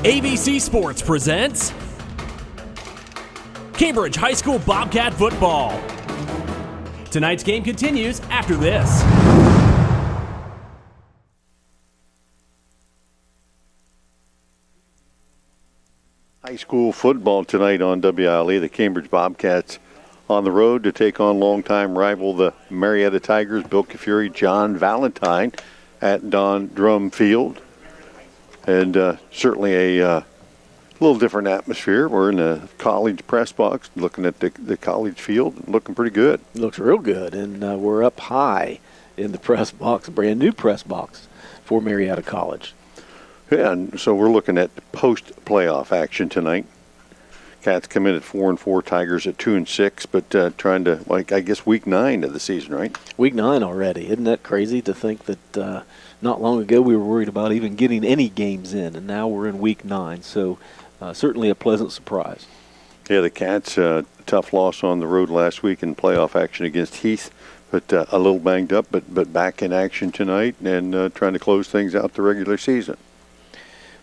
ABC Sports presents Cambridge High School Bobcat Football. Tonight's game continues after this. High school football tonight on WILE. The Cambridge Bobcats on the road to take on longtime rival the Marietta Tigers. Bill Kafuri, John Valentine at Don Drum Field. And certainly a little different atmosphere. We're in the college press box looking at the college field and looking pretty good. It looks real good, and we're up high in the press box, a brand new press box for Marietta College. Yeah, and so we're looking at post-playoff action tonight. Cats come in at 4-4, Tigers at 2-6, but trying to, I guess, week 9 of the season, right? Week 9 already. Isn't that crazy to think that not long ago we were worried about even getting any games in, and now we're in week 9. So certainly a pleasant surprise. Yeah, the Cats, tough loss on the road last week in playoff action against Heath, but a little banged up, but back in action tonight and trying to close things out the regular season.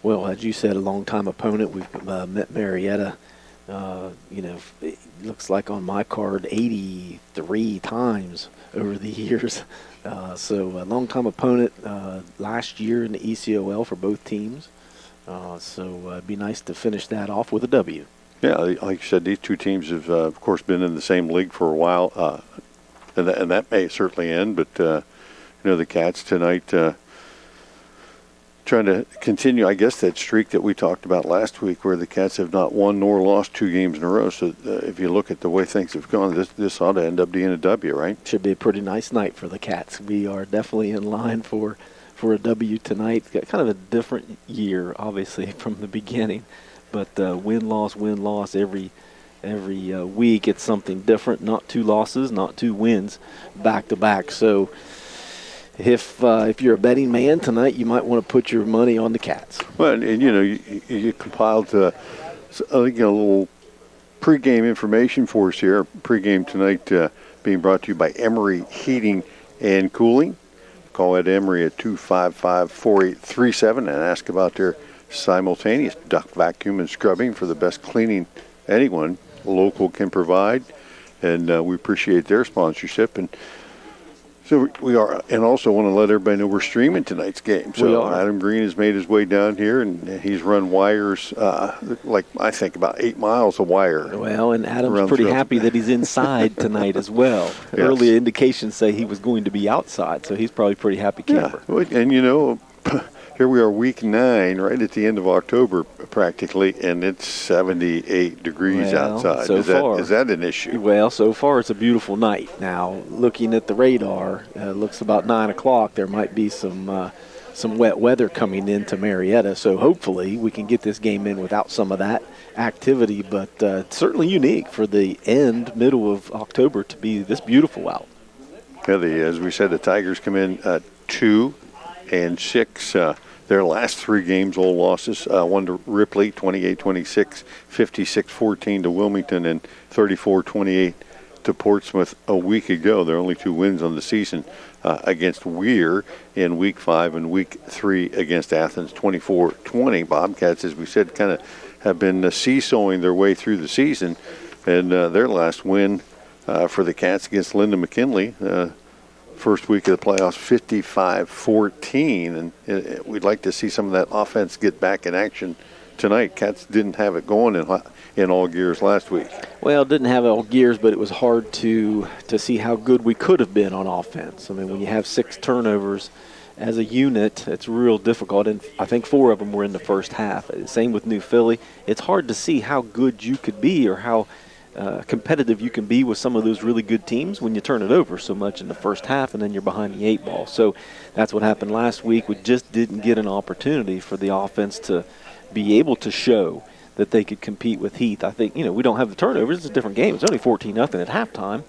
Well, as you said, a long-time opponent. We've met Marietta, it looks like on my card 83 times over the years. So a long-time opponent last year in the ECOL for both teams. So it'd be nice to finish that off with a W. Yeah, like you said, these two teams have, of course, been in the same league for a while, and that may certainly end. But, the Cats tonight trying to continue, I guess, that streak that we talked about last week where the Cats have not won nor lost 2 games in a row. So if you look at the way things have gone, this ought to end up being a W, right? Should be a pretty nice night for the Cats. We are definitely in line for a W tonight. Got kind of a different year, obviously, from the beginning. But win-loss every week. It's something different. Not 2 losses, not 2 wins back-to-back. So if you're a betting man tonight, you might want to put your money on the Cats. Well, and you compiled a little pregame information for us here. Pregame tonight being brought to you by Emory Heating and Cooling. Call at Emory at 255-4837 and ask about their simultaneous duct vacuum and scrubbing for the best cleaning anyone local can provide. And we appreciate their sponsorship. And so we are, and also want to let everybody know we're streaming tonight's game. So Adam Green has made his way down here, and he's run wires, I think about 8 miles of wire. Well, and Adam's pretty happy that he's inside tonight as well. Yes. Early indications say he was going to be outside, so he's probably pretty happy camper. Yeah, and here we are week 9, right at the end of October practically, and it's 78 degrees outside. Is that an issue? Well, so far it's a beautiful night. Now, looking at the radar, looks about 9 o'clock. There might be some wet weather coming into Marietta, so hopefully we can get this game in without some of that activity, but it's certainly unique for the middle of October to be this beautiful out. Yeah, as we said, the Tigers come in 2-6. Their last 3 games, all losses. One to Ripley, 28-26, 56-14 to Wilmington, and 34-28 to Portsmouth a week ago. Their only 2 wins on the season against Weir in Week 5 and Week 3 against Athens, 24-20. Bobcats, as we said, kind of have been seesawing their way through the season, and their last win for the Cats against Linda McKinley, first week of the playoffs, 55-14, and we'd like to see some of that offense get back in action tonight. Cats didn't have it going in all gears last week. Well, it didn't have all gears, but it was hard to see how good we could have been on offense. I mean, when you have 6 turnovers as a unit, it's real difficult, and I think 4 of them were in the first half. Same with New Philly. It's hard to see how good you could be or how competitive you can be with some of those really good teams when you turn it over so much in the first half and then you're behind the 8 ball. So that's what happened last week. We just didn't get an opportunity for the offense to be able to show that they could compete with Heath. I think, we don't have the turnovers. It's a different game. It's only 14-0 at halftime.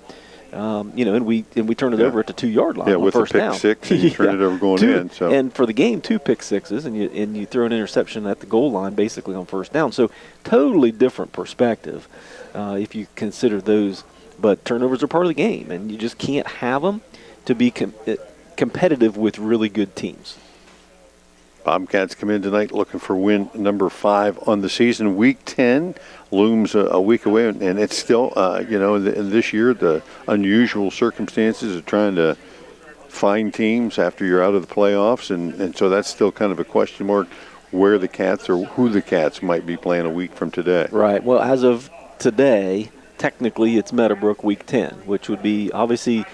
And we turn it over at the 2-yard line on first down. Yeah, with a pick 6, and you turn it over going in. So. And for the game, 2 pick sixes, and you throw an interception at the goal line basically on first down. So totally different perspective if you consider those. But turnovers are part of the game, and you just can't have them to be competitive with really good teams. Bobcats come in tonight looking for win number 5 on the season. Week 10 looms a week away, and it's still, in this year, the unusual circumstances of trying to find teams after you're out of the playoffs, and so that's still kind of a question mark where the Cats or who the Cats might be playing a week from today. Right. Well, as of today, technically it's Meadowbrook Week 10, which would be obviously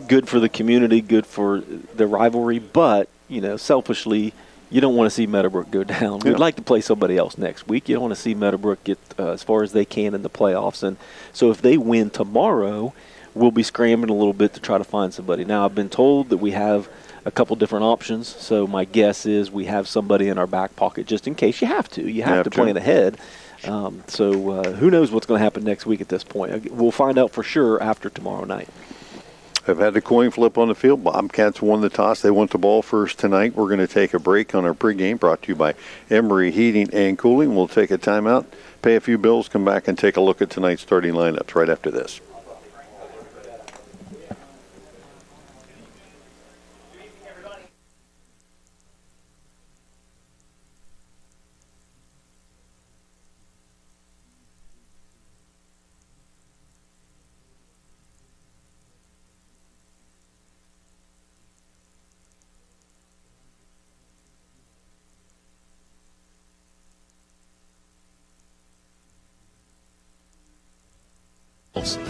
good for the community, good for the rivalry, but, selfishly, you don't want to see Meadowbrook go down. We'd like to play somebody else next week. You don't want to see Meadowbrook get as far as they can in the playoffs. And so if they win tomorrow, we'll be scrambling a little bit to try to find somebody. Now, I've been told that we have a couple different options, so my guess is we have somebody in our back pocket just in case you have to. You have to plan ahead. So who knows what's going to happen next week at this point. We'll find out for sure after tomorrow night. I've had the coin flip on the field. Bobcats won the toss. They want the ball first tonight. We're going to take a break on our pregame, brought to you by Emory Heating and Cooling. We'll take a timeout, pay a few bills, come back and take a look at tonight's starting lineups right after this.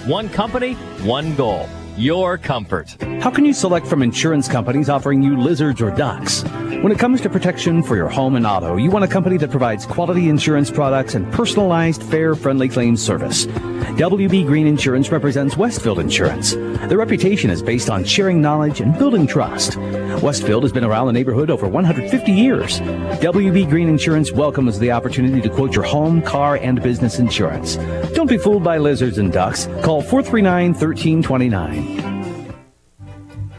One company, one goal. Your comfort. How can you select from insurance companies offering you lizards or ducks? When it comes to protection for your home and auto, you want a company that provides quality insurance products and personalized, fair, friendly claims service. WB Green Insurance represents Westfield Insurance. Their reputation is based on sharing knowledge and building trust. Westfield has been around the neighborhood over 150 years. WB Green Insurance welcomes the opportunity to quote your home, car, and business insurance. Don't be fooled by lizards and ducks. Call 439-1329.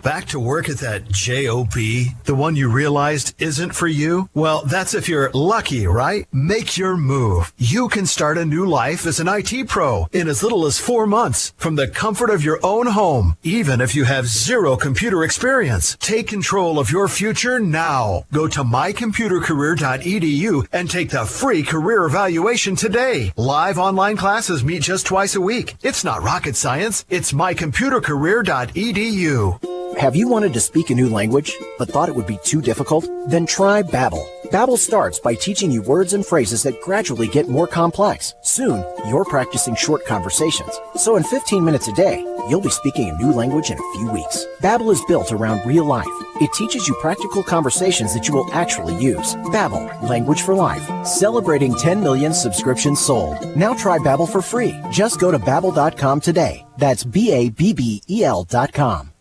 Back to work at that job, the one you realized isn't for you? Well, that's if you're lucky, right? Make your move. You can start a new life as an IT pro in as little as 4 months from the comfort of your own home, even if you have zero computer experience. Take control of your future now. Go to mycomputercareer.edu and take the free career evaluation today. Live online classes meet just twice a week. It's not rocket science. It's mycomputercareer.edu. Have you wanted to speak a new language, but thought it would be too difficult? Then try Babbel. Babbel starts by teaching you words and phrases that gradually get more complex. Soon, you're practicing short conversations. So in 15 minutes a day, you'll be speaking a new language in a few weeks. Babbel is built around real life. It teaches you practical conversations that you will actually use. Babbel, language for life. Celebrating 10 million subscriptions sold. Now try Babbel for free. Just go to Babbel.com today. That's BABBEL.com.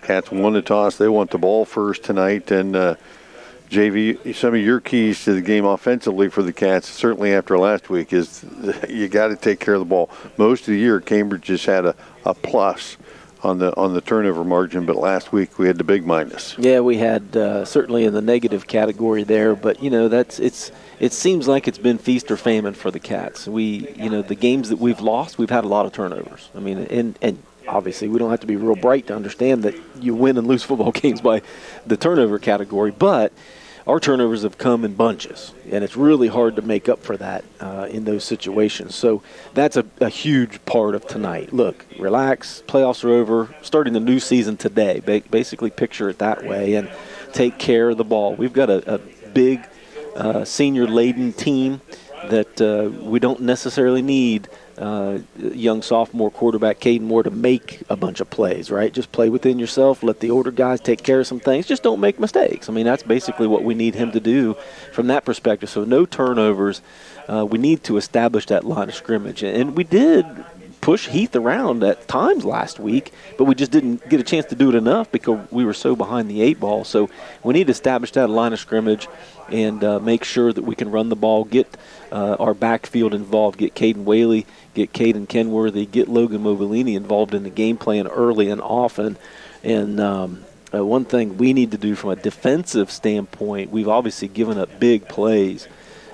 Cats won the toss. They want the ball first tonight. And, JV, some of your keys to the game offensively for the Cats, certainly after last week, is you got to take care of the ball. Most of the year, Cambridge just had a plus on the turnover margin, but last week we had the big minus. Yeah, we had certainly in the negative category there, but it seems like it's been feast or famine for the Cats. The games that we've lost, we've had a lot of turnovers. I mean, and obviously we don't have to be real bright to understand that you win and lose football games by the turnover category, but our turnovers have come in bunches, and it's really hard to make up for that in those situations. So that's a huge part of tonight. Look, relax, playoffs are over, starting the new season today. Basically picture it that way and take care of the ball. We've got a big senior-laden team that we don't necessarily need young sophomore quarterback Caden Moore to make a bunch of plays, right? Just play within yourself, let the older guys take care of some things. Just don't make mistakes. I mean, that's basically what we need him to do from that perspective. So no turnovers. We need to establish that line of scrimmage. And we did push Heath around at times last week, but we just didn't get a chance to do it enough because we were so behind the 8 ball. So we need to establish that line of scrimmage and make sure that we can run the ball, get our backfield involved, get Caden Whaley, get Caden Kenworthy, get Logan Mobilini involved in the game plan early and often. And one thing we need to do from a defensive standpoint, we've obviously given up big plays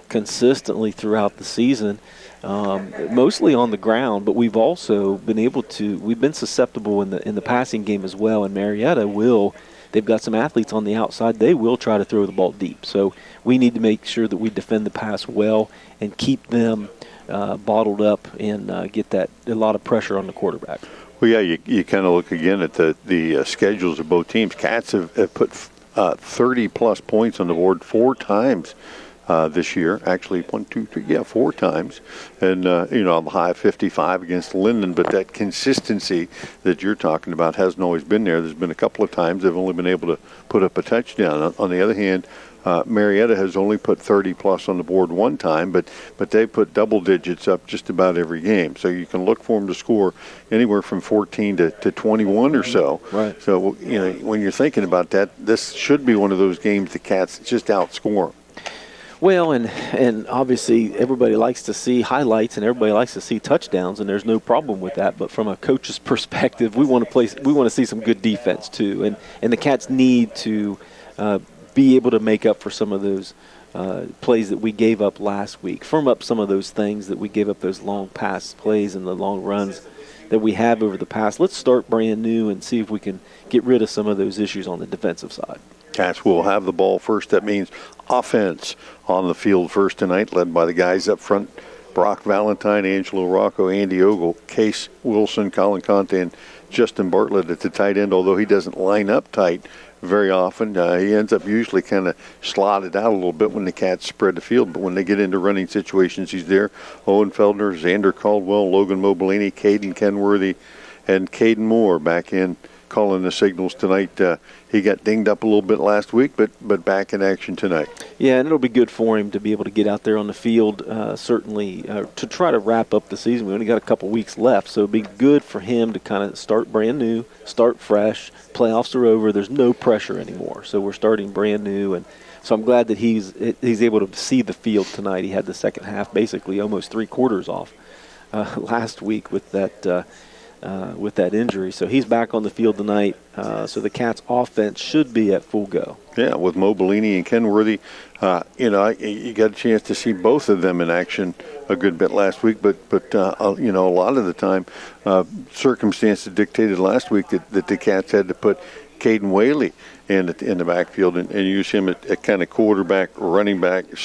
consistently throughout the season, mostly on the ground, but we've also been we've been susceptible in the passing game as well, and Marietta they've got some athletes on the outside. They will try to throw the ball deep. So we need to make sure that we defend the pass well and keep them bottled up and get a lot of pressure on the quarterback. Well, yeah, you kind of look again at the schedules of both teams. Cats have put 30-plus points on the board 4 times this year. Actually, 1, 2, 3, 4 times. And, on the high of 55 against Linden. But that consistency that you're talking about hasn't always been there. There's been a couple of times they've only been able to put up a touchdown. On the other hand, Marietta has only put 30-plus on the board 1 time, but they put double digits up just about every game. So you can look for them to score anywhere from 14 to 21 or so. Right. So, when you're thinking about that, this should be one of those games the Cats just outscore them. Well, and obviously everybody likes to see highlights and everybody likes to see touchdowns, and there's no problem with that. But from a coach's perspective, we want to see some good defense too, and the Cats need to be able to make up for some of those plays that we gave up last week, firm up some of those things that we gave up, those long pass plays and the long runs that we have over the past. Let's start brand new and see if we can get rid of some of those issues on the defensive side. Cats will have the ball first. That means offense on the field first tonight, led by the guys up front, Brock Valentine, Angelo Rocco, Andy Ogle, Case Wilson, Colin Conte, and Justin Bartlett at the tight end, although he doesn't line up tight very often. He ends up usually kind of slotted out a little bit when the Cats spread the field, but when they get into running situations, he's there. Owen Feldner, Xander Caldwell, Logan Mobilini, Caden Kenworthy, and Caden Moore back in calling the signals tonight. He got dinged up a little bit last week, but back in action tonight. Yeah, and it'll be good for him to be able to get out there on the field, certainly, to try to wrap up the season. We only got a couple weeks left, so it'll be good for him to kind of start brand new, start fresh. Playoffs are over. There's no pressure anymore, so we're starting brand new. And so I'm glad that he's able to see the field tonight. He had the second half basically almost 3 quarters off last week with that injury. So he's back on the field tonight. So the Cats' offense should be at full go. Yeah, with Mobilini and Kenworthy, you got a chance to see both of them in action a good bit last week. But a lot of the time, circumstances dictated last week that the Cats had to put Caden Whaley in the backfield and use him at kind of quarterback, running back /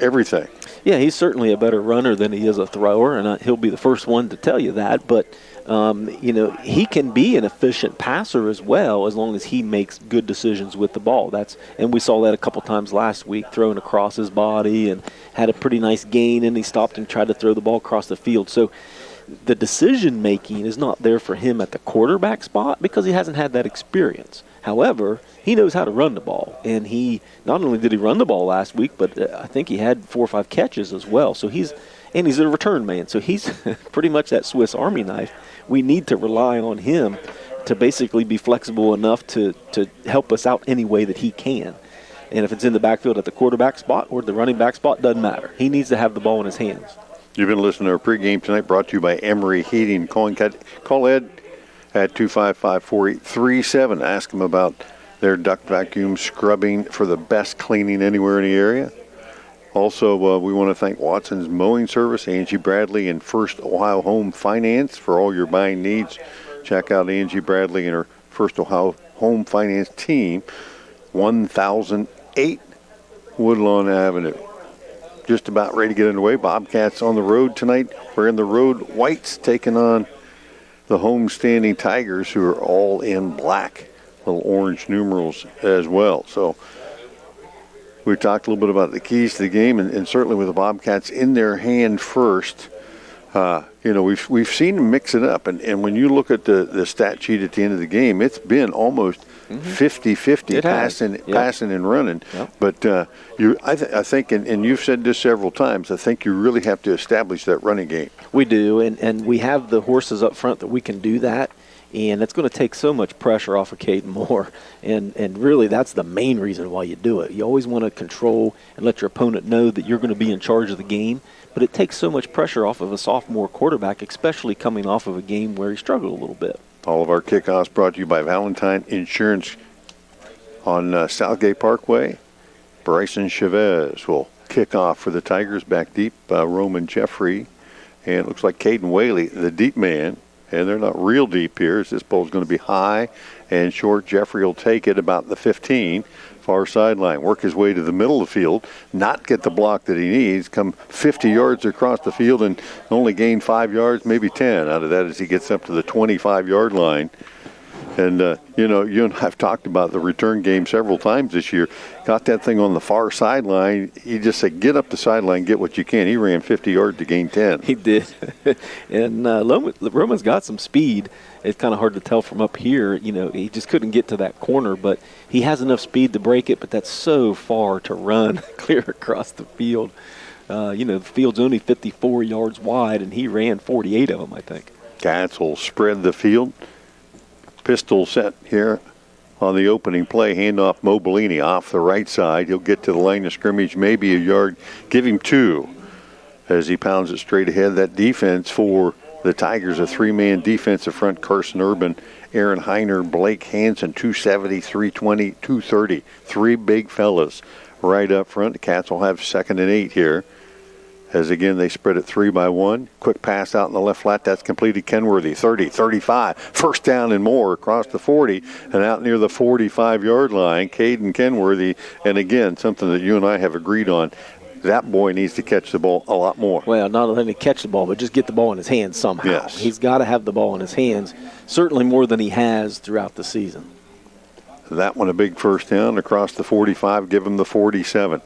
everything. Yeah, he's certainly a better runner than he is a thrower, and he'll be the first one to tell you that. But, he can be an efficient passer as well as long as he makes good decisions with the ball. And we saw that a couple times last week, throwing across his body and had a pretty nice gain, and he stopped and tried to throw the ball across the field. So the decision-making is not there for him at the quarterback spot because he hasn't had that experience. However, he knows how to run the ball, and he not only did he run the ball last week, but I think he had 4 or 5 catches as well. So he's a return man. So he's pretty much that Swiss Army knife. We need to rely on him to basically be flexible enough to help us out any way that he can. And if it's in the backfield at the quarterback spot or the running back spot, doesn't matter. He needs to have the ball in his hands. You've been listening to our pregame tonight, brought to you by Emory Heating. Call Ed at 255-4837. Ask him about their duct vacuum scrubbing for the best cleaning anywhere in the area. Also, we want to thank Watson's Mowing Service, Angie Bradley, and First Ohio Home Finance for all your buying needs. Check out Angie Bradley and her First Ohio Home Finance team, 1008 Woodlawn Avenue. Just about ready to get underway. Bobcats on the road tonight. We're in the road whites taking on the homestanding Tigers, who are all in black, little orange numerals as well. So we talked a little bit about the keys to the game, and certainly with the Bobcats in their hand first, we've seen them mix it up. And when you look at the stat sheet at the end of the game, it's been almost 50-50 passing and running. Yep. But I think, and you've said this several times, I think you really have to establish that running game. We do, and we have the horses up front that we can do that. And that's going to take so much pressure off of Caden Moore. And really, that's the main reason why you do it. You always want to control and let your opponent know that you're going to be in charge of the game. But it takes so much pressure off of a sophomore quarterback, especially coming off of a game where he struggled a little bit. All of our kickoffs brought to you by Valentine Insurance on Southgate Parkway. Bryson Chavez will kickoff for the Tigers back deep. Roman Jeffrey, and it looks like Caden Whaley, the deep man. And they're not real deep here, as this ball's going to be high and short. Jeffrey will take it about the 15, far sideline, work his way to the middle of the field, not get the block that he needs, come 50 yards across the field and only gain 5 yards, maybe 10 out of that as he gets up to the 25-yard line. And, you and I have talked about the return game several times this year. Got that thing on the far sideline. He just said, get up the sideline, get what you can. He ran 50 yards to gain 10. He did. And Roman's got some speed. It's kind of hard to tell from up here. He just couldn't get to that corner, but he has enough speed to break it, but that's so far to run clear across the field. The field's only 54 yards wide, and he ran 48 of them, I think. Cats will spread the field. Pistol set here on the opening play. Handoff Mo Bellini off the right side. He'll get to the line of scrimmage, maybe a yard. Give him 2 as he pounds it straight ahead. That defense for the Tigers, a 3-man defensive front. Carson Urban, Aaron Heiner, Blake Hansen, 270, 320, 230. 3 big fellas right up front. The Cats will have 2nd and 8 here. As again, they spread it 3 by 1. Quick pass out in the left flat. That's completed. Kenworthy, 30, 35. First down and more across the 40 and out near the 45-yard line. Caden Kenworthy, and again, something that you and I have agreed on. That boy needs to catch the ball a lot more. Well, not only catch the ball, but just get the ball in his hands somehow. Yes. He's got to have the ball in his hands, certainly more than he has throughout the season. That one a big first down across the 45, give him the 47.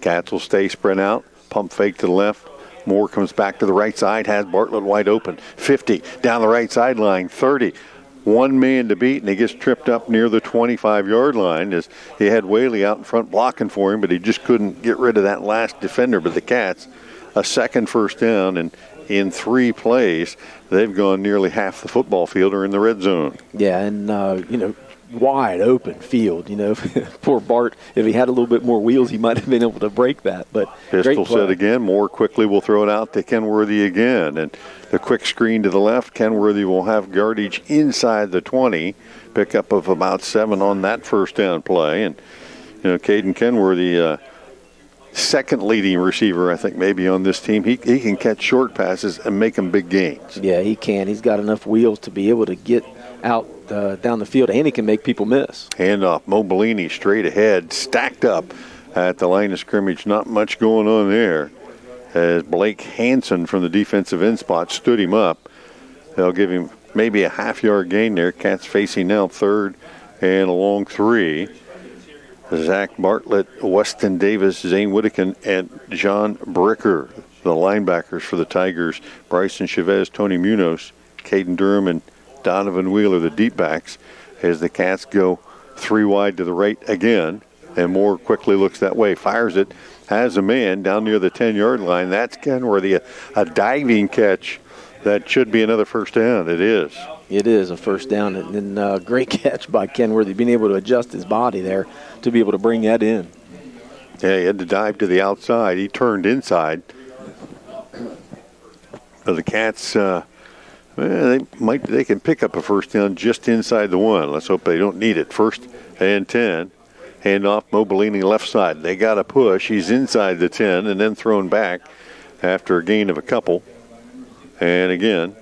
Cats will stay spread out. Pump fake to the left. Moore comes back to the right side, has Bartlett wide open. 50, down the right sideline, 30. 1 man to beat, and he gets tripped up near the 25-yard line as he had Whaley out in front blocking for him, but he just couldn't get rid of that last defender. But the Cats, a second first down, and in 3 plays, they've gone nearly half the football field or in the red zone. Yeah, and, wide open field. Poor Bart, if he had a little bit more wheels, he might have been able to break that. But Pistol set again. Moore quickly will throw it out to Kenworthy again. And the quick screen to the left. Kenworthy will have yardage inside the 20. Pickup of about 7 on that first down play. And, Caden Kenworthy, second leading receiver, I think, maybe on this team. He can catch short passes and make them big gains. Yeah, he can. He's got enough wheels to be able to get out down the field, and he can make people miss. Handoff, Mo Bellini straight ahead, stacked up at the line of scrimmage. Not much going on there as Blake Hansen from the defensive end spot stood him up. They'll give him maybe a half-yard gain there. Cats facing now 3rd and a long 3. Zach Bartlett, Weston Davis, Zane Whittakin, and John Bricker, the linebackers for the Tigers. Bryson Chavez, Tony Munoz, Caden Durham, and Donovan Wheeler, the deep backs, as the Cats go 3 wide to the right again. And Moore quickly looks that way, fires it, has a man down near the 10-yard line. That's Kenworthy, a diving catch. That should be another first down. It is. It is a first down, and great catch by Kenworthy, being able to adjust his body there to be able to bring that in. Yeah, he had to dive to the outside. He turned inside. So the Cats, they can pick up a first down just inside the 1. Let's hope they don't need it. 1st and 10. Handoff, Mo Bellini left side. They got a push. He's inside the 10 and then thrown back after a gain of a couple. And again,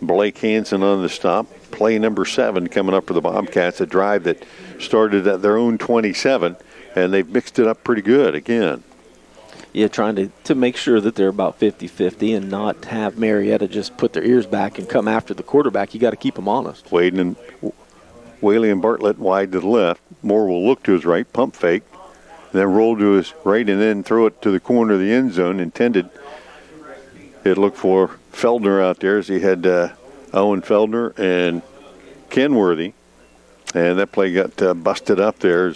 Blake Hansen on the stop. Play number 7 coming up for the Bobcats, a drive that started at their own 27, and they've mixed it up pretty good again. Yeah, trying to make sure that they're about 50-50 and not have Marietta just put their ears back and come after the quarterback. You got to keep them honest. Whaley and Bartlett wide to the left. Moore will look to his right, pump fake, then roll to his right and then throw it to the corner of the end zone. Intended. It looked for Feldner out there as he had Owen Feldner and Kenworthy. And that play got busted up there.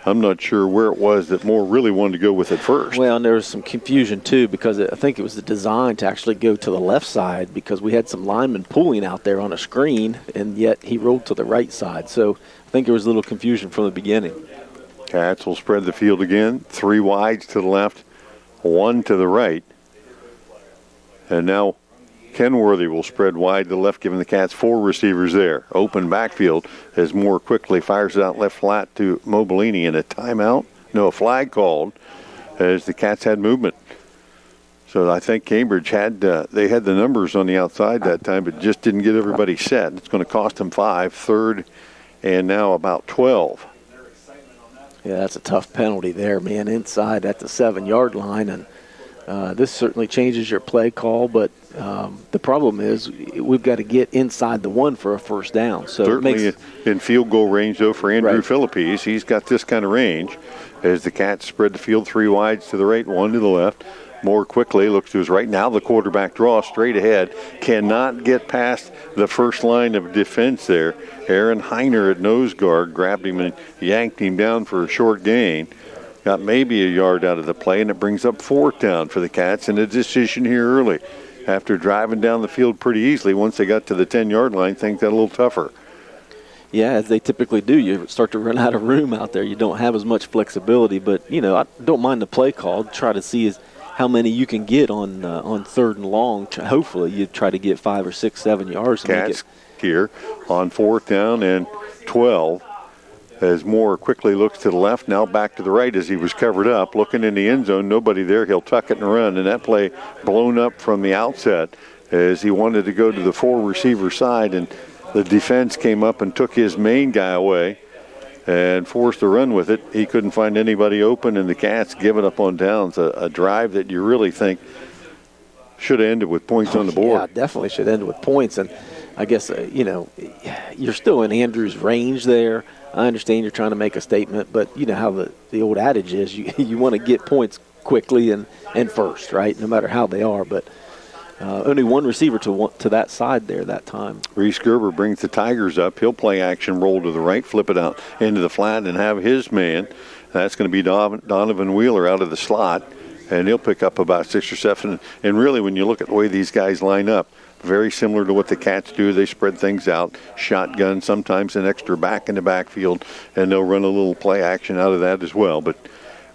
I'm not sure where it was that Moore really wanted to go with it first. Well, and there was some confusion, too, because I think it was the design to actually go to the left side because we had some linemen pulling out there on a screen, and yet he rolled to the right side. So I think there was a little confusion from the beginning. Cats will spread the field again. 3 wides to the left, 1 to the right. And now Kenworthy will spread wide to the left, giving the Cats 4 receivers there. Open backfield as Moore quickly fires it out left flat to Mo Bellini, and a timeout. No, a flag called as the Cats had movement. So I think Cambridge had they had the numbers on the outside that time, but just didn't get everybody set. It's going to cost them 5, third, and now about 12. Yeah, that's a tough penalty there, man, inside at the 7-yard line. And this certainly changes your play call, but the problem is we've got to get inside the 1 for a first down. So certainly in field goal range, though, for Andrew Philippes. He's got this kind of range as the Cats spread the field 3 wides to the right, 1 to the left. More quickly, looks to his right. Now the quarterback draw straight ahead. Cannot get past the first line of defense there. Aaron Heiner at nose guard grabbed him and yanked him down for a short gain. Got maybe a yard out of the play, and it brings up 4th down for the Cats, and a decision here early. After driving down the field pretty easily, once they got to the 10-yard line, things got a little tougher. Yeah, as they typically do. You start to run out of room out there. You don't have as much flexibility, but, I don't mind the play call. Try to see how many you can get on 3rd and long. Hopefully you try to get 5 or 6, 7 yards. Cats here on 4th down and 12 as Moore quickly looks to the left, now back to the right as he was covered up. Looking in the end zone, nobody there. He'll tuck it and run, and that play blown up from the outset as he wanted to go to the 4-receiver side, and the defense came up and took his main guy away and forced a run with it. He couldn't find anybody open, and the Cats give it up on downs. A drive that you really think should have ended with points on the board. Yeah, definitely should end with points. And I guess, you're still in Andrew's range there. I understand you're trying to make a statement, but you know how the old adage is, you want to get points quickly and first, right, no matter how they are. But only one receiver to that side there that time. Reese Gerber brings the Tigers up. He'll play action roll to the right, flip it out into the flat, and have his man. That's going to be Donovan Wheeler out of the slot, and he'll pick up about 6 or 7. And really, when you look at the way these guys line up, very similar to what the Cats do. They spread things out, shotgun, sometimes an extra back in the backfield, and they'll run a little play action out of that as well. But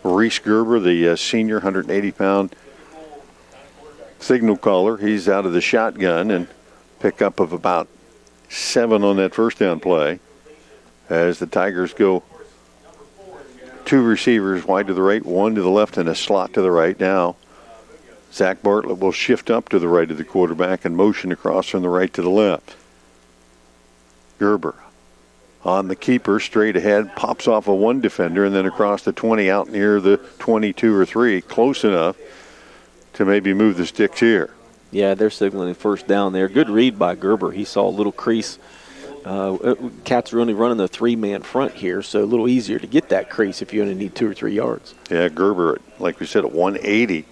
Reese Gerber, the senior 180-pound signal caller, he's out of the shotgun, and pickup of about 7 on that first down play as the Tigers go 2 receivers wide to the right, 1 to the left, and a slot to the right. Now Zach Bartlett will shift up to the right of the quarterback and motion across from the right to the left. Gerber on the keeper, straight ahead, pops off a 1 defender, and then across the 20 out near the 22 or 3, close enough to maybe move the sticks here. Yeah, they're signaling first down there. Good read by Gerber. He saw a little crease. Cats are only running the 3-man front here, so a little easier to get that crease if you only need 2 or 3 yards. Yeah, Gerber, like we said, at 180.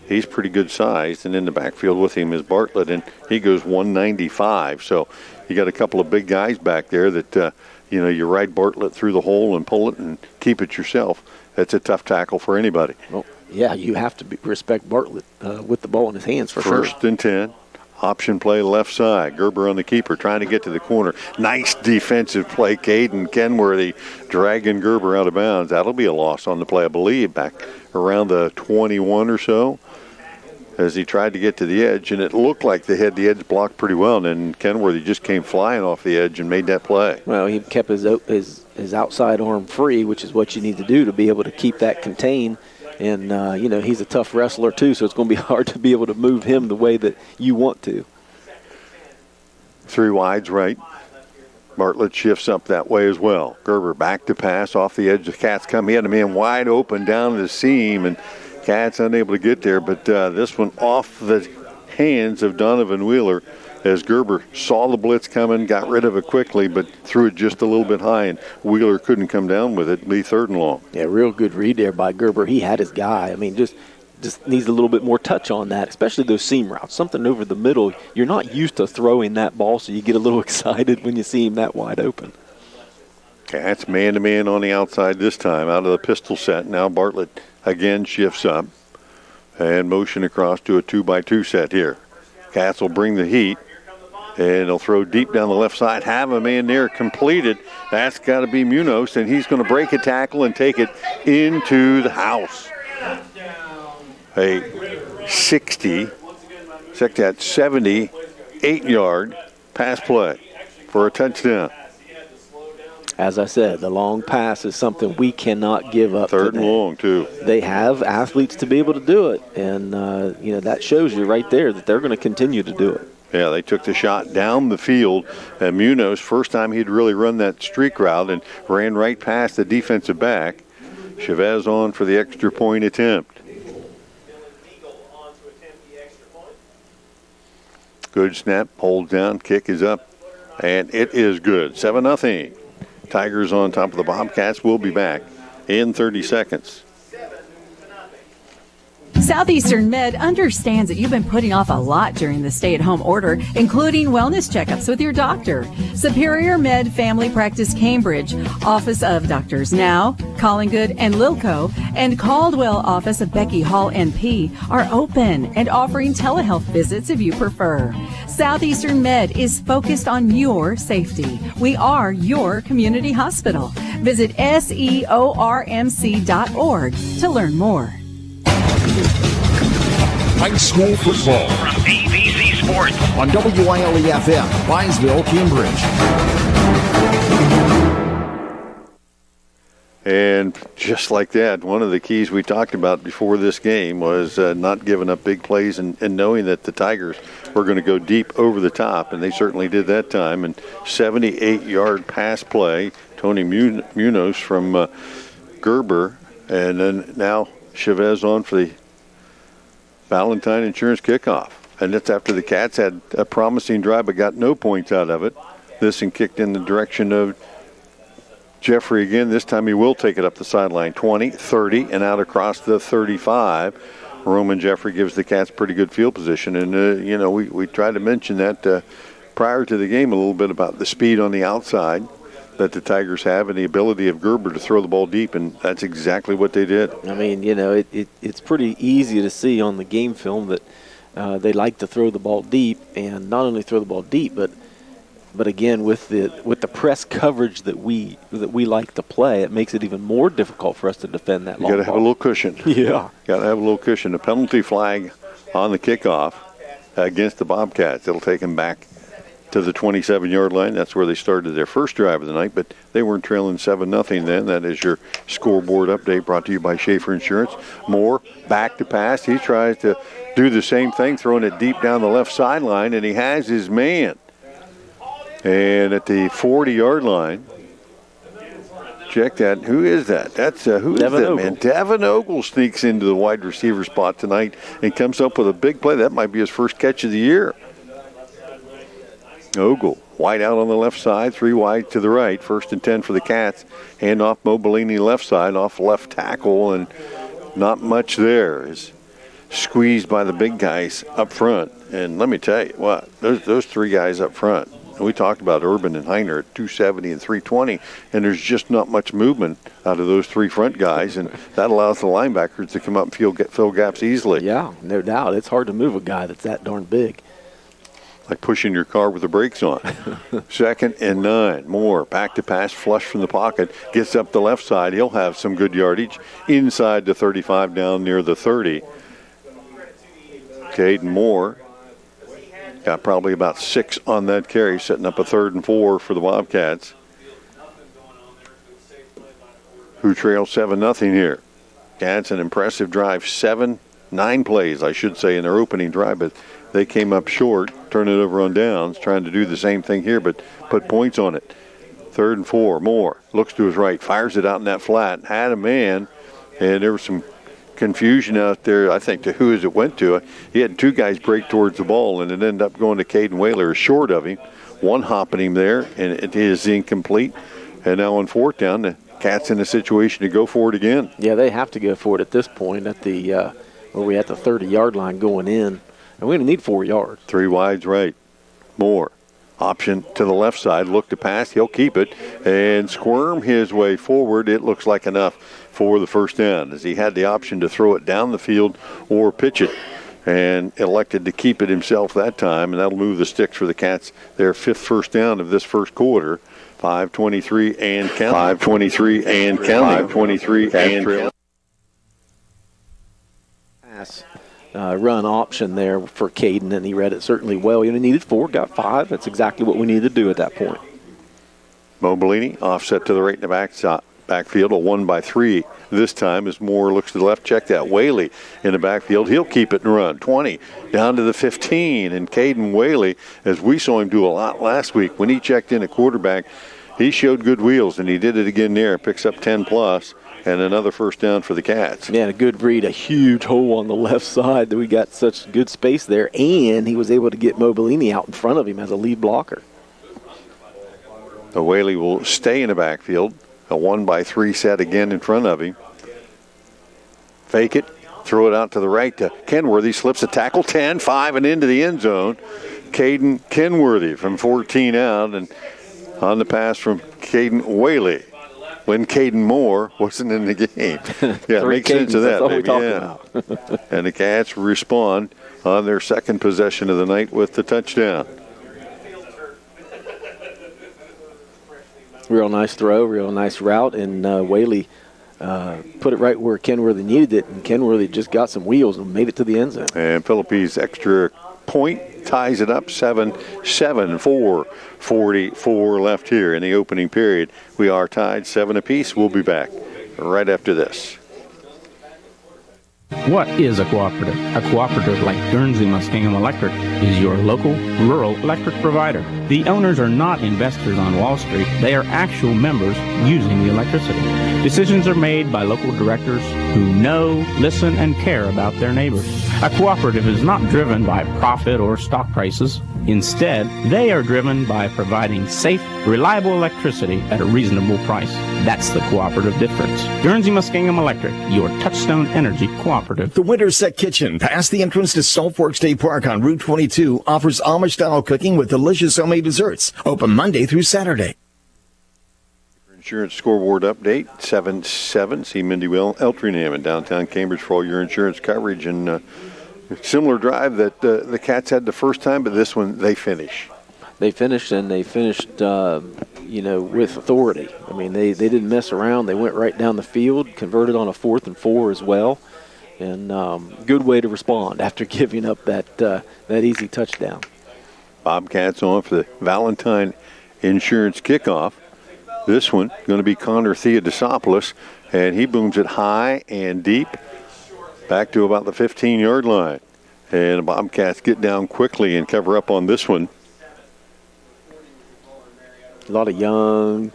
He's pretty good size, and in the backfield with him is Bartlett, and he goes 195. So you got a couple of big guys back there that, you ride Bartlett through the hole and pull it and keep it yourself. That's a tough tackle for anybody. Well, yeah, you have to respect Bartlett with the ball in his hands for sure. First and 10. Option play left side. Gerber on the keeper trying to get to the corner. Nice defensive play. Caden Kenworthy dragging Gerber out of bounds. That'll be a loss on the play, I believe, back around the 21 or so as he tried to get to the edge, and it looked like they had the edge blocked pretty well, and then Kenworthy just came flying off the edge and made that play. Well, he kept his outside arm free, which is what you need to do to be able to keep that contained. And, he's a tough wrestler, too, so it's going to be hard to be able to move him the way that you want to. 3 wides right. Bartlett shifts up that way as well. Gerber back to pass off the edge. The Cats come. He had a man wide open down the seam, and Cats unable to get there. But this one off the hands of Donovan Wheeler as Gerber saw the blitz coming, got rid of it quickly, but threw it just a little bit high, and Wheeler couldn't come down with it. Be 3rd and long. Yeah, real good read there by Gerber. He had his guy. I mean, just needs a little bit more touch on that, especially those seam routes. Something over the middle. You're not used to throwing that ball, so you get a little excited when you see him that wide open. Cats man-to-man on the outside this time, out of the pistol set. Now Bartlett again shifts up and motion across to a 2-by-2 set here. Cats will bring the heat, and he'll throw deep down the left side. Have a man there completed. That's got to be Munoz, and he's going to break a tackle and take it into the house. A 78-yard pass play for a touchdown. As I said, the long pass is something we cannot give up. Third and long, too. They have athletes to be able to do it, and that shows you right there that they're going to continue to do it. Yeah, they took the shot down the field, and Munoz, first time he'd really run that streak route, and ran right past the defensive back. Chavez on for the extra point attempt. Good snap, hold down, kick is up, and it is good. 7-0. Tigers on top of the Bobcats. We'll be back in 30 seconds. Southeastern Med understands that you've been putting off a lot during the stay-at-home order, including wellness checkups with your doctor. Superior Med Family Practice Cambridge, Office of Doctors Now, Collingwood and Lilco, and Caldwell Office of Becky Hall NP are open and offering telehealth visits if you prefer. Southeastern Med is focused on your safety. We are your community hospital. Visit seormc.org to learn more. High school football from ABC Sports on WILE-FM, Byesville, Cambridge. And just like that, one of the keys we talked about before this game was not giving up big plays and knowing that the Tigers were going to go deep over the top, and they certainly did that time. And 78-yard pass play, Tony Munoz from Gerber, and then now Chavez on for the Valentine Insurance kickoff. And that's after the Cats had a promising drive but got no points out of it. This and kicked in the direction of Jeffrey again. This time he will take it up the sideline. 20, 30, and out across the 35. Roman Jeffrey gives the Cats pretty good field position. And, we tried to mention that prior to the game a little bit about the speed on the outside that the Tigers have and the ability of Gerber to throw the ball deep, and that's exactly what they did. I mean, it's pretty easy to see on the game film that they like to throw the ball deep, and not only throw the ball deep, but again with the press coverage that we like to play, it makes it even more difficult for us to defend that long ball. You got to have a little cushion. Yeah, got to have a little cushion. A penalty flag on the kickoff against the Bobcats. It'll take them back to the 27-yard line. That's where they started their first drive of the night, but they weren't trailing 7-0 then. That is your scoreboard update brought to you by Schaefer Insurance. Moore back to pass. He tries to do the same thing, throwing it deep down the left sideline, and he has his man. And at the 40-yard line, check that. Who is that? That's who is Devin that, Ogle. man? Devin Ogle sneaks into the wide receiver spot tonight and comes up with a big play. That might be his first catch of the year. Ogle, wide out on the left side, 3 wide to the right. 1st and 10 for the Cats. Hand off Mobilini left side, off left tackle, and not much there. Is squeezed by the big guys up front. And let me tell you what, those 3 guys up front, and we talked about Urban and Heiner at 270 and 320, and there's just not much movement out of those 3 front guys, and that allows the linebackers to come up and fill gaps easily. Yeah, no doubt. It's hard to move a guy that's that darn big. Like pushing your car with the brakes on. 2nd and 9. Moore back to pass, flush from the pocket, gets up the left side. He'll have some good yardage inside the 35 down near the 30. Caden Moore got probably about 6 on that carry, setting up a 3rd and 4 for the Bobcats, who trail 7-0 here. Cats an impressive drive, 9 plays, I should say, in their opening drive, but they came up short, turn it over on downs, trying to do the same thing here, but put points on it. 3rd and 4, Moore looks to his right, fires it out in that flat, had a man, and there was some confusion out there, I think, to who it went to. He had 2 guys break towards the ball, and it ended up going to Caden Whaler, short of him, one hopping him there, and it is incomplete. And now on 4th down, the Cats in a situation to go for it again. Yeah, they have to go for it at this point at the where we at the 30-yard line going in. And we're going to need 4 yards. 3 wides right. Moore. Option to the left side. Look to pass. He'll keep it and squirm his way forward. It looks like enough for the first down, as he had the option to throw it down the field or pitch it, and elected to keep it himself that time, and that'll move the sticks for the Cats. Their 5th first down of this first quarter. 5:23 and counting. 5:23 and counting. 5:23 and counting. Pass. Run option there for Caden, and he read it certainly well. You needed 4, got 5. That's exactly what we needed to do at that point. Mobilini offset to the right in the backfield, a 1-by-3 this time as Moore looks to the left. Check that. Whaley in the backfield. He'll keep it and run. 20 down to the 15. And Caden Whaley, as we saw him do a lot last week, when he checked in at quarterback, he showed good wheels, and he did it again there. Picks up 10+, and another first down for the Cats. Yeah, a good read, a huge hole on the left side that we got such good space there, and he was able to get Mobilini out in front of him as a lead blocker. Whaley will stay in the backfield. A 1-by-3 set again in front of him. Fake it, throw it out to the right to Kenworthy. Slips a tackle, 10, 5, and into the end zone. Caden Kenworthy from 14 out, and on the pass from Caden Whaley when Caden Moore wasn't in the game. Yeah, makes sense of that, baby. Yeah. And the Cats respond on their second possession of the night with the touchdown. Real nice throw, real nice route, and Whaley put it right where Kenworthy needed it, and Kenworthy just got some wheels and made it to the end zone. And Philippe's extra point ties it up 7-7, 4:44 left here in the opening period. We are tied 7 apiece. We'll be back right after this. What is a cooperative? A cooperative like Guernsey Muskingum Electric is your local rural electric provider. The owners are not investors on Wall Street. They are actual members using the electricity. Decisions are made by local directors who know, listen, and care about their neighbors. A cooperative is not driven by profit or stock prices. Instead, they are driven by providing safe, reliable electricity at a reasonable price. That's the cooperative difference. Guernsey Muskingum Electric, your touchstone energy cooperative. The Winterset Kitchen, past the entrance to Salt Fork State Park on Route 22, offers Amish-style cooking with delicious homemade desserts. Open Monday through Saturday. Insurance scoreboard update, 7-7. See Mindy Eltringham in downtown Cambridge for all your insurance coverage. And similar drive that the Cats had the first time, but this one they finish. They finished, and they finished, with authority. I mean, they didn't mess around. They went right down the field, converted on a 4th and 4 as well, and good way to respond after giving up that easy touchdown. Bobcats on for the Valentine Insurance kickoff. This one going to be Connor Theodosopoulos, and he booms it high and deep back to about the 15-yard line. And the Bobcats get down quickly and cover up on this one. A lot of young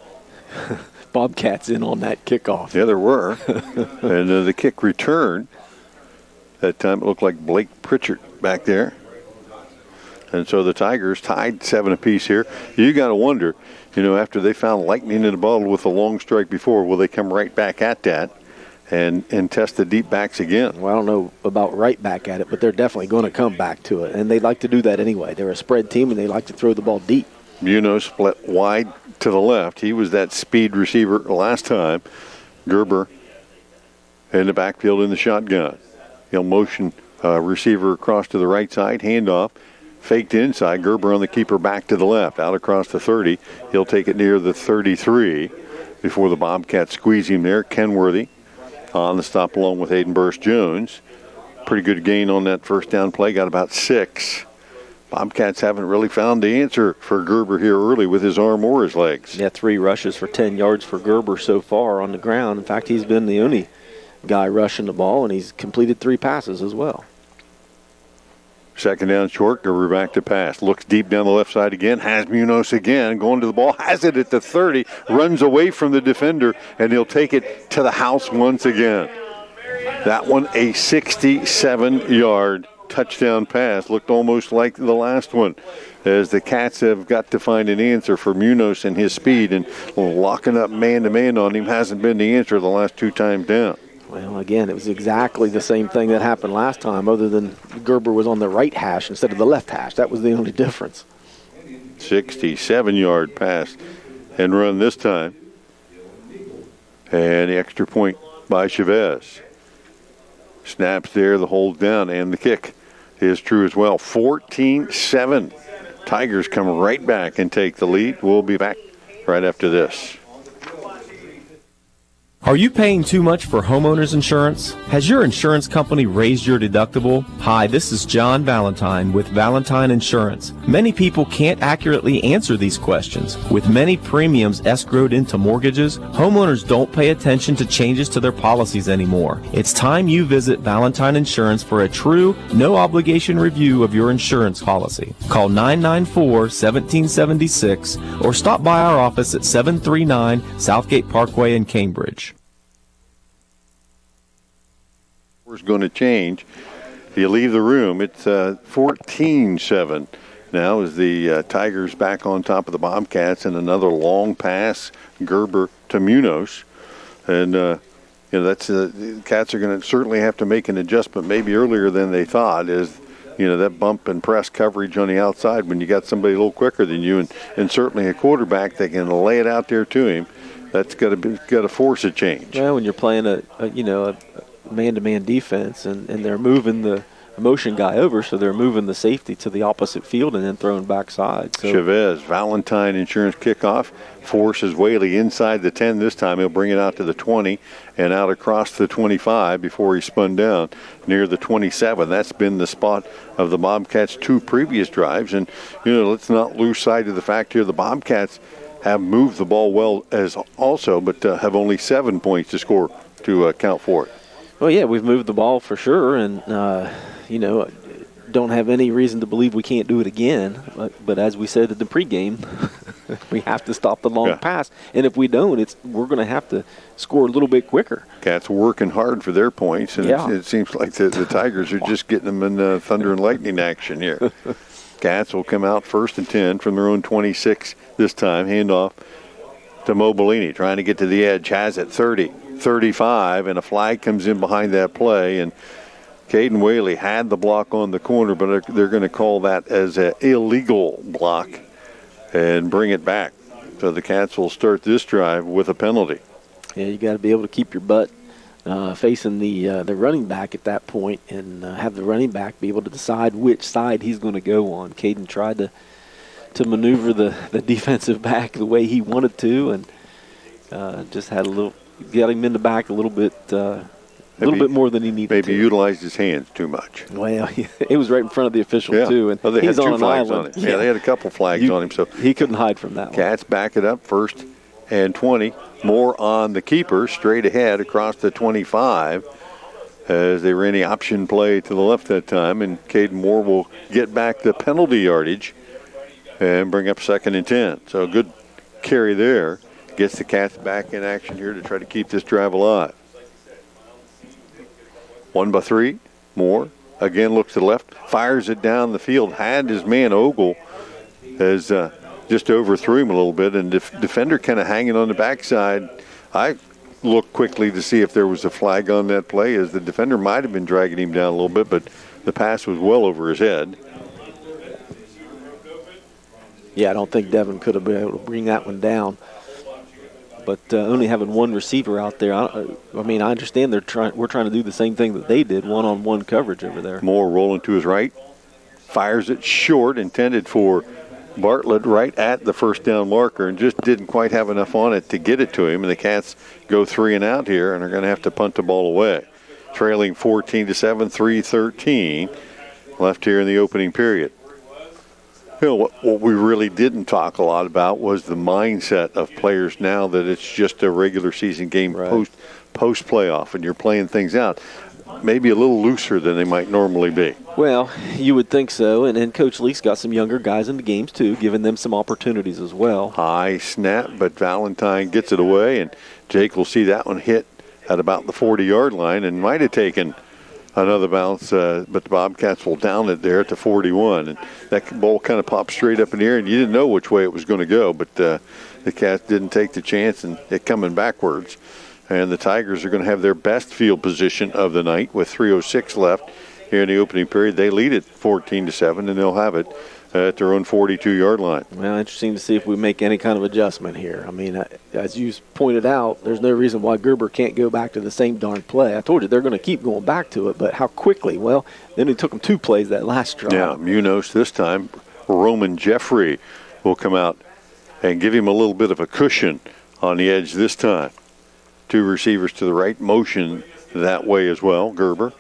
Bobcats in on that kickoff. Yeah, there were. And the kick return, that time it looked like Blake Pritchard back there. And so the Tigers tied 7 apiece here. You got to wonder, after they found lightning in the bottle with a long strike before, will they come right back at that and test the deep backs again? Well, I don't know about right back at it, but they're definitely going to come back to it. And they like to do that anyway. They're a spread team, and they like to throw the ball deep. Split wide to the left. He was that speed receiver last time. Gerber in the backfield in the shotgun. He'll motion receiver across to the right side. Handoff. Faked inside. Gerber on the keeper back to the left. Out across the 30. He'll take it near the 33 before the Bobcats squeeze him there. Kenworthy on the stop along with Aiden Burst-Jones. Pretty good gain on that first down play. Got about 6. Bobcats haven't really found the answer for Gerber here early with his arm or his legs. Yeah, 3 rushes for 10 yards for Gerber so far on the ground. In fact, he's been the only guy rushing the ball, and he's completed 3 passes as well. Second down short, Gerber back to pass. Looks deep down the left side again, has Munoz again, going to the ball, has it at the 30, runs away from the defender, and he'll take it to the house once again. That one a 67-yard touchdown pass. Looked almost like the last one, as the Cats have got to find an answer for Munoz and his speed, and locking up man-to-man on him hasn't been the answer the last 2 times down. Well, again, it was exactly the same thing that happened last time, other than Gerber was on the right hash instead of the left hash. That was the only difference. 67-yard pass and run this time. And the extra point by Chavez. Snaps there, the hold down, and the kick is true as well. 14-7. Tigers come right back and take the lead. We'll be back right after this. Are you paying too much for homeowners insurance? Has your insurance company raised your deductible? Hi, this is John Valentine with Valentine Insurance. Many people can't accurately answer these questions. With many premiums escrowed into mortgages, homeowners don't pay attention to changes to their policies anymore. It's time you visit Valentine Insurance for a true, no-obligation review of your insurance policy. Call 994-1776 or stop by our office at 739 Southgate Parkway in Cambridge. Is going to change. If you leave the room, it's 14-7 now as the Tigers back on top of the Bobcats, and another long pass, Gerber to Munoz. And, that's the Cats are going to certainly have to make an adjustment maybe earlier than they thought, as, that bump and press coverage on the outside when you got somebody a little quicker than you, and certainly a quarterback that can lay it out there to him. That's got to force a change. Well, when you're playing a man-to-man defense, and they're moving the motion guy over, so they're moving the safety to the opposite field and then throwing backside. So Chavez, Valentine Insurance kickoff, forces Whaley inside the 10 this time. He'll bring it out to the 20 and out across the 25 before he spun down near the 27. That's been the spot of the Bobcats' two previous drives. And, let's not lose sight of the fact here the Bobcats have moved the ball well as also, but have only 7 points to score to account for it. Well, yeah, we've moved the ball for sure, and, don't have any reason to believe we can't do it again. But as we said at the pregame, we have to stop the long pass. And if we don't, we're going to have to score a little bit quicker. Cats working hard for their points, and it seems like the Tigers are just getting them in thunder and lightning action here. Cats will come out 1st and 10 from their own 26 this time. Handoff to Mobilini, trying to get to the edge, has it 30. 35, and a flag comes in behind that play, and Caden Whaley had the block on the corner, but they're going to call that as an illegal block and bring it back. So the Cats will start this drive with a penalty. Yeah, you got to be able to keep your butt facing the running back at that point, and have the running back be able to decide which side he's going to go on. Caden tried to maneuver the defensive back the way he wanted to, and just had got him in the back a little bit more than he needed to. Maybe utilized his hands too much. Well, it was right in front of the official, too. And they he's had on two an flags island. on it. Yeah, they had a couple flags on him. So he couldn't hide from that one. Cats back it up 1st and 20. More on the keeper, straight ahead across the 25 as they ran the option play to the left that time. And Caden Moore will get back the penalty yardage and bring up 2nd and 10. So a good carry there. Gets the Cats back in action here to try to keep this drive alive. 1-3. Moore again looks to the left, fires it down the field. Had his man Ogle as just overthrew him a little bit, and defender kind of hanging on the backside. I looked quickly to see if there was a flag on that play, as the defender might have been dragging him down a little bit, but the pass was well over his head. Yeah, I don't think Devin could have been able to bring that one down. But only having one receiver out there, I understand we're trying to do the same thing that they did, one-on-one coverage over there. Moore rolling to his right, fires it short, intended for Bartlett right at the first down marker, and just didn't quite have enough on it to get it to him. And the Cats go 3 and out here, and are going to have to punt the ball away. Trailing 14-7, 3:13 left here in the opening period. What we really didn't talk a lot about was the mindset of players now that it's just a regular season game post playoff, and you're playing things out. Maybe a little looser than they might normally be. Well, you would think so, and Coach Leake's got some younger guys in the games too, giving them some opportunities as well. High snap, but Valentine gets it away, and Jake will see that one hit at about the 40-yard line, and might have taken another bounce, but the Bobcats will down it there at the 41. And that ball kind of popped straight up in the air, and you didn't know which way it was going to go, but the Cats didn't take the chance, and it coming backwards. And the Tigers are going to have their best field position of the night with 3:06 left here in the opening period. They lead it 14-7, and they'll have it at their own 42-yard line. Well, interesting to see if we make any kind of adjustment here. I mean, as you pointed out, there's no reason why Gerber can't go back to the same darn play. I told you they're going to keep going back to it, but how quickly? Well, then it took them 2 plays that last drive. Yeah, Munoz this time. Roman Jeffrey will come out and give him a little bit of a cushion on the edge this time. Two receivers to the right, motion that way as well. Gerber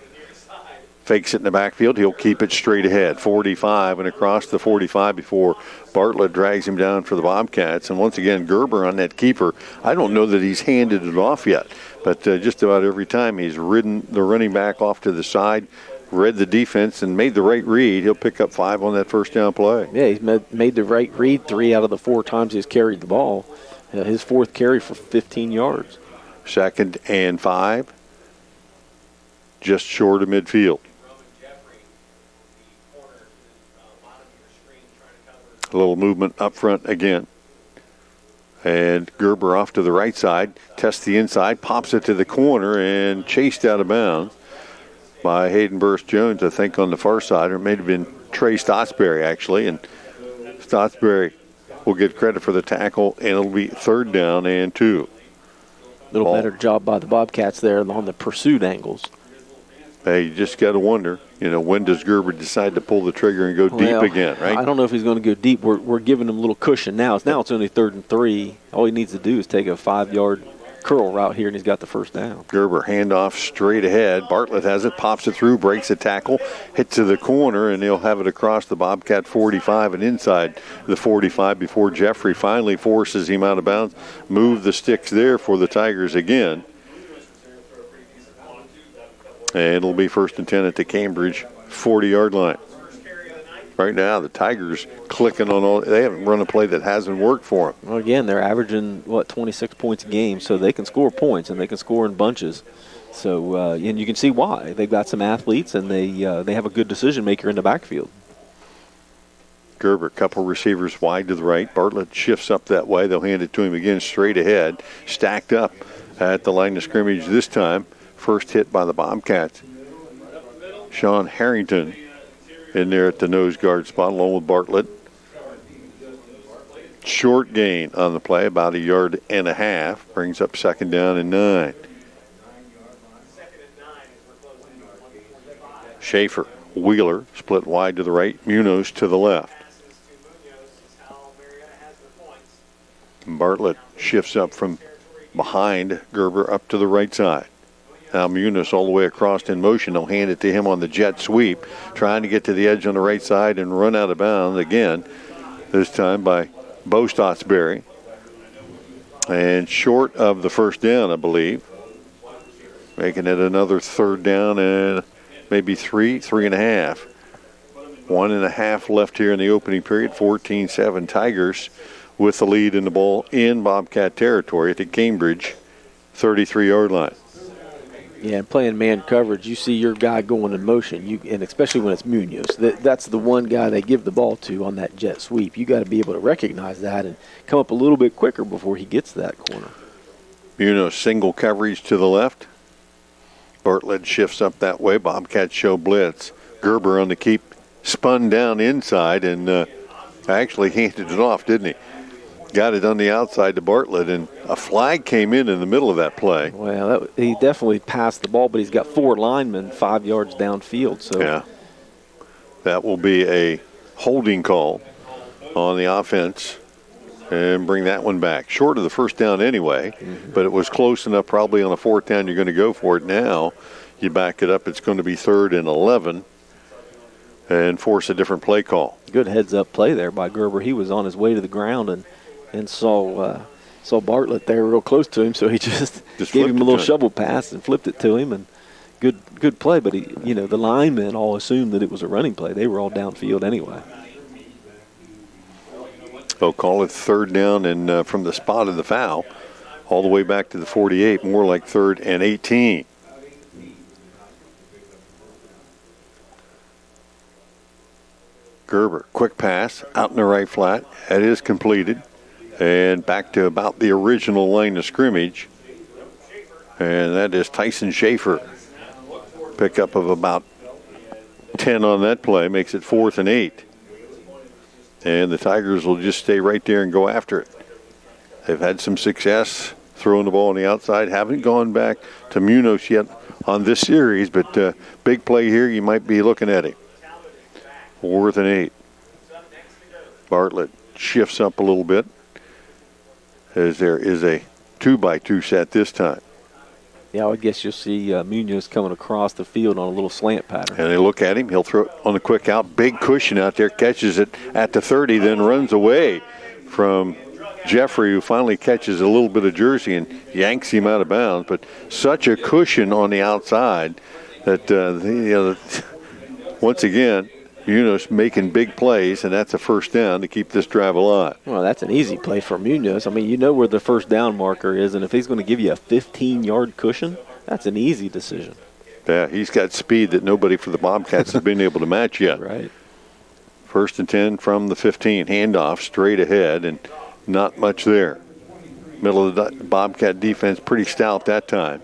fakes it in the backfield. He'll keep it straight ahead. 45 and across the 45 before Bartlett drags him down for the Bobcats. And once again, Gerber on that keeper. I don't know that he's handed it off yet, but just about every time he's ridden the running back off to the side, read the defense, and made the right read. He'll pick up 5 on that first down play. Yeah, he's made the right read 3 out of the 4 times he's carried the ball. His 4th carry for 15 yards. 2nd and 5, just short of midfield. A little movement up front again. And Gerber off to the right side, tests the inside, pops it to the corner, and chased out of bounds by Hayden Burst-Jones, I think, on the far side. Or it may have been Trey Stotsberry, actually. And Stotsberry will get credit for the tackle, and it'll be 3rd down and 2. A little better job by the Bobcats there on the pursuit angles. Hey, you just got to wonder, when does Gerber decide to pull the trigger and go deep again, right? I don't know if he's going to go deep. We're giving him a little cushion now. Now it's only 3rd and 3. All he needs to do is take a 5-yard curl route here, and he's got the first down. Gerber handoff straight ahead. Bartlett has it, pops it through, breaks a tackle, hits to the corner, and he'll have it across the Bobcat 45 and inside the 45 before Jeffrey finally forces him out of bounds. Move the sticks there for the Tigers again. And it'll be 1st and 10 at the Cambridge 40-yard line. Right now, the Tigers clicking on all. They haven't run a play that hasn't worked for them. Well, again, they're averaging, 26 points a game, so they can score points, and they can score in bunches. So, and you can see why. They've got some athletes, and they have a good decision maker in the backfield. Gerber, couple receivers wide to the right. Bartlett shifts up that way. They'll hand it to him again straight ahead. Stacked up at the line of scrimmage this time. First hit by the Bobcats. Sean Harrington in there at the nose guard spot along with Bartlett. Short gain on the play, about 1.5 yards. Brings up 2nd down and 9. Schaefer, Wheeler, split wide to the right. Munoz to the left. Bartlett shifts up from behind Gerber up to the right side. Now Munoz all the way across in motion. They'll hand it to him on the jet sweep, trying to get to the edge on the right side and run out of bounds again, this time by Bo Stotsberry. And short of the first down, I believe. Making it another 3rd down and maybe 3.5. 1.5 left here in the opening period. 14-7 Tigers with the lead in the ball in Bobcat territory at the Cambridge 33-yard line. Yeah, and playing man coverage, you see your guy going in motion, and especially when it's Munoz. That's the one guy they give the ball to on that jet sweep. You got to be able to recognize that and come up a little bit quicker before he gets to that corner. Munoz single coverage to the left. Bartlett shifts up that way. Bobcats show blitz. Gerber on the keep, spun down inside and actually handed it off, didn't he? Got it on the outside to Bartlett, and a flag came in the middle of that play. Well, he definitely passed the ball, but he's got 4 linemen 5 yards downfield. So yeah, that will be a holding call on the offense and bring that one back. Short of the first down anyway, but it was close enough probably on a 4th down you're going to go for it. Now you back it up. It's going to be 3rd and 11 and force a different play call. Good heads-up play there by Gerber. He was on his way to the ground and saw Bartlett there real close to him, so he just gave him a little shovel pass and flipped it to him, and good play. But the linemen all assumed that it was a running play. They were all downfield anyway. They'll call it 3rd down and from the spot of the foul all the way back to the 48, more like 3rd and 18. Gerber, quick pass out in the right flat. That is completed. And back to about the original line of scrimmage. And that is Tyson Schaefer. Pickup of about 10 on that play. Makes it 4th and 8. And the Tigers will just stay right there and go after it. They've had some success throwing the ball on the outside. Haven't gone back to Munoz yet on this series. But big play here, you might be looking at him. 4th and 8. Bartlett shifts up a little bit as there is a 2-by-2 set this time. Yeah, I guess you'll see Munoz coming across the field on a little slant pattern. And they look at him. He'll throw it on the quick out. Big cushion out there. Catches it at the 30, then runs away from Jeffrey, who finally catches a little bit of jersey and yanks him out of bounds. But such a cushion on the outside that, once again, Munoz making big plays, and that's a first down to keep this drive alive. Well, that's an easy play for Munoz. I mean, you know where the first down marker is, and if he's going to give you a 15-yard cushion, that's an easy decision. Yeah, he's got speed that nobody for the Bobcats has been able to match yet. Right. 1st and 10 from the 15. Handoff straight ahead, and not much there. Middle of the Bobcat defense pretty stout that time.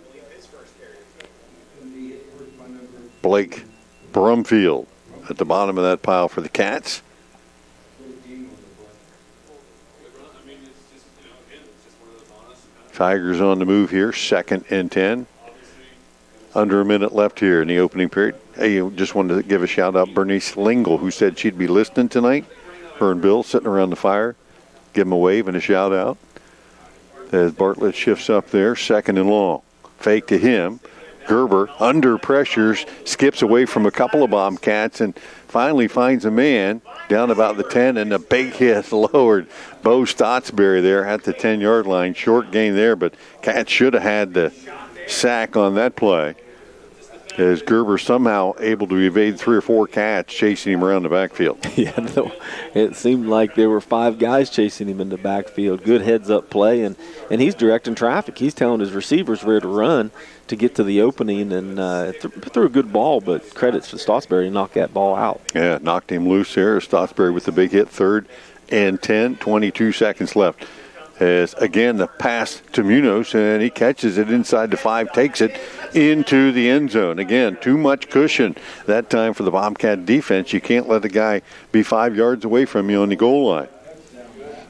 Blake Brumfield at the bottom of that pile for the Cats. Tigers on the move here, 2nd and 10. Under a minute left here in the opening period. Hey, just wanted to give a shout out Bernice Lingle, who said she'd be listening tonight. Her and Bill sitting around the fire. Give them a wave and a shout out. As Bartlett shifts up there, 2nd and long. Fake to him. Gerber, under pressures, skips away from a couple of Bobcats and finally finds a man down about the 10, and a big hit lowered Bo Stottsberry there at the 10-yard line. Short gain there, but Cats should have had the sack on that play, as Gerber somehow able to evade 3 or 4 Cats chasing him around the backfield. Yeah, no, it seemed like there were 5 guys chasing him in the backfield. Good heads-up play, and he's directing traffic. He's telling his receivers where to run to get to the opening, and threw a good ball, but credits for Stottsberry to knock that ball out. Yeah, knocked him loose there. Stottsberry with the big hit, 3rd and 10, 22 seconds left. As, again, the pass to Munoz, and he catches it inside the 5, takes it into the end zone. Again, too much cushion that time for the Bobcat defense. You can't let the guy be 5 yards away from you on the goal line.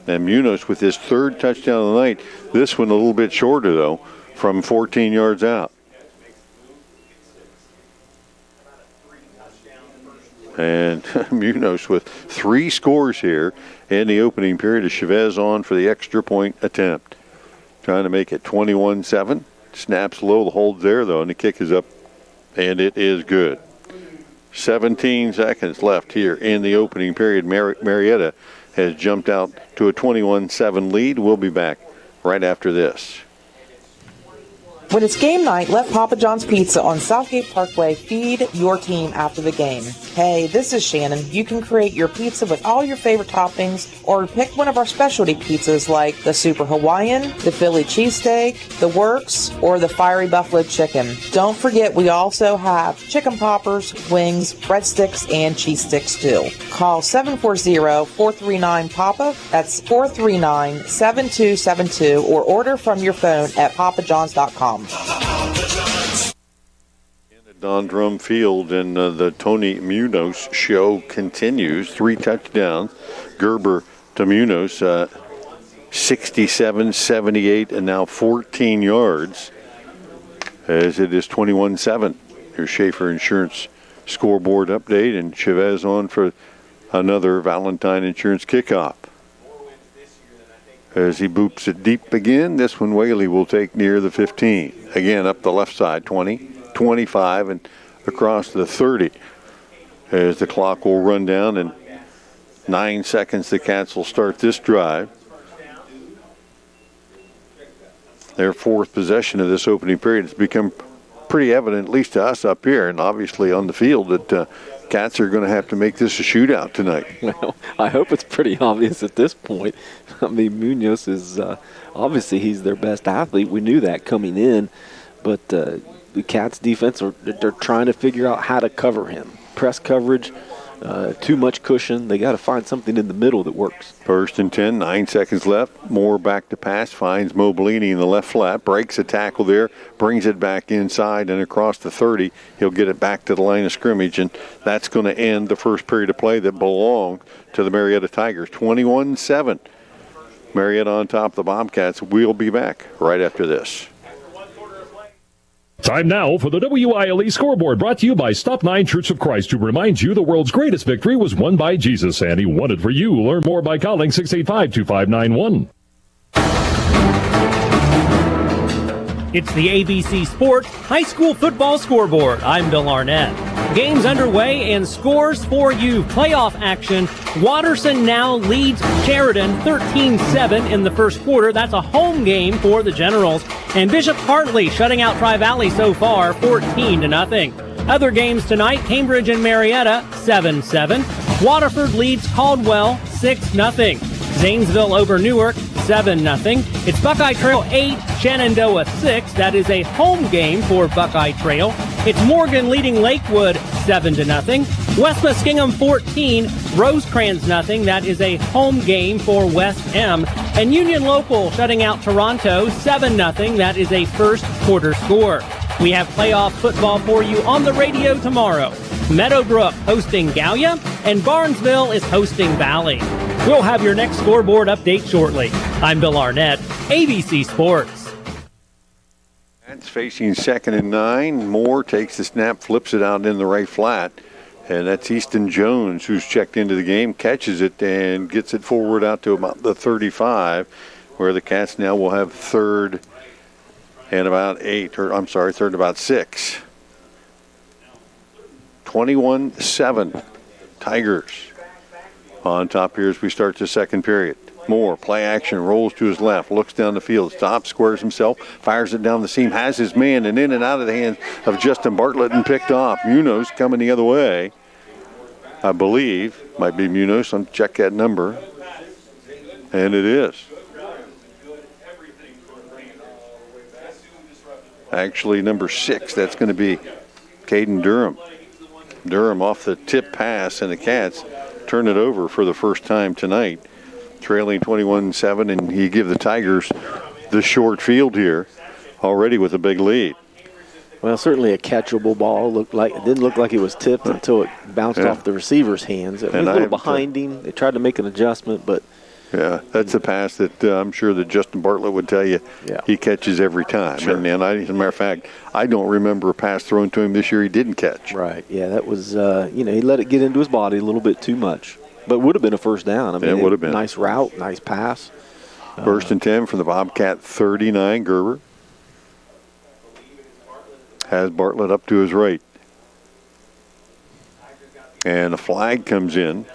And Munoz with his 3rd touchdown of the night. This one a little bit shorter, though, from 14 yards out. And Munoz with 3 scores here in the opening period. As Chavez on for the extra point attempt. Trying to make it 21-7. Snaps low, the hold there, though, and the kick is up, and it is good. 17 seconds left here in the opening period. Marietta has jumped out to a 21-7 lead. We'll be back right after this. When it's game night, let Papa John's Pizza on Southgate Parkway feed your team after the game. Hey, this is Shannon. You can create your pizza with all your favorite toppings, or pick one of our specialty pizzas like the Super Hawaiian, the Philly Cheesesteak, the Works, or the Fiery Buffalo Chicken. Don't forget, we also have chicken poppers, wings, breadsticks, and cheese sticks too. Call 740-439-PAPA. That's 439-7272, or order from your phone at papajohns.com. Don Drum Field, and the Tony Munoz show continues. 3 touchdowns. Gerber to Munoz, 67, 78, and now 14 yards, as it is 21-7. Your Schaefer Insurance scoreboard update, and Chavez on for another Valentine Insurance kickoff. As he boops it deep again, this one Whaley will take near the 15. Again, up the left side, 20, 25, and across the 30. As the clock will run down, in 9 seconds, the Cats will start this drive. Their 4th possession of this opening period has become pretty evident, at least to us up here, and obviously on the field, that Cats are going to have to make this a shootout tonight. Well, I hope it's pretty obvious at this point. I mean, Munoz is obviously he's their best athlete. We knew that coming in, but the Cats defense they're trying to figure out how to cover him. Press coverage, too much cushion. They got to find something in the middle that works. 1st and 10, 9 seconds left. Moore back to pass, finds Mobilini in the left flat, breaks a tackle there, brings it back inside and across the 30. He'll get it back to the line of scrimmage, and that's going to end the first period of play that belonged to the Marietta Tigers. 21-7. Marietta on top of the Bobcats. We'll be back right after this. Time now for the WILE scoreboard, brought to you by Stop 9 Church of Christ, to remind you the world's greatest victory was won by Jesus, and he won it for you. Learn more by calling 685-2591. It's the ABC Sports High School Football Scoreboard. I'm Bill Arnett. Games underway and scores for you. Playoff action. Watterson now leads Sheridan 13-7 in the first quarter. That's a home game for the Generals. And Bishop Hartley shutting out Tri-Valley so far 14-0. Other games tonight, Cambridge and Marietta 7-7. Waterford leads Caldwell 6-0. Zanesville over Newark 7-0. It's Buckeye Trail 8, Shenandoah 6. That is a home game for Buckeye Trail. It's Morgan leading Lakewood 7-0. West Muskingum 14, Rosecrans 0. That is a home game for West M. And Union Local shutting out Toronto 7-0. That is a first quarter score. We have playoff football for you on the radio tomorrow. Meadowbrook hosting Gallia, and Barnesville is hosting Valley. We'll have your next scoreboard update shortly. I'm Bill Arnett, ABC Sports. That's facing 2nd and 9. Moore takes the snap, flips it out in the right flat. And that's Easton Jones, who's checked into the game, catches it, and gets it forward out to about the 35, where the Cats now will have third and about 6. 21-7. Tigers on top here as we start the second period. Moore, play action, rolls to his left, looks down the field, stops, squares himself, fires it down the seam, has his man, and in and out of the hands of Justin Bartlett and picked off. Munoz coming the other way, I believe. Might be Munoz. I'll check that number. And it is. Actually, number 6, that's going to be Caden Durham. Durham off the tip pass, and the Cats turn it over for the first time tonight, trailing 21-7, and you give the Tigers the short field here already with a big lead. Well, certainly a catchable ball. It didn't look like it was tipped until it bounced off the receiver's hands. It was a little behind him. They tried to make an adjustment, but yeah, that's a pass that I'm sure that Justin Bartlett would tell you he catches every time. Sure. And as a matter of fact, I don't remember a pass thrown to him this year he didn't catch. Right. Yeah, that was, he let it get into his body a little bit too much. But it would have been a first down. I mean, it would have been. Nice route, nice pass. First and 10 from the Bobcat 39. Gerber has Bartlett up to his right. And a flag comes in.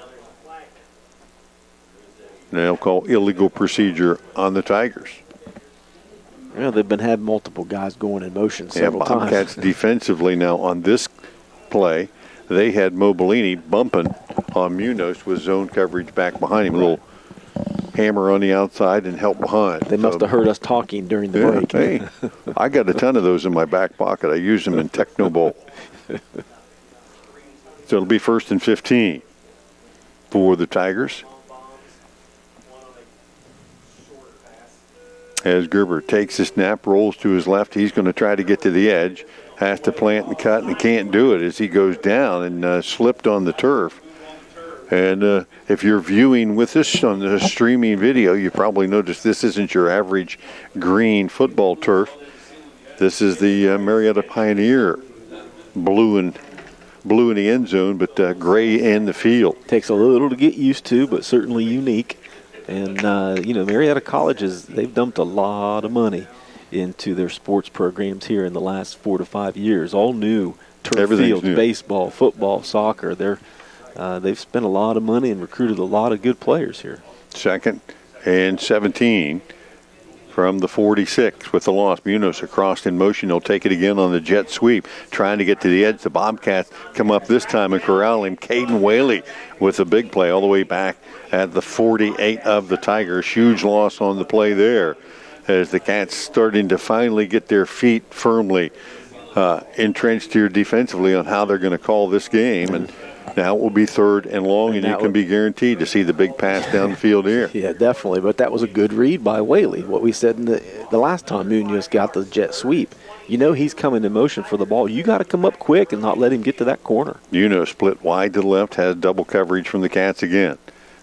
They'll call illegal procedure on the Tigers. Yeah, they've been having multiple guys going in motion several times. Bobcats defensively now on this play, they had Mobilini bumping on Munoz with zone coverage back behind him. A little hammer on the outside and help behind. They must have heard us talking during the break. Hey, I got a ton of those in my back pocket. I use them in Techno Bowl. So it'll be 1st and 15 for the Tigers. As Gerber takes the snap, rolls to his left, he's going to try to get to the edge, has to plant and cut, and can't do it as he goes down and slipped on the turf. And if you're viewing with this on the streaming video, you probably noticed this isn't your average green football turf. This is the Marietta Pioneer blue in the end zone, but gray in the field. Takes a little to get used to, but certainly unique. And, Marietta colleges, they've dumped a lot of money into their sports programs here in the last 4 to 5 years. All new turf fields, baseball, football, soccer. They've spent a lot of money and recruited a lot of good players here. 2nd and 17 from the 46 with the loss. Munoz across in motion. He'll take it again on the jet sweep, trying to get to the edge. The Bobcats come up this time and corral him. Caden Whaley with a big play all the way back at the 48 of the Tigers. Huge loss on the play there as the Cats starting to finally get their feet firmly entrenched here defensively on how they're going to call this game. And now it will be 3rd and long, and you can be guaranteed to see the big pass down the field here. Yeah, definitely. But that was a good read by Whaley. What we said in the last time Munoz got the jet sweep. He's coming in motion for the ball. You got to come up quick and not let him get to that corner. Munoz split wide to the left, has double coverage from the Cats again.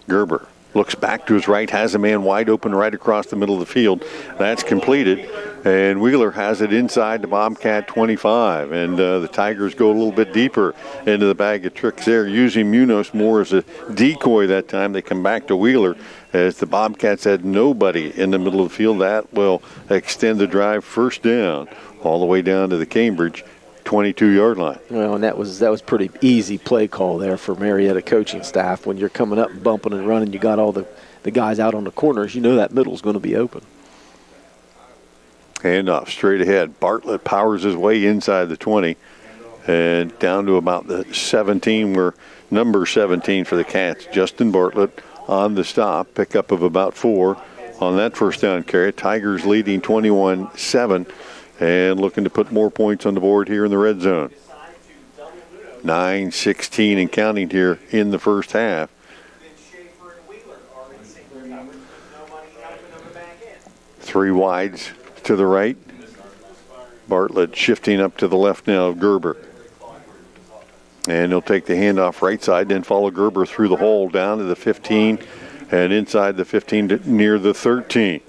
Gerber looks back to his right, has a man wide open right across the middle of the field. That's completed, and Wheeler has it inside the Bobcat 25, and the Tigers go a little bit deeper into the bag of tricks there, using Munoz more as a decoy that time. They come back to Wheeler as the Bobcats had nobody in the middle of the field. That will extend the drive first down all the way down to the Cambridge 22-yard line. Well, and that was pretty easy play call there for Marietta coaching staff. When you're coming up, bumping and running, you got all the guys out on the corners, you know that middle's going to be open. Handoff straight ahead. Bartlett powers his way inside the 20 and down to about the 17, where number 17 for the Cats, Justin Bartlett, on the stop. Pickup of about 4 on that first down carry. Tigers leading 21-7 and looking to put more points on the board here in the red zone. 9:16 and counting here in the first half. Three wides to the right. Bartlett shifting up to the left now of Gerber. And he'll take the handoff right side, then follow Gerber through the hole down to the 15 and inside the 15 to near the 13.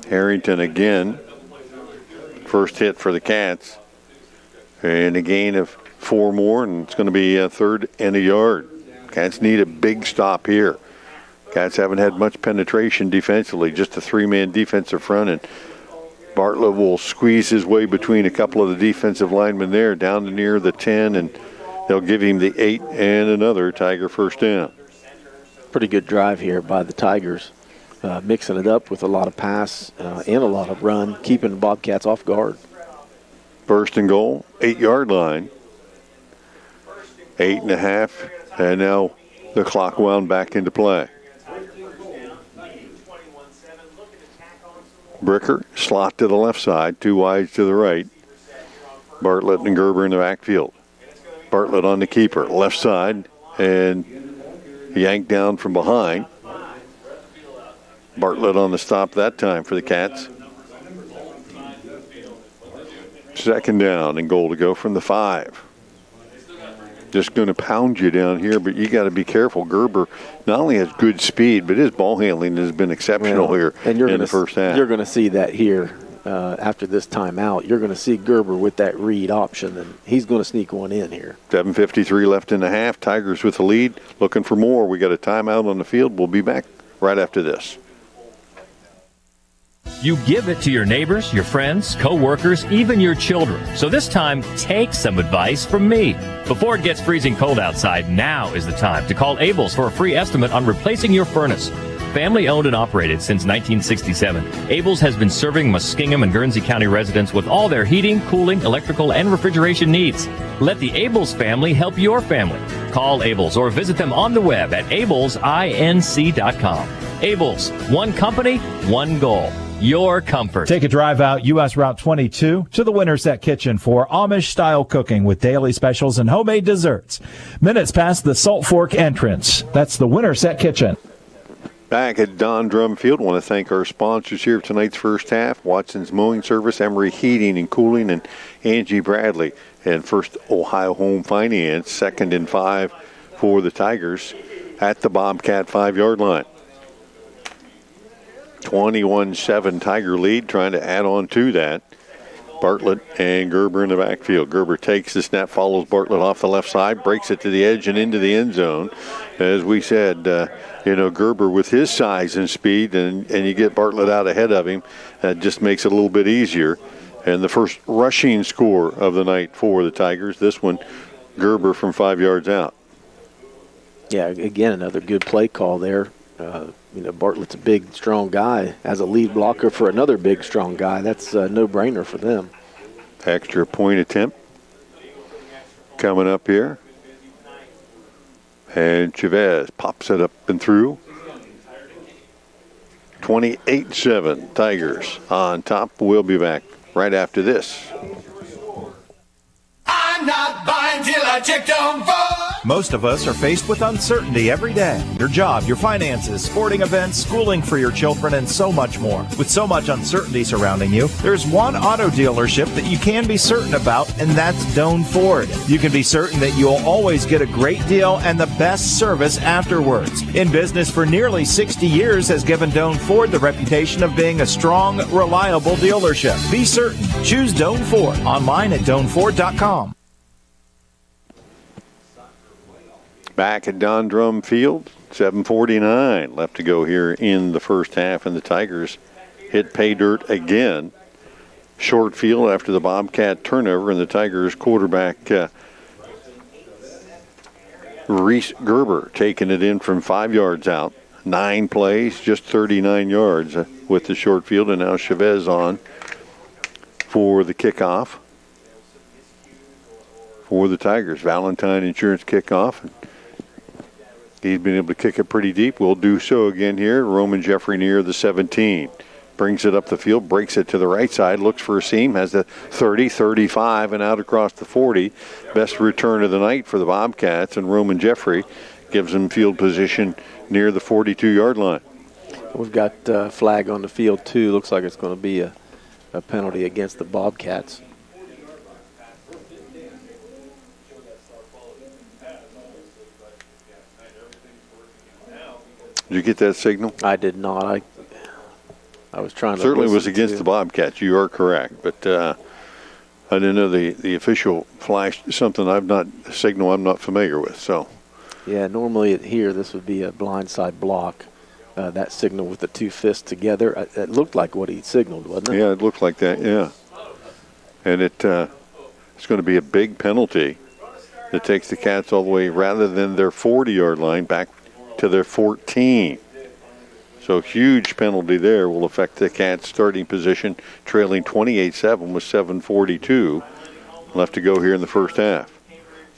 Harrington again. First hit for the Cats. And a gain of 4 more, and it's going to be a 3rd and a yard. Cats need a big stop here. Cats haven't had much penetration defensively, just a 3-man defensive front, and Bartlett will squeeze his way between a couple of the defensive linemen there down to near the 10, and they'll give him the 8 and another Tiger first down. Pretty good drive here by the Tigers, mixing it up with a lot of pass and a lot of run, keeping the Bobcats off guard. First and goal, 8-yard line. 8.5, and now the clock wound back into play. Bricker, slot to the left side, 2 wides to the right. Bartlett and Gerber in the backfield. Bartlett on the keeper, left side, and yanked down from behind. Bartlett on the stop that time for the Cats. Second down and goal to go from the 5. Just going to pound you down here, but you got to be careful. Gerber not only has good speed, but his ball handling has been exceptional here in the first half. You're going to see that here after this timeout. You're going to see Gerber with that read option, and he's going to sneak one in here. 7:53 left in the half. Tigers with the lead, looking for more. We got a timeout on the field. We'll be back right after this. You give it to your neighbors, your friends, co-workers, even your children. So this time, take some advice from me. Before it gets freezing cold outside, now is the time to call Abels for a free estimate on replacing your furnace. Family owned and operated since 1967, Abels has been serving Muskingum and Guernsey County residents with all their heating, cooling, electrical, and refrigeration needs. Let the Abels family help your family. Call Abels or visit them on the web at abelsinc.com. Abels, one company, one goal. Your comfort. Take a drive out U.S. Route 22 to the Winterset Kitchen for Amish-style cooking with daily specials and homemade desserts. Minutes past the Salt Fork entrance. That's the Winterset Kitchen. Back at Don Drum Field, want to thank our sponsors here of tonight's first half, Watson's Mowing Service, Emory Heating and Cooling, and Angie Bradley. And First Ohio Home Finance, 2nd and 5 for the Tigers at the Bobcat 5-yard line. 21-7 Tiger lead, trying to add on to that. Bartlett and Gerber in the backfield. Gerber takes the snap, follows Bartlett off the left side, breaks it to the edge and into the end zone. As we said, Gerber with his size and speed, and you get Bartlett out ahead of him, that just makes it a little bit easier. And the first rushing score of the night for the Tigers, this one, Gerber from 5 yards out. Yeah, again, another good play call there. Bartlett's a big, strong guy. As a lead blocker for another big, strong guy, that's a no-brainer for them. Extra point attempt coming up here. And Chavez pops it up and through. 28-7 Tigers on top. We'll be back right after this. I'm not buying till I check them for. Most of us are faced with uncertainty every day. Your job, your finances, sporting events, schooling for your children, and so much more. With so much uncertainty surrounding you, there's one auto dealership that you can be certain about, and that's Doan Ford. You can be certain that you'll always get a great deal and the best service afterwards. In business for nearly 60 years has given Doan Ford the reputation of being a strong, reliable dealership. Be certain. Choose Doan Ford. Online at DoanFord.com. Back at Don Drum Field, 7:49 left to go here in the first half, and the Tigers hit pay dirt again. Short field after the Bobcat turnover, and the Tigers quarterback Reese Gerber taking it in from 5 yards out. 9 plays, just 39 yards with the short field, and now Chavez on for the kickoff for the Tigers. Valentine Insurance kickoff. He's been able to kick it pretty deep. We'll do so again here. Roman Jeffrey near the 17. Brings it up the field, breaks it to the right side, looks for a seam, has the 30, 35, and out across the 40. Best return of the night for the Bobcats, and Roman Jeffrey gives them field position near the 42-yard line. We've got a flag on the field, too. Looks like it's going to be a penalty against the Bobcats. Did you get that signal? I did not. I was trying to. Certainly was against the Bobcats. You are correct, but I didn't know the official flashed something I'm not familiar with. So. Yeah, normally here this would be a blindside block. That signal with the two fists together. It looked like what he signaled, wasn't it? Yeah, it looked like that. Yeah, and it's going to be a big penalty that takes the Cats all the way, rather than their 40-yard line, back to their 14. So huge penalty there will affect the Cats' starting position, trailing 28-7 with 7:42 left to go here in the first half.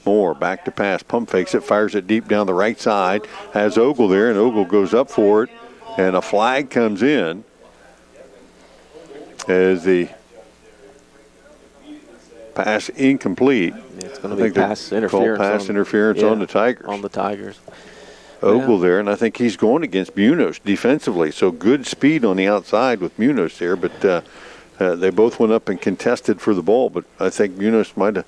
Moore back to pass, pump fakes it, fires it deep down the right side, has Ogle there, and Ogle goes up for it, and a flag comes in as the pass incomplete. It's going to be pass interference. Pass interference on the Tigers. On the Tigers. Ogle there, and I think he's going against Munoz defensively. So good speed on the outside with Munoz there, but they both went up and contested for the ball. But I think Munoz might have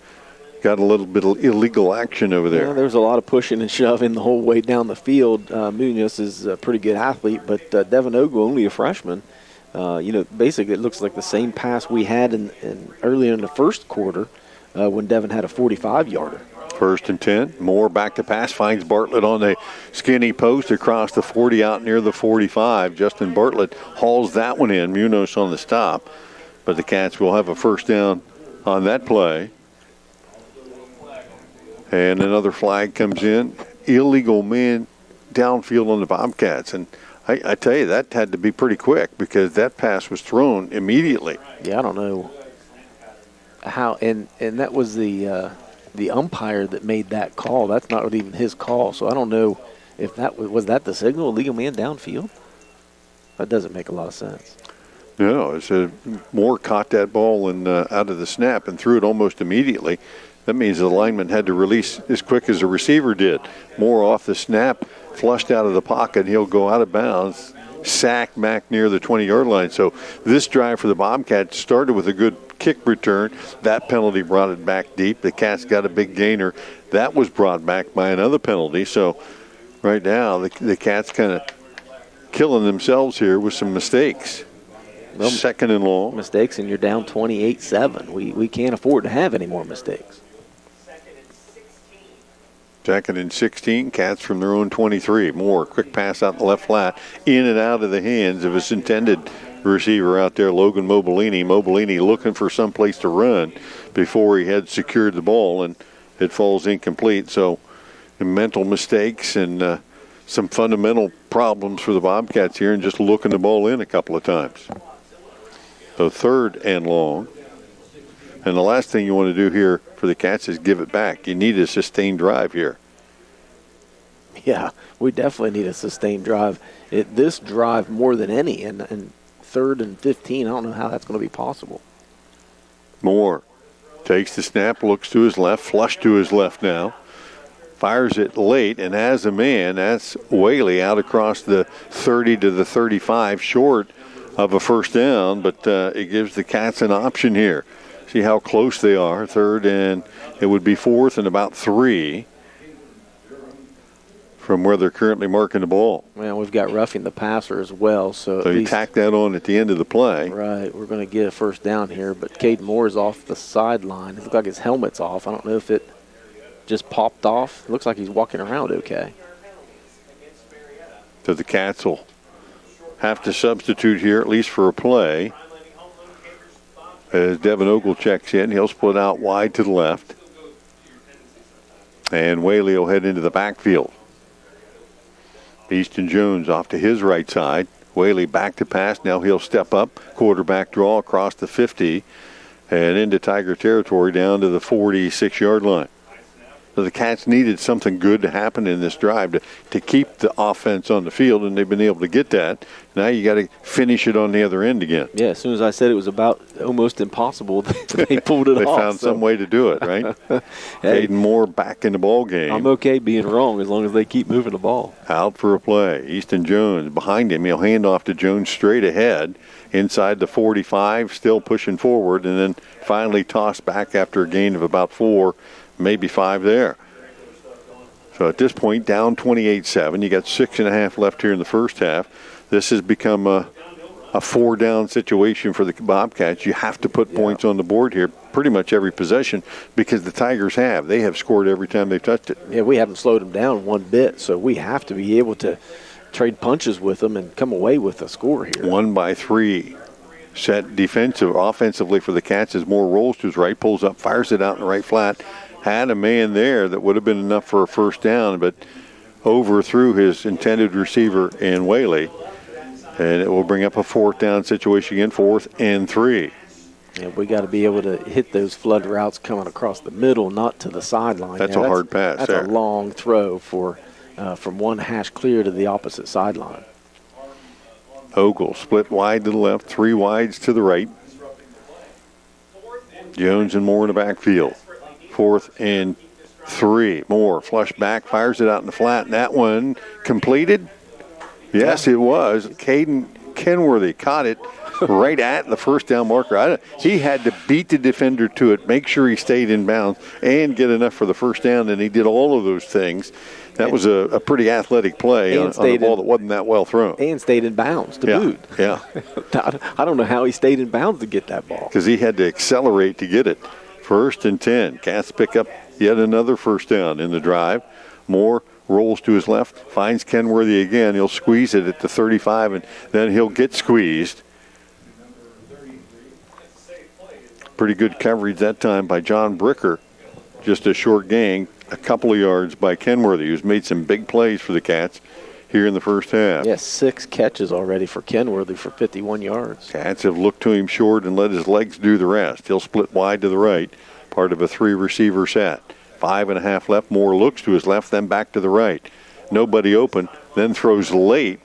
got a little bit of illegal action over there. Yeah, there was a lot of pushing and shoving the whole way down the field. Munoz is a pretty good athlete, but Devin Ogle, only a freshman. Basically it looks like the same pass we had in earlier in the first quarter when Devin had a 45-yarder. 1st and 10. Moore back to pass, finds Bartlett on the skinny post across the 40 out near the 45. Justin Bartlett hauls that one in. Munoz on the stop. But the Cats will have a first down on that play. And another flag comes in. Illegal man downfield on the Bobcats. And I tell you, that had to be pretty quick because that pass was thrown immediately. Yeah, I don't know how. And that was the umpire that made that call. That's not even his call. So I don't know if that was that the signal, illegal man downfield? That doesn't make a lot of sense. No, Moore caught that ball and out of the snap and threw it almost immediately. That means the lineman had to release as quick as the receiver did. Moore off the snap, flushed out of the pocket. He'll go out of bounds, sacked back near the 20-yard line. So this drive for the Bobcats started with a good kick return. That penalty brought it back deep. The Cats got a big gainer. That was brought back by another penalty. So right now the Cats kind of killing themselves here with some mistakes. Well, 2nd and long. Mistakes, and you're down 28-7. We can't afford to have any more mistakes. 2nd and 16. Cats from their own 23. Moore, quick pass out the left flat, in and out of the hands of his intended receiver out there, Logan Mobilini. Mobilini looking for some place to run before he had secured the ball, and it falls incomplete. So mental mistakes and some fundamental problems for the Bobcats here, and just looking the ball in a couple of times. So 3rd and long. And the last thing you want to do here for the Cats is give it back. You need a sustained drive here. Yeah, we definitely need a sustained drive. This drive more than any, and 3rd and 15, I don't know how that's going to be possible. Moore takes the snap, looks to his left, flush to his left now. Fires it late and has a man. That's Whaley out across the 30 to the 35, short of a first down, but it gives the Cats an option here. See how close they are. Third, and it would be fourth and about 3 from where they're currently marking the ball. Well, we've got roughing the passer as well. So you tack that on at the end of the play. Right. We're going to get a first down here, but Caden Moore is off the sideline. It looks like his helmet's off. I don't know if it just popped off. It looks like he's walking around okay. So the Cats will have to substitute here, at least for a play. As Devin Ogle checks in, he'll split out wide to the left. And Whaley will head into the backfield. Easton Jones off to his right side. Whaley back to pass. Now he'll step up. Quarterback draw across the 50 and into Tiger territory down to the 46-yard line. So the Cats needed something good to happen in this drive to keep the offense on the field, and they've been able to get that. Now you got to finish it on the other end again. Yeah, as soon as I said it was about almost impossible, they pulled it off. They found so. some way to do it, right? Hey, Caden Moore back in the ball game. I'm okay being wrong as long as they keep moving the ball. Out for a play. Easton Jones behind him. He'll hand off to Jones straight ahead inside the 45, still pushing forward, and then finally tossed back after a gain of about 4, maybe 5 there. So at this point, down 28-7. You got 6.5 left here in the first half. This has become a 4-down situation for the Bobcats. You have to put points on the board here pretty much every possession because the Tigers have. They have scored every time they've touched it. Yeah, we haven't slowed them down one bit, so we have to be able to trade punches with them and come away with a score here. 1 by 3. Set offensively for the Cats as Moore rolls to his right, pulls up, fires it out in the right flat. Had a man there that would have been enough for a first down, but overthrew his intended receiver in Whaley. And it will bring up a 4th down situation again, 4th and 3. Yeah, we got to be able to hit those flood routes coming across the middle, not to the sideline. That's a hard pass. That's there. A long throw for from one hash clear to the opposite sideline. Ogle split wide to the left, 3 wides to the right. Jones and Moore in the backfield. 4th and 3. Moore flush back, fires it out in the flat, and that one completed. Yes, it was. Caden Kenworthy caught it right at the first down marker. He had to beat the defender to it, make sure he stayed in bounds, and get enough for the first down, and he did all of those things. That was a pretty athletic play on a ball that wasn't that well thrown. And stayed in bounds to boot. Yeah. I don't know how he stayed in bounds to get that ball. Because he had to accelerate to get it. 1st and 10. Cats pick up yet another first down in the drive. Moore rolls to his left, finds Kenworthy again. He'll squeeze it at the 35, and then he'll get squeezed. Pretty good coverage that time by John Bricker. Just a short gain, a couple of yards by Kenworthy, who's made some big plays for the Cats here in the first half. Yes, 6 catches already for Kenworthy for 51 yards. Cats have looked to him short and let his legs do the rest. He'll split wide to the right, part of a 3-receiver set. 5.5 left. Moore looks to his left, then back to the right. Nobody open, then throws late.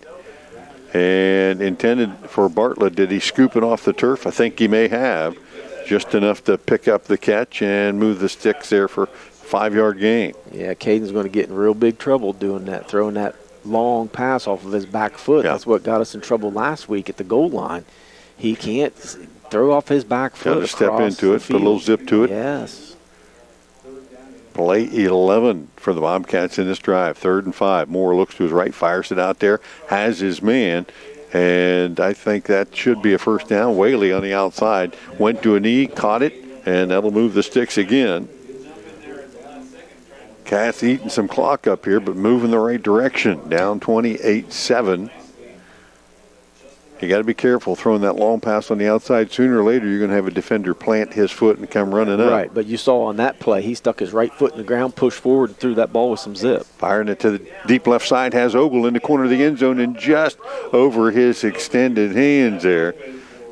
And intended for Bartlett. Did he scoop it off the turf? I think he may have. Just enough to pick up the catch and move the sticks there for a 5-yard gain. Yeah, Caden's going to get in real big trouble doing that, throwing that long pass off of his back foot. Yeah. That's what got us in trouble last week at the goal line. He can't throw off his back foot. Got to step into it, put a little zip to it. Yes. Play 11 for the Bobcats in this drive. 3rd and 5. Moore looks to his right, fires it out there, has his man, and I think that should be a first down. Whaley on the outside went to a knee, caught it, and that'll move the sticks again. Cats eating some clock up here, but moving the right direction. Down 28-7. You got to be careful throwing that long pass on the outside. Sooner or later, you're going to have a defender plant his foot and come running up. Right, but you saw on that play, he stuck his right foot in the ground, pushed forward, and threw that ball with some zip. Firing it to the deep left side, has Ogle in the corner of the end zone, and just over his extended hands there,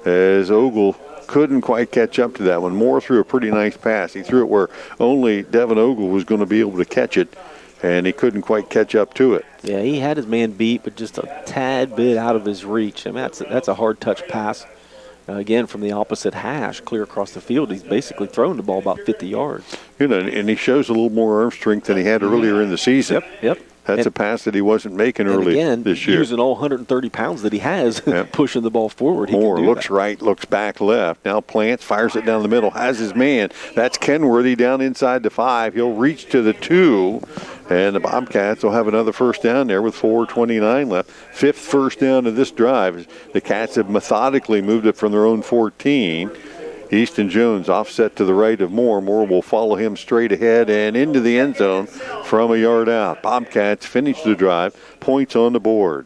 as Ogle couldn't quite catch up to that one. Moore threw a pretty nice pass. He threw it where only Devin Ogle was going to be able to catch it, and he couldn't quite catch up to it. Yeah, he had his man beat, but just a tad bit out of his reach. I mean, that's a hard touch pass again, from the opposite hash, clear across the field. He's basically thrown the ball about 50 yards. And he shows a little more arm strength than he had earlier in the season. Yep. That's a pass that he wasn't making early this year. Using all 130 pounds that he has, pushing the ball forward. Moore looks right, looks back left. Now plants, fires it down the middle, has his man. That's Kenworthy down inside the 5. He'll reach to the 2, and the Bobcats will have another first down there with 4:29 left. 5th first down of this drive. The Cats have methodically moved it from their own 14. Easton Jones offset to the right of Moore. Moore will follow him straight ahead and into the end zone from a yard out. Bobcats finish the drive. Points on the board.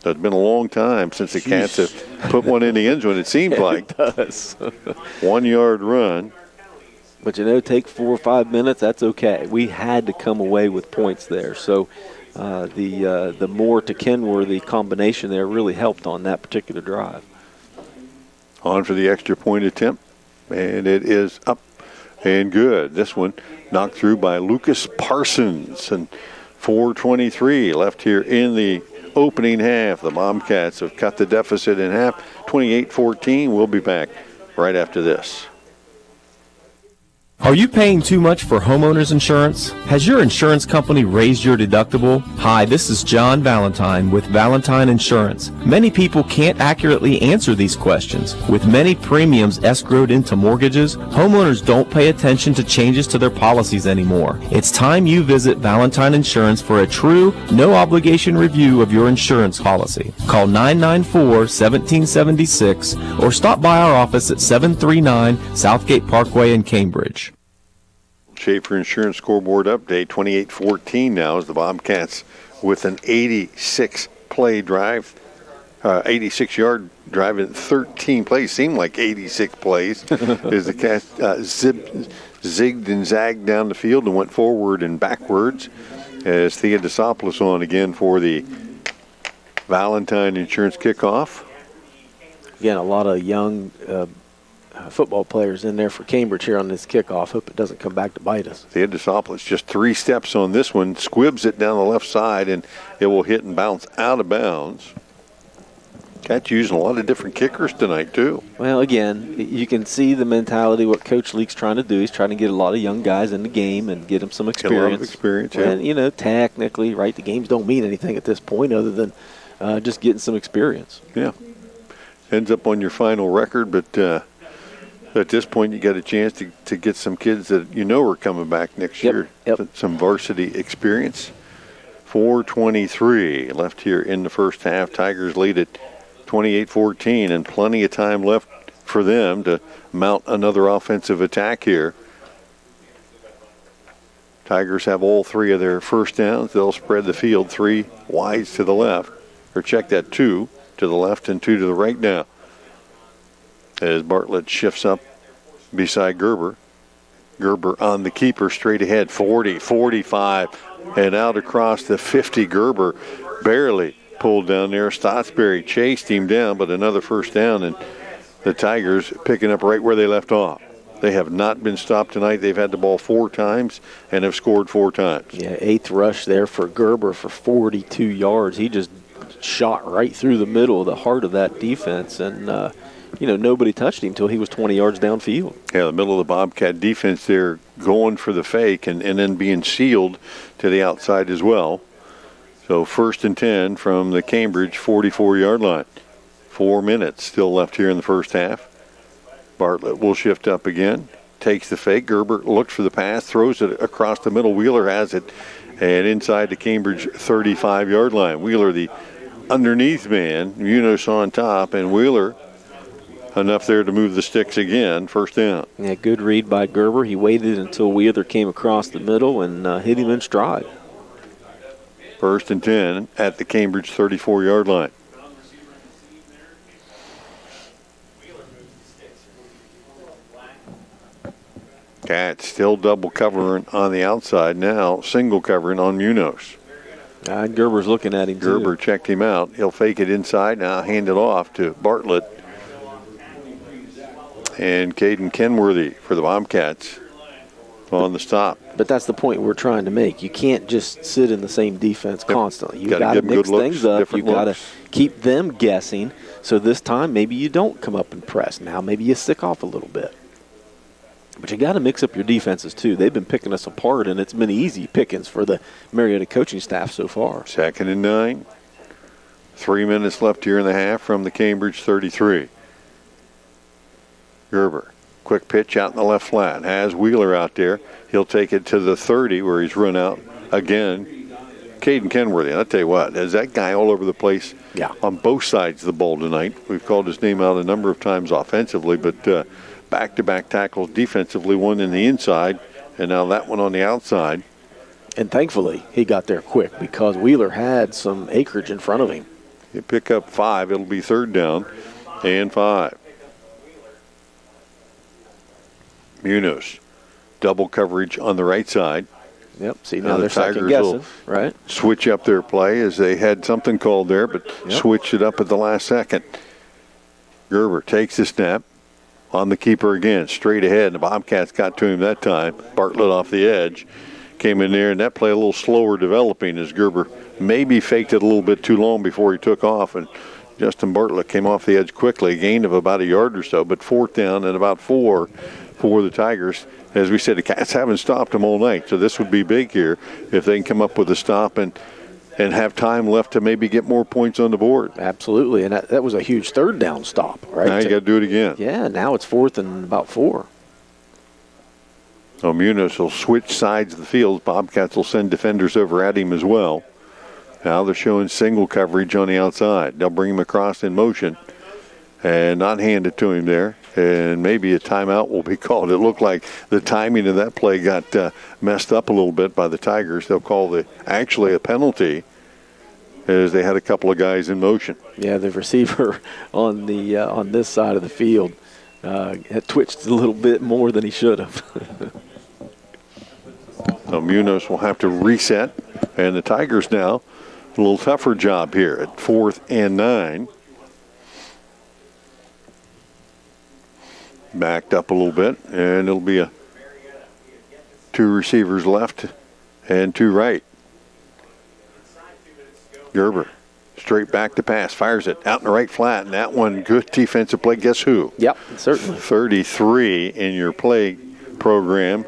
It's been a long time since the Cats have put one in the end zone, it seems like. It does. 1 yard run. But, take 4 or 5 minutes, that's okay. We had to come away with points there. So the Moore to Kenworthy combination there really helped on that particular drive. On for the extra point attempt, and it is up and good. This one knocked through by Lucas Parsons, and 4:23 left here in the opening half. The Bobcats have cut the deficit in half, 28-14. We'll be back right after this. Are you paying too much for homeowners insurance? Has your insurance company raised your deductible? Hi, this is John Valentine with Valentine Insurance. Many people can't accurately answer these questions. With many premiums escrowed into mortgages, homeowners don't pay attention to changes to their policies anymore. It's time you visit Valentine Insurance for a true, no-obligation review of your insurance policy. Call 994-1776 or stop by our office at 739 Southgate Parkway in Cambridge. Schaefer Insurance scoreboard update, 28-14 now as the Bobcats with an 86-play drive, 86-yard drive in 13 plays. Seemed like 86 plays as the Cats zigged and zagged down the field and went forward and backwards as Theodosopoulos on again for the Valentine Insurance kickoff. Again, a lot of young football players in there for Cambridge here on this kickoff. Hope it doesn't come back to bite us. Theodosopoulos just 3 steps on this one, squibs it down the left side, and it will hit and bounce out of bounds. Cats using a lot of different kickers tonight, too. Well, again, you can see the mentality, what Coach Leake's trying to do. He's trying to get a lot of young guys in the game and get them some experience. Get a lot of experience, yeah. And, technically, right, the games don't mean anything at this point other than just getting some experience. Yeah. Ends up on your final record, but at this point, you got a chance to get some kids that are coming back next year. Some varsity experience. 4:23 left here in the first half. Tigers lead at 28-14, and plenty of time left for them to mount another offensive attack here. Tigers have all 3 of their first downs. They'll spread the field 3 wides to the left, or check that 2 to the left and 2 to the right now. As Bartlett shifts up beside Gerber. Gerber on the keeper, straight ahead, 40, 45, and out across the 50. Gerber barely pulled down there. Stottsbury chased him down, but another first down, and the Tigers picking up right where they left off. They have not been stopped tonight. They've had the ball 4 times and have scored 4 times. Yeah, 8th rush there for Gerber for 42 yards. He just shot right through the middle of the heart of that defense, and nobody touched him until he was 20 yards downfield. Yeah, the middle of the Bobcat defense there going for the fake and then being sealed to the outside as well. So 1st and 10 from the Cambridge 44-yard line. 4 minutes still left here in the first half. Bartlett will shift up again, takes the fake. Gerber looks for the pass, throws it across the middle. Wheeler has it, and inside the Cambridge 35-yard line. Wheeler, the underneath man, Munoz on top, and Wheeler enough there to move the sticks again. First down. Yeah, good read by Gerber. He waited until Wheeler came across the middle and hit him in stride. 1st and 10 at the Cambridge 34-yard line. Cats still double covering on the outside. Now single covering on Munoz. Gerber's looking at him, Gerber checked him out. He'll fake it inside. Now hand it off to Bartlett. And Caden Kenworthy for the Bobcats on the stop. But that's the point we're trying to make. You can't just sit in the same defense constantly. You've got to mix things up. You've got to keep them guessing. So this time, maybe you don't come up and press. Now maybe you stick off a little bit. But you got to mix up your defenses, too. They've been picking us apart, and it's been easy pickings for the Marietta coaching staff so far. 2nd and 9. 3 minutes left here in the half from the Cambridge 33. Gerber, quick pitch out in the left flat. Has Wheeler out there. He'll take it to the 30 where he's run out again. Caden Kenworthy, and I'll tell you what, there's that guy all over the place on both sides of the ball tonight. We've called his name out a number of times offensively, but back-to-back tackles defensively, one in the inside, and now that one on the outside. And thankfully, he got there quick because Wheeler had some acreage in front of him. You pick up 5, it'll be 3rd down and 5. Munoz, double coverage on the right side. Yep, see, now they're second guessing, right? Switch up their play as they had something called there, but switched it up at the last second. Gerber takes the snap on the keeper again, straight ahead, and the Bobcats got to him that time. Bartlett off the edge. Came in there, and that play a little slower developing as Gerber maybe faked it a little bit too long before he took off, and Justin Bartlett came off the edge quickly, a gain of about a yard or so, but 4th down and about 4 for the Tigers. As we said, the Cats haven't stopped them all night, so this would be big here if they can come up with a stop and have time left to maybe get more points on the board. Absolutely, and that was a huge 3rd down stop, right? Now you got to do it again. Yeah, now it's 4th and about 4. So Munoz will switch sides of the field. Bobcats will send defenders over at him as well. Now they're showing single coverage on the outside. They'll bring him across in motion and not hand it to him there. And maybe a timeout will be called. It looked like the timing of that play got messed up a little bit by the Tigers. They'll call actually a penalty as they had a couple of guys in motion. Yeah, the receiver on this side of the field had twitched a little bit more than he should have. So Munoz will have to reset, and the Tigers now a little tougher job here at 4th and 9. Backed up a little bit, and it'll be 2 receivers left and 2 right. Gerber, straight back to pass, fires it out in the right flat, and that one, good defensive play. Guess who? Yep, certainly. 33 in your play program,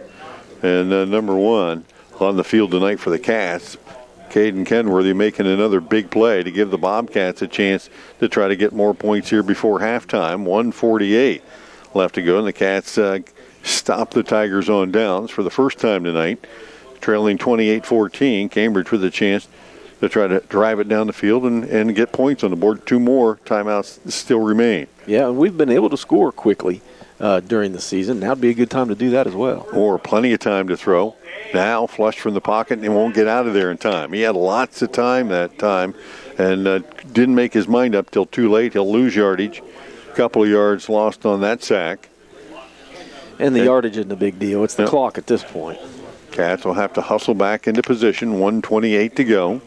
and number 1 on the field tonight for the Cats. Caden Kenworthy making another big play to give the Bobcats a chance to try to get more points here before halftime. 1:48 left to go, and the Cats stop the Tigers on downs for the first time tonight, trailing 28-14. Cambridge with a chance to try to drive it down the field and get points on the board. 2 more timeouts still remain. Yeah, and we've been able to score quickly during the season. Now would be a good time to do that as well. Or plenty of time to throw. Now flushed from the pocket, and he won't get out of there in time. He had lots of time that time and didn't make his mind up till too late. He'll lose yardage. Couple of yards lost on that sack. And the yardage isn't a big deal. It's the clock at this point. Cats will have to hustle back into position. 1:28 to go.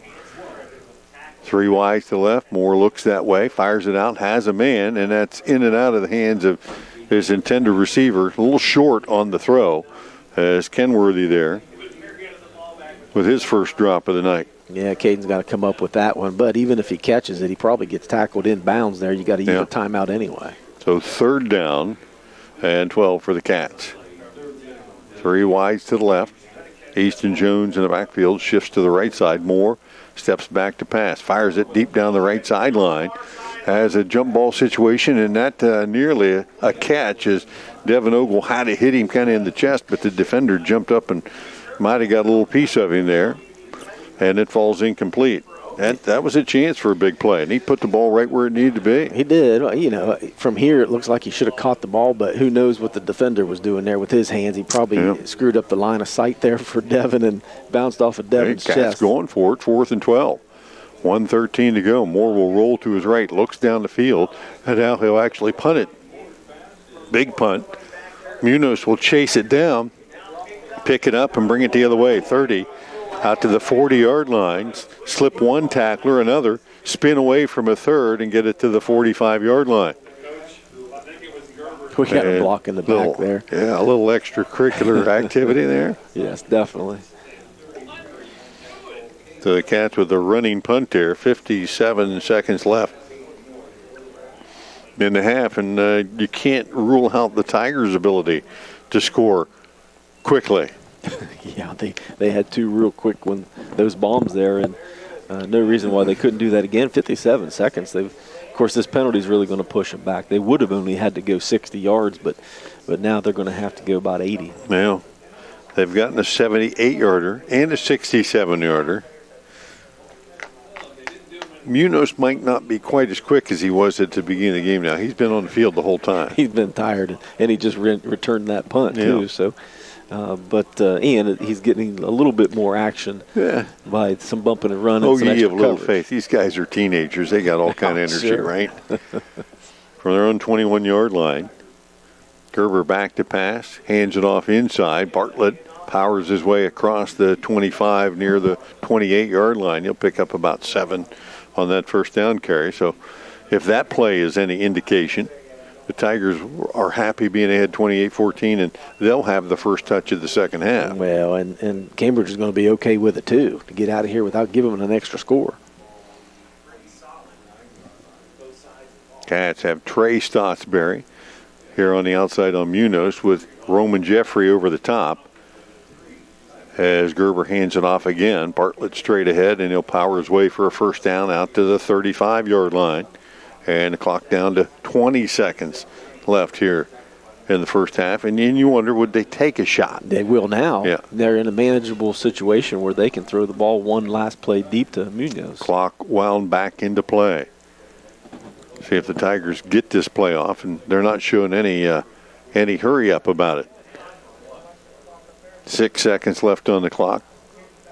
3 wides to left. Moore looks that way, fires it out, has a man, and that's in and out of the hands of his intended receiver. A little short on the throw as Kenworthy there with his first drop of the night. Yeah, Caden's got to come up with that one. But even if he catches it, he probably gets tackled in bounds there. You got to use a timeout anyway. So 3rd down and 12 for the Cats. 3 wides to the left. Easton Jones in the backfield shifts to the right side. Moore steps back to pass, fires it deep down the right sideline. Has a jump ball situation, and that nearly a catch as Devin Ogle had to hit him kind of in the chest, but the defender jumped up and might have got a little piece of him there. And it falls incomplete. That was a chance for a big play, and he put the ball right where it needed to be. He did. You know, from here it looks like he should have caught the ball, but who knows what the defender was doing there with his hands. He probably screwed up the line of sight there for Devin and bounced off of Devin's chest. Cats going for it, 4th and 12. 1:13 to go. Moore will roll to his right, looks down the field, and now he'll actually punt it. Big punt. Munoz will chase it down, pick it up, and bring it the other way. 30. Out to the 40-yard line, slip one tackler, another, spin away from a third, and get it to the 45-yard line. We got a block in the back there. Yeah, a little extracurricular activity there. Yes, definitely. So the Cats with a running punt there, 57 seconds left in the half, and you can't rule out the Tigers' ability to score quickly. Yeah, they had two real quick those bombs there, and no reason why they couldn't do that again. 57 seconds. Of course, this penalty is really going to push them back. They would have only had to go 60 yards, but now they're going to have to go about 80. Now, they've gotten a 78-yarder and a 67-yarder. Munoz might not be quite as quick as he was at the beginning of the game now. He's been on the field the whole time. He's been tired, and he just returned that punt, too. So, and he's getting a little bit more action by some bumping and running. Oh, you have little faith. These guys are teenagers. They got all kind of energy, right? From their own 21-yard line, Gerber back to pass, hands it off inside. Bartlett powers his way across the 25 near the 28-yard line. He'll pick up about 7 on that first down carry. So if that play is any indication, the Tigers are happy being ahead 28-14, and they'll have the first touch of the second half. Well, and Cambridge is going to be okay with it, too, to get out of here without giving them an extra score. Cats have Trey Stotsberry here on the outside on Munoz with Roman Jeffrey over the top. As Gerber hands it off again, Bartlett straight ahead, and he'll power his way for a first down out to the 35-yard line. And the clock down to 20 seconds left here in the first half. And then you wonder, would they take a shot? They will now. Yeah. They're in a manageable situation where they can throw the ball one last play deep to Munoz. Clock wound back into play. See if the Tigers get this play off, and they're not showing any hurry up about it. 6 seconds left on the clock.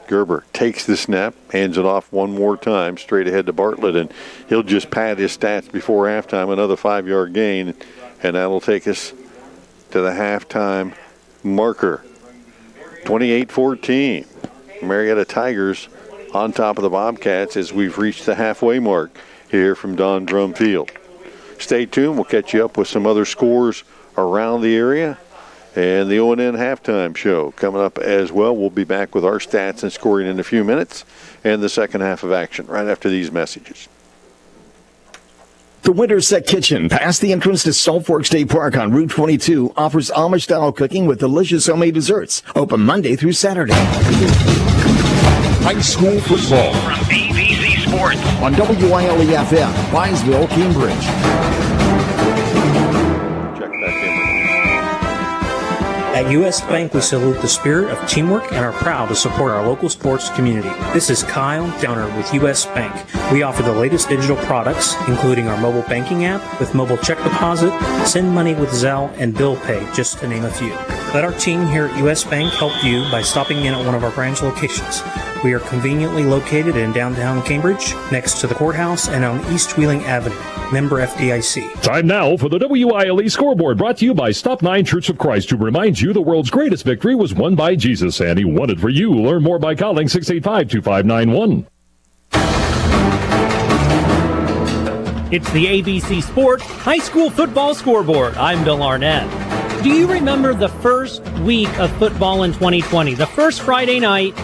Gerber takes the snap, hands it off one more time, straight ahead to Bartlett, and he'll just pad his stats before halftime, another 5-yard gain, and that'll take us to the halftime marker. 28-14. Marietta Tigers on top of the Bobcats as we've reached the halfway mark here from Don Drum Field. Stay tuned. We'll catch you up with some other scores around the area. And the O&N halftime show coming up as well. We'll be back with our stats and scoring in a few minutes and the second half of action right after these messages. The Winterset Kitchen, past the entrance to Salt Fork State Park on Route 22, offers Amish-style cooking with delicious homemade desserts. Open Monday through Saturday. High school football From ABC Sports on WILE-FM, Byesville, Cambridge. At U.S. Bank, we salute the spirit of teamwork and are proud to support our local sports community. This is Kyle Downer with U.S. Bank. We offer the latest digital products, including our mobile banking app with mobile check deposit, send money with Zelle, and bill pay, just to name a few. Let our team here at U.S. Bank help you by stopping in at one of our branch locations. We are conveniently located in downtown Cambridge, next to the courthouse and on East Wheeling Avenue. Member FDIC. Time now for the WILE scoreboard, brought to you by Stop 9 Church of Christ, to remind you the world's greatest victory was won by Jesus, and he won it for you. Learn more by calling 685-2591. It's the ABC Sports High School Football Scoreboard. I'm Bill Arnett. Do you remember the first week of football in 2020? The first Friday night,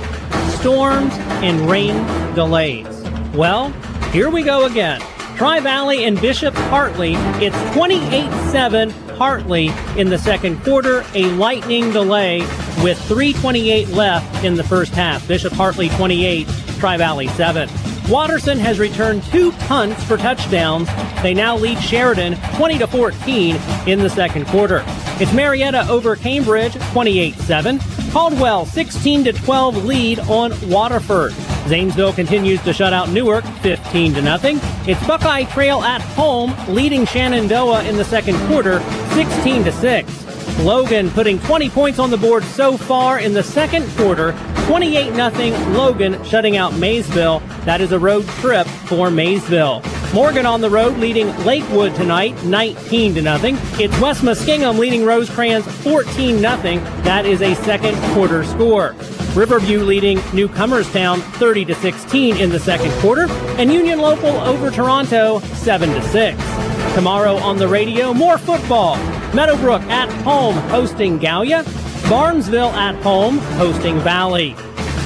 storms and rain delays. Well, here we go again. Tri-Valley and Bishop Hartley. It's 28-7 Hartley in the second quarter. A lightning delay with 3:28 left in the first half. Bishop Hartley 28, Tri-Valley 7. Watterson has returned 2 punts for touchdowns. They now lead Sheridan 20-14 in the second quarter. It's Marietta over Cambridge 28-7. Caldwell 16-12 lead on Waterford. Zanesville continues to shut out Newark 15-0. It's Buckeye Trail at home leading Shenandoah in the second quarter 16-6. Logan putting 20 points on the board so far in the second quarter. 28-0 Logan shutting out Maysville. That is a road trip for Maysville. Morgan on the road leading Lakewood tonight 19-0. It's West Muskingum leading Rosecrans 14-0. That is a second quarter score. Riverview leading Newcomerstown 30-16 in the second quarter. And Union Local over Toronto 7-6. Tomorrow on the radio, more football. Meadowbrook at home hosting Gallia. Barnesville at home hosting Valley.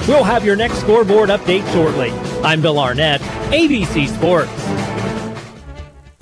We'll have your next scoreboard update shortly. I'm Bill Arnett, ABC Sports.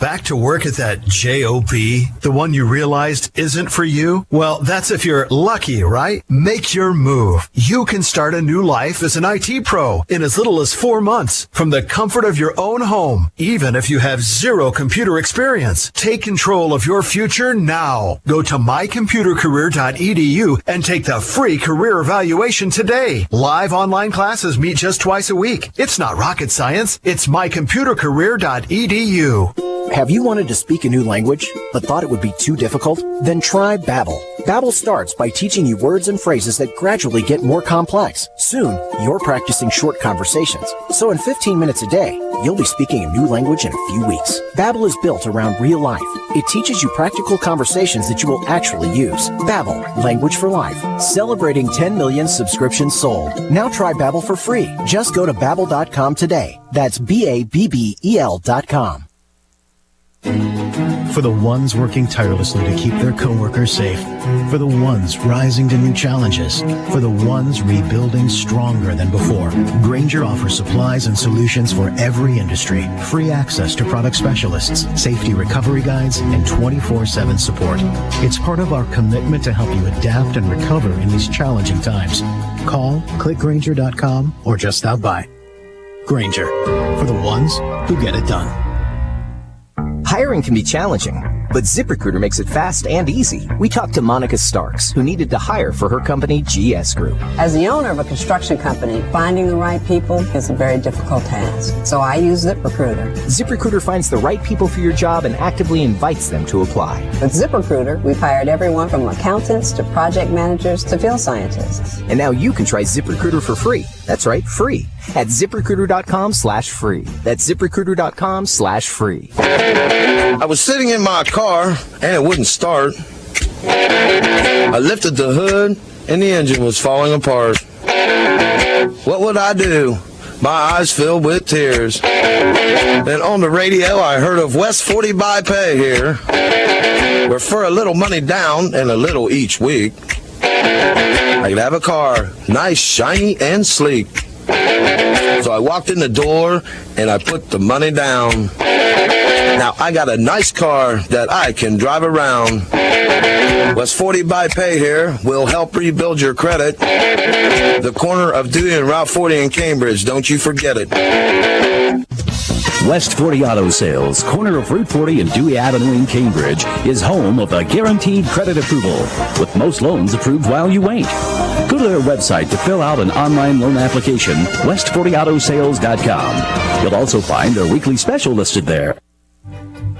Back to work at that job, the one you realized isn't for you? Well, that's if you're lucky, right? Make your move. You can start a new life as an IT pro in as little as 4 months from the comfort of your own home, even if you have zero computer experience. Take control of your future now. Go to mycomputercareer.edu and take the free career evaluation today. Live online classes meet just twice a week. It's not rocket science. It's mycomputercareer.edu. Have you wanted to speak a new language, but thought it would be too difficult? Then try Babbel. Babbel starts by teaching you words and phrases that gradually get more complex. Soon, you're practicing short conversations. So in 15 minutes a day, you'll be speaking a new language in a few weeks. Babbel is built around real life. It teaches you practical conversations that you will actually use. Babbel, language for life. Celebrating 10 million subscriptions sold. Now try Babbel for free. Just go to Babbel.com today. That's BABBEL.com. For the ones working tirelessly to keep their coworkers safe. For the ones rising to new challenges. For the ones rebuilding stronger than before. Grainger offers supplies and solutions for every industry. Free access to product specialists, safety recovery guides, and 24/7 support. It's part of our commitment to help you adapt and recover in these challenging times. Call, click Grainger.com, or just stop by. Grainger, for the ones who get it done. Hiring can be challenging, but ZipRecruiter makes it fast and easy. We talked to Monica Starks, who needed to hire for her company, GS Group. As the owner of a construction company, finding the right people is a very difficult task. So I use ZipRecruiter. ZipRecruiter finds the right people for your job and actively invites them to apply. With ZipRecruiter, we've hired everyone from accountants to project managers to field scientists. And now you can try ZipRecruiter for free. That's right, free. At ZipRecruiter.com/free. That's ZipRecruiter.com/free. I was sitting in my car and it wouldn't start. I lifted the hood and the engine was falling apart. What would I do? My eyes filled with tears. Then on the radio I heard of West 40 by Pay here, where for a little money down and a little each week, I could have a car, nice, shiny, and sleek. So I walked in the door and I put the money down. Now I got a nice car that I can drive around. West 40 by Pay here will help rebuild your credit. The corner of Dewey and Route 40 in Cambridge, don't you forget it. West 40 Auto Sales, corner of Route 40 and Dewey Avenue in Cambridge, is home of a guaranteed credit approval, with most loans approved while you wait. Go to their website to fill out an online loan application, west40autosales.com. You'll also find their weekly special listed there.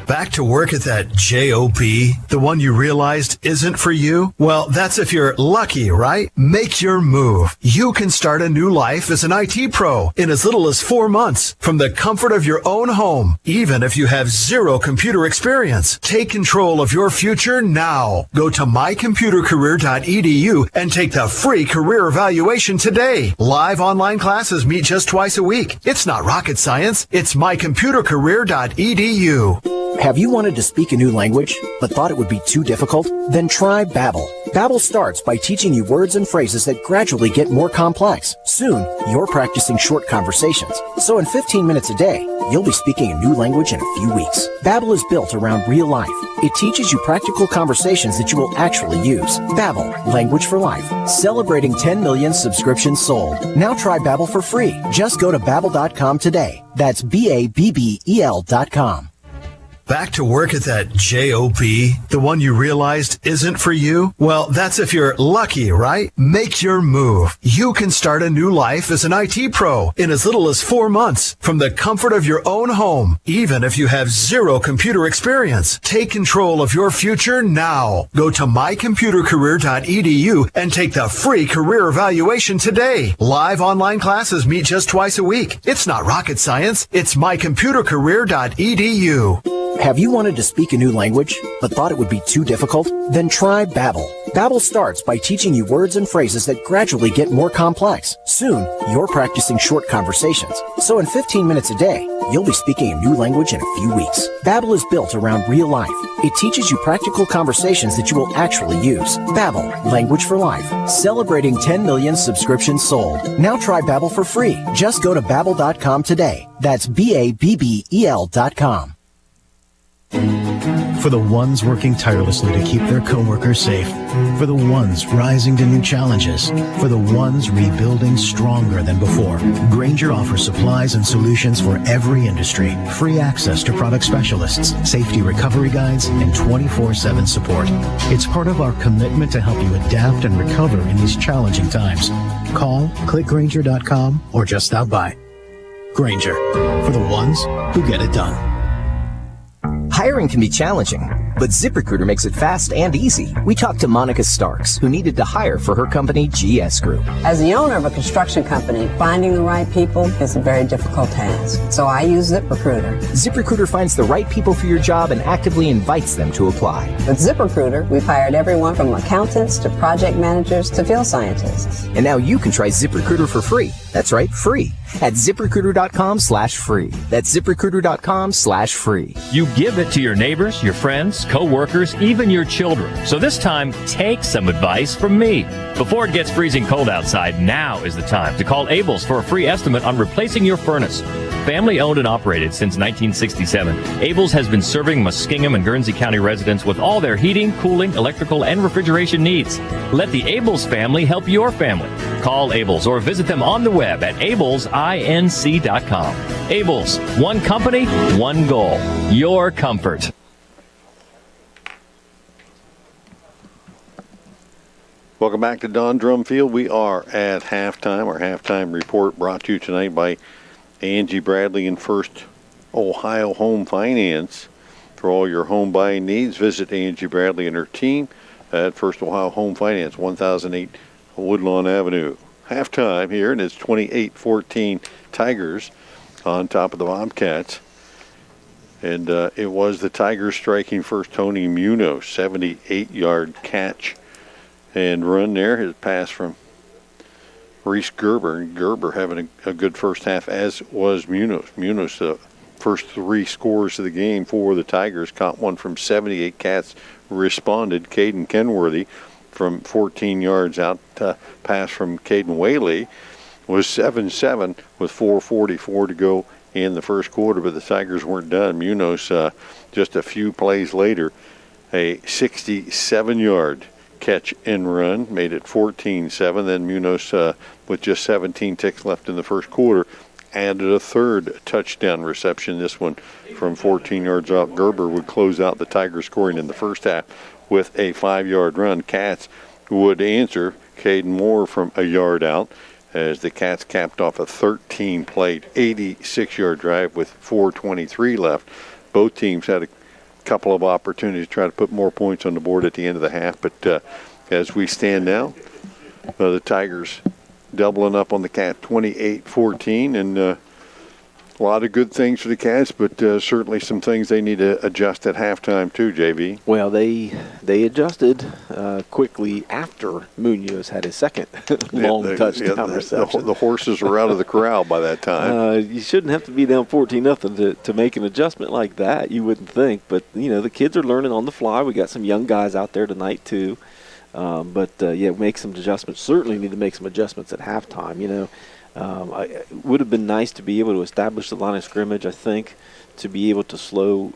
Back to work at that job, the one you realized isn't for you? Well, that's if you're lucky, right? Make your move. You can start a new life as an IT pro in as little as 4 months from the comfort of your own home, even if you have zero computer experience. Take control of your future now. Go to mycomputercareer.edu and take the free career evaluation today. Live online classes meet just twice a week. It's not rocket science. It's mycomputercareer.edu. Have you wanted to speak a new language, but thought it would be too difficult? Then try Babbel. Babbel starts by teaching you words and phrases that gradually get more complex. Soon, you're practicing short conversations. So in 15 minutes a day, you'll be speaking a new language in a few weeks. Babbel is built around real life. It teaches you practical conversations that you will actually use. Babbel, language for life. Celebrating 10 million subscriptions sold. Now try Babbel for free. Just go to Babbel.com today. That's BABBEL.com. Back to work at that job, the one you realized isn't for you? Well, that's if you're lucky, right? Make your move. You can start a new life as an IT pro in as little as 4 months from the comfort of your own home, even if you have zero computer experience. Take control of your future now. Go to mycomputercareer.edu and take the free career evaluation today. Live online classes meet just twice a week. It's not rocket science. It's mycomputercareer.edu. Have you wanted to speak a new language, but thought it would be too difficult? Then try Babbel. Babbel starts by teaching you words and phrases that gradually get more complex. Soon, you're practicing short conversations. So in 15 minutes a day, you'll be speaking a new language in a few weeks. Babbel is built around real life. It teaches you practical conversations that you will actually use. Babbel, language for life. Celebrating 10 million subscriptions sold. Now try Babbel for free. Just go to Babbel.com today. That's BABBEL.com. For the ones working tirelessly to keep their coworkers safe. For the ones rising to new challenges. For the ones rebuilding stronger than before. Grainger offers supplies and solutions for every industry. Free access to product specialists, safety recovery guides, and 24/7 support. It's part of our commitment to help you adapt and recover in these challenging times. Call, click Grainger.com, or just stop by. Grainger, for the ones who get it done. Hiring can be challenging, but ZipRecruiter makes it fast and easy. We talked to Monica Starks, who needed to hire for her company, GS Group. As the owner of a construction company, finding the right people is a very difficult task. So I use ZipRecruiter. ZipRecruiter finds the right people for your job and actively invites them to apply. With ZipRecruiter, we've hired everyone from accountants to project managers to field scientists. And now you can try ZipRecruiter for free. That's right, free. At ZipRecruiter.com/free. That's ZipRecruiter.com/free. You give it to your neighbors, your friends, co-workers, even your children. So this time, take some advice from me. Before it gets freezing cold outside, now is the time to call Abels for a free estimate on replacing your furnace. Family owned and operated since 1967, Abels has been serving Muskingum and Guernsey County residents with all their heating, cooling, electrical, and refrigeration needs. Let the Abels family help your family. Call Abels or visit them on the web at abelsinc.com. Abels, one company, one goal, your comfort. Welcome back to Don Drum Field. We are at halftime. Our halftime report brought to you tonight by Angie Bradley and First Ohio Home Finance. For all your home buying needs, visit Angie Bradley and her team at First Ohio Home Finance, 1008 Woodlawn Avenue. Halftime here, and it's 28-14 Tigers on top of the Bobcats. And it was the Tigers striking first. Tony Munoz, 78-yard catch and run there. His pass from Reese Gerber, and Gerber having a good first half, as was Munoz. Munoz, first three scores of the game for the Tigers, caught one from 78. Cats responded. Caden Kenworthy from 14 yards out, pass from Caden Whaley was 7-7 with 4:44 to go in the first quarter, but the Tigers weren't done. Munoz, just a few plays later, a 67-yard catch and run, made it 14-7. Then Munoz, with just 17 ticks left in the first quarter, added a third touchdown reception, this one from 14 yards out. Gerber would close out the Tigers scoring in the first half with a 5-yard run. Cats would answer. Caden Moore from a yard out, as the Cats capped off a 13-play, 86-yard drive with 4:23 left. Both teams had a couple of opportunities to try to put more points on the board at the end of the half, but as we stand now, the Tigers doubling up on the Cats, 28-14, and a lot of good things for the Cats, but certainly some things they need to adjust at halftime too, JV. Well, they adjusted quickly after Munoz had his second long touchdown reception. The horses were out of the corral by that time. You shouldn't have to be down 14-0 to make an adjustment like that, you wouldn't think. But, the kids are learning on the fly. We got some young guys out there tonight too. Make some adjustments. Certainly need to make some adjustments at halftime, It would have been nice to be able to establish the line of scrimmage, I think, to be able to slow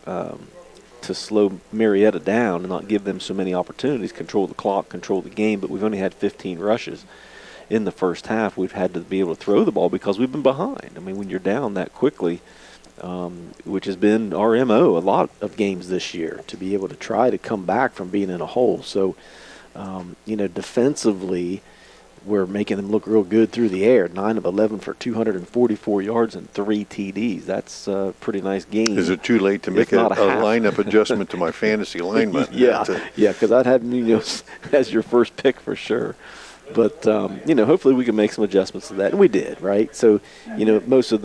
Marietta down and not give them so many opportunities, control the clock, control the game. But we've only had 15 rushes in the first half. We've had to be able to throw the ball because we've been behind. I mean, when you're down that quickly, which has been our MO a lot of games this year, to be able to try to come back from being in a hole. So, defensively, we're making them look real good through the air. 9 of 11 for 244 yards and 3 TDs. That's a pretty nice game. Is it too late to make a lineup adjustment to my fantasy alignment? Yeah, because I'd have Munoz as your first pick for sure. But hopefully we can make some adjustments to that, and we did, right? So, most of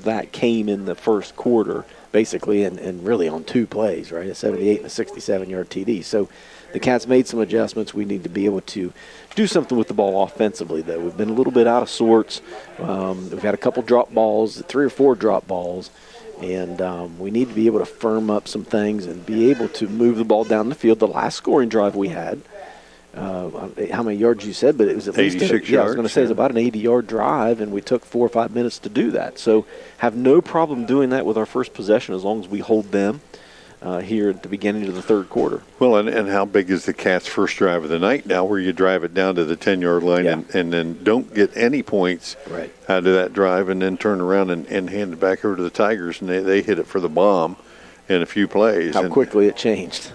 that came in the first quarter, basically, and really on 2 plays, right? A 78 and a 67-yard TD. So the Cats made some adjustments. We need to be able to do something with the ball offensively, though. We've been a little bit out of sorts. We've had a couple drop balls, 3 or 4 drop balls, and we need to be able to firm up some things and be able to move the ball down the field. The last scoring drive we had, how many yards you said, but it was at least 86 yards. I was going to say it's about an 80-yard drive, and we took 4 or 5 minutes to do that. So have no problem doing that with our first possession as long as we hold them here at the beginning of the third quarter. Well, and how big is the Cats' first drive of the night now, where you drive it down to the 10-yard line and then don't get any points out of that drive, and then turn around and hand it back over to the Tigers, and they hit it for the bomb in a few plays. How quickly it changed.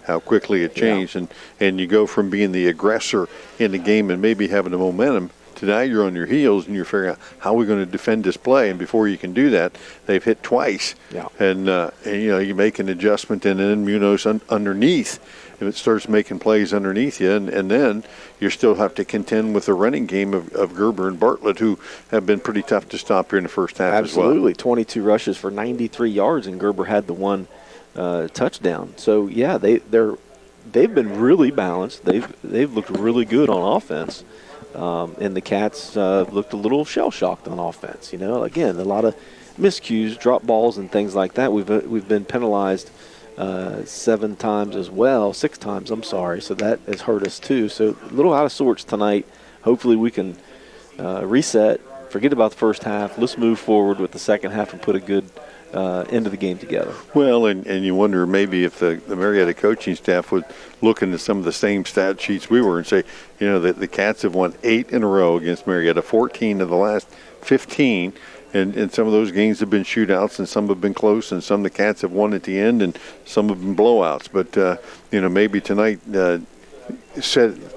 And you go from being the aggressor in the game and maybe having the momentum to now you're on your heels and you're figuring out how we're going to defend this play. And before you can do that, they've hit twice. And you make an adjustment, and then Munoz underneath. If it starts making plays underneath you, and then you still have to contend with the running game of Gerber and Bartlett, who have been pretty tough to stop here in the first half as well. Absolutely. 22 rushes for 93 yards, and Gerber had the one touchdown. So, yeah, they've been really balanced. They've looked really good on offense. And the Cats looked a little shell-shocked on offense. Again, a lot of miscues, drop balls, and things like that. We've been penalized 6 times, I'm sorry. So that has hurt us too. So a little out of sorts tonight. Hopefully we can reset, forget about the first half. Let's move forward with the second half and put a good end of the game together. Well, and you wonder maybe if the Marietta coaching staff would look into some of the same stat sheets we were and say, the Cats have won 8 in a row against Marietta, 14 of the last 15, and some of those games have been shootouts, and some have been close, and some the Cats have won at the end, and some have been blowouts. But, maybe tonight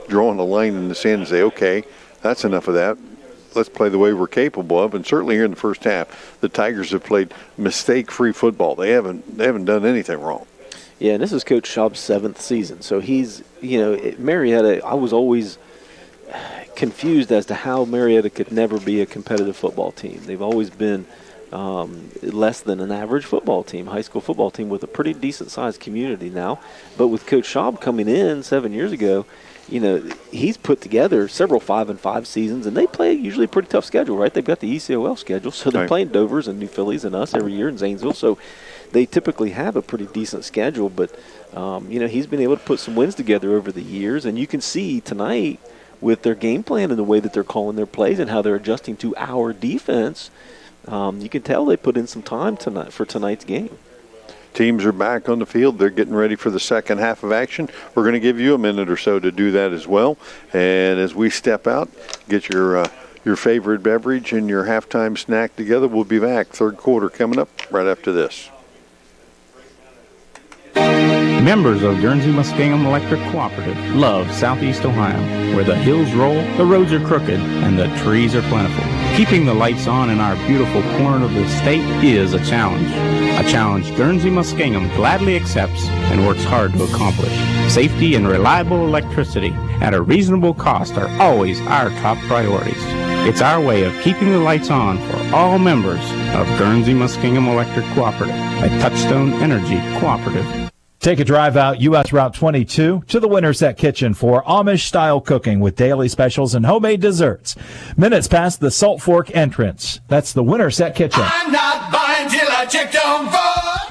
drawing a line in the sand and say, okay, that's enough of that. Let's play the way we're capable of. And certainly here in the first half, the Tigers have played mistake-free football. They haven't done anything wrong. Yeah, and this is Coach Schaub's 7th season. So he's, Marietta, I was always confused as to how Marietta could never be a competitive football team. They've always been less than an average football team, high school football team with a pretty decent-sized community now. But with Coach Schaub coming in 7 years ago, he's put together several 5-5 seasons, and they play usually a pretty tough schedule, right? They've got the ECOL schedule, so they're playing Dovers and New Phillies and us every year in Zanesville, so they typically have a pretty decent schedule. But, he's been able to put some wins together over the years, and you can see tonight with their game plan and the way that they're calling their plays and how they're adjusting to our defense, you can tell they put in some time tonight for tonight's game. Teams are back on the field. They're getting ready for the second half of action. We're going to give you a minute or so to do that as well. And as we step out, get your favorite beverage and your halftime snack together. We'll be back. Third quarter coming up right after this. Members of Guernsey Muskingum Electric Cooperative love Southeast Ohio, where the hills roll, the roads are crooked, and the trees are plentiful. Keeping the lights on in our beautiful corner of the state is a challenge Guernsey Muskingum gladly accepts and works hard to accomplish. Safety and reliable electricity at a reasonable cost are always our top priorities. It's our way of keeping the lights on for all members of Guernsey Muskingum Electric Cooperative, a Touchstone Energy Cooperative. Take a drive out U.S. Route 22 to the Winterset Kitchen for Amish-style cooking with daily specials and homemade desserts. Minutes past the Salt Fork entrance. That's the Winterset Kitchen. I'm not buying till I check down for.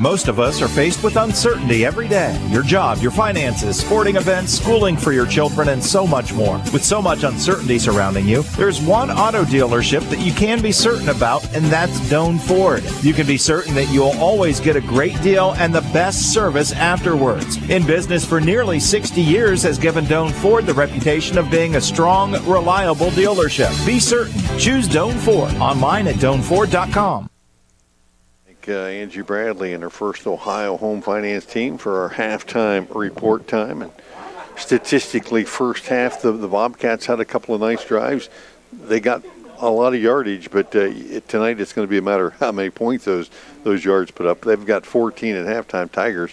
Most of us are faced with uncertainty every day. Your job, your finances, sporting events, schooling for your children, and so much more. With so much uncertainty surrounding you, there's one auto dealership that you can be certain about, and that's Doan Ford. You can be certain that you'll always get a great deal and the best service afterwards. In business for nearly 60 years has given Doan Ford the reputation of being a strong, reliable dealership. Be certain. Choose Doan Ford. Online at DoanFord.com. Angie Bradley and her first Ohio home finance team for our halftime report time. And statistically, first half, the Bobcats had a couple of nice drives. They got a lot of yardage, but tonight it's going to be a matter of how many points those yards put up. They've got 14 at halftime. Tigers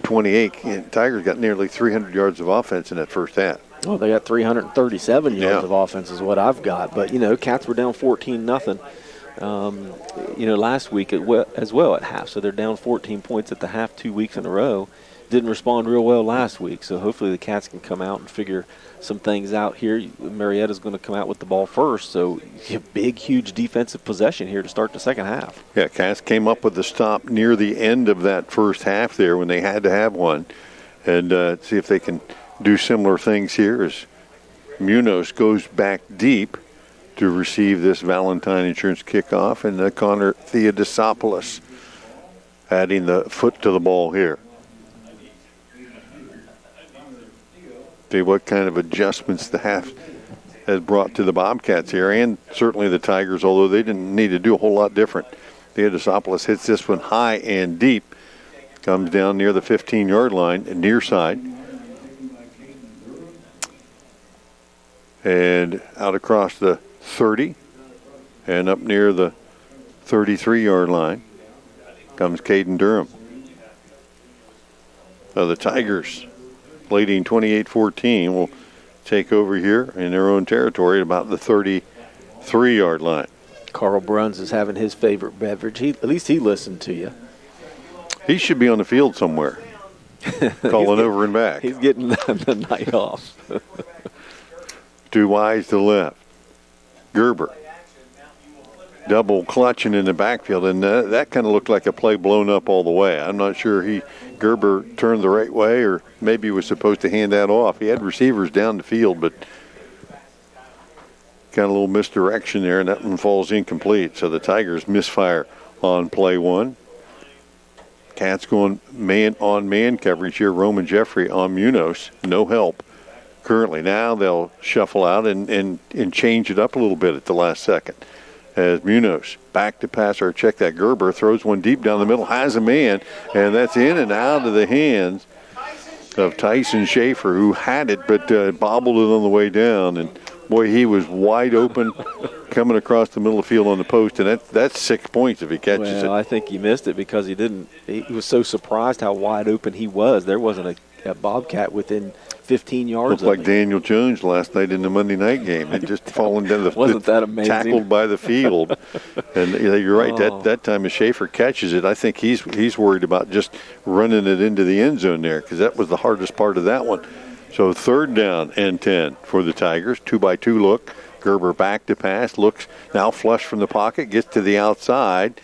28. And Tigers got nearly 300 yards of offense in that first half. Oh, they got 337 yards of offense is what I've got. But, Cats were down 14-0. Last week as well at half. So they're down 14 points at the half 2 weeks in a row. didn't respond real well last week. So hopefully the Cats can come out and figure some things out here. Marietta's going to come out with the ball first, so a big, huge defensive possession here to start the second half. Yeah, Cats came up with the stop near the end of that first half there when they had to have one. And see if they can do similar things here as Munoz goes back deep to receive this Valentine Insurance kickoff, and Connor Theodosopoulos adding the foot to the ball here. See what kind of adjustments the half has brought to the Bobcats here, and certainly the Tigers, although they didn't need to do a whole lot different. Theodosopoulos hits this one high and deep. Comes down near the 15-yard line, near side. And out across the 30 and up near the 33-yard line comes Caden Durham. So the Tigers, leading 28-14, will take over here in their own territory at about the 33-yard line. Carl Bruns is having his favorite beverage. At least he listened to you. He should be on the field somewhere, calling over and back. He's getting the night off. Two wides to left. Gerber. Double clutching in the backfield, and that kind of looked like a play blown up all the way. I'm not sure Gerber turned the right way, or maybe he was supposed to hand that off. He had receivers down the field, but kind of a little misdirection there, and that one falls incomplete. So the Tigers misfire on play one. Cats going man-on-man coverage here. Roman Jeffrey on Munoz. No help currently. Now they'll shuffle out and change it up a little bit at the last second. As Munoz back to pass, or check that. Gerber throws one deep down the middle, has a man, and that's in and out of the hands of Tyson Schaefer, who had it but bobbled it on the way down. And boy, he was wide open coming across the middle of the field on the post, and that's 6 points if he catches it. Well, I think he missed it because he was so surprised how wide open he was. There wasn't a Bobcat within 15 yards. Looked like Daniel Jones last night in the Monday night game. It just fallen down Wasn't that amazing? Tackled by the field. And you're right, that time as Schaefer catches it, I think he's worried about just running it into the end zone there, because that was the hardest part of that one. So third down and 10 for the Tigers. 2-by-2 look. Gerber back to pass. Looks now flush from the pocket. Gets to the outside.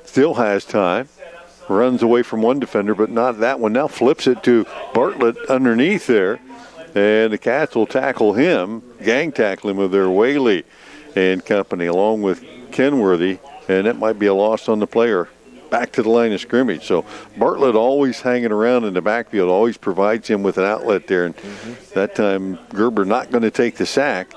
Still has time. Runs away from one defender, but not that one. Now flips it to Bartlett underneath there. And the Cats will tackle him. Gang tackle him with their Whaley and company, along with Kenworthy. And that might be a loss on the player. Back to the line of scrimmage. So Bartlett always hanging around in the backfield, always provides him with an outlet there. And that time Gerber not going to take the sack,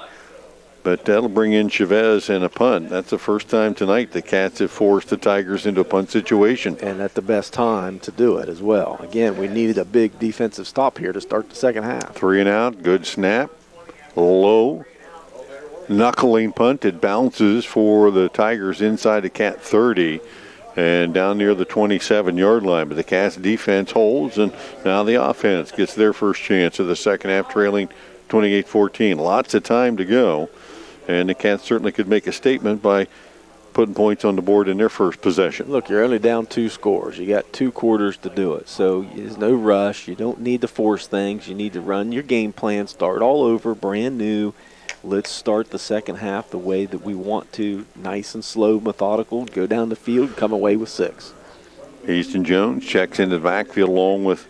but that'll bring in Chavez and a punt. That's the first time tonight the Cats have forced the Tigers into a punt situation. And at the best time to do it as well. Again, we needed a big defensive stop here to start the second half. 3 and out, good snap, low, knuckling punt. It bounces for the Tigers inside the Cat 30. And down near the 27-yard line. But the Cats defense holds, and now the offense gets their first chance of the second half, trailing 28-14. Lots of time to go, and the Cats certainly could make a statement by putting points on the board in their first possession. Look, you're only down 2 scores. You got 2 quarters to do it, so there's no rush. You don't need to force things. You need to run your game plan, start all over, brand new. Let's start the second half the way that we want to, nice and slow, methodical, go down the field, come away with 6. Easton Jones checks into the backfield along with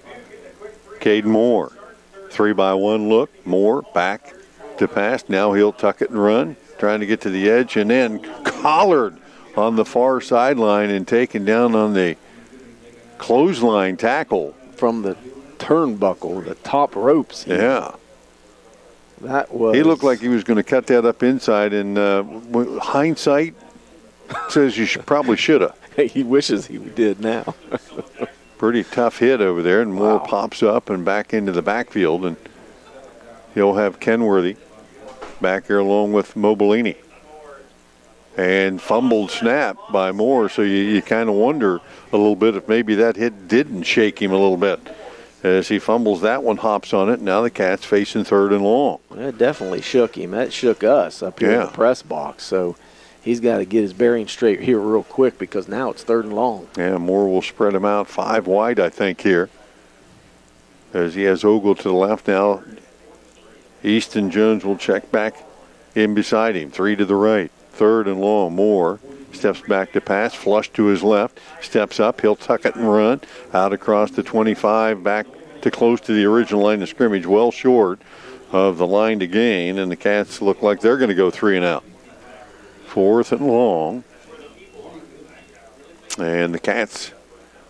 Caden Moore. 3-by-1 look. Moore back to pass. Now he'll tuck it and run, trying to get to the edge, and then collared on the far sideline and taken down on the clothesline tackle. From the turnbuckle, the top ropes. Yeah. That was. He looked like he was going to cut that up inside, and hindsight says you probably should have. He wishes he did now. Pretty tough hit over there, and Moore pops up and back into the backfield, and he'll have Kenworthy back here along with Mobilini. And fumbled snap by Moore, so you kind of wonder a little bit if maybe that hit didn't shake him a little bit. As he fumbles that one, hops on it. Now the Cats facing 3rd and long. It definitely shook him. That shook us up here in the press box. So he's got to get his bearings straight here real quick, because now it's 3rd and long. Yeah, Moore will spread him out 5 wide, I think, here. as he has Ogle to the left now. Easton Jones will check back in beside him. 3 to the right. 3rd and long. Moore steps back to pass. Flush to his left. Steps up. He'll tuck it and run. Out across the 25. Back to close to the original line of scrimmage. Well short of the line to gain. And the Cats look like they're going to go 3 and out. 4th and long. And the Cats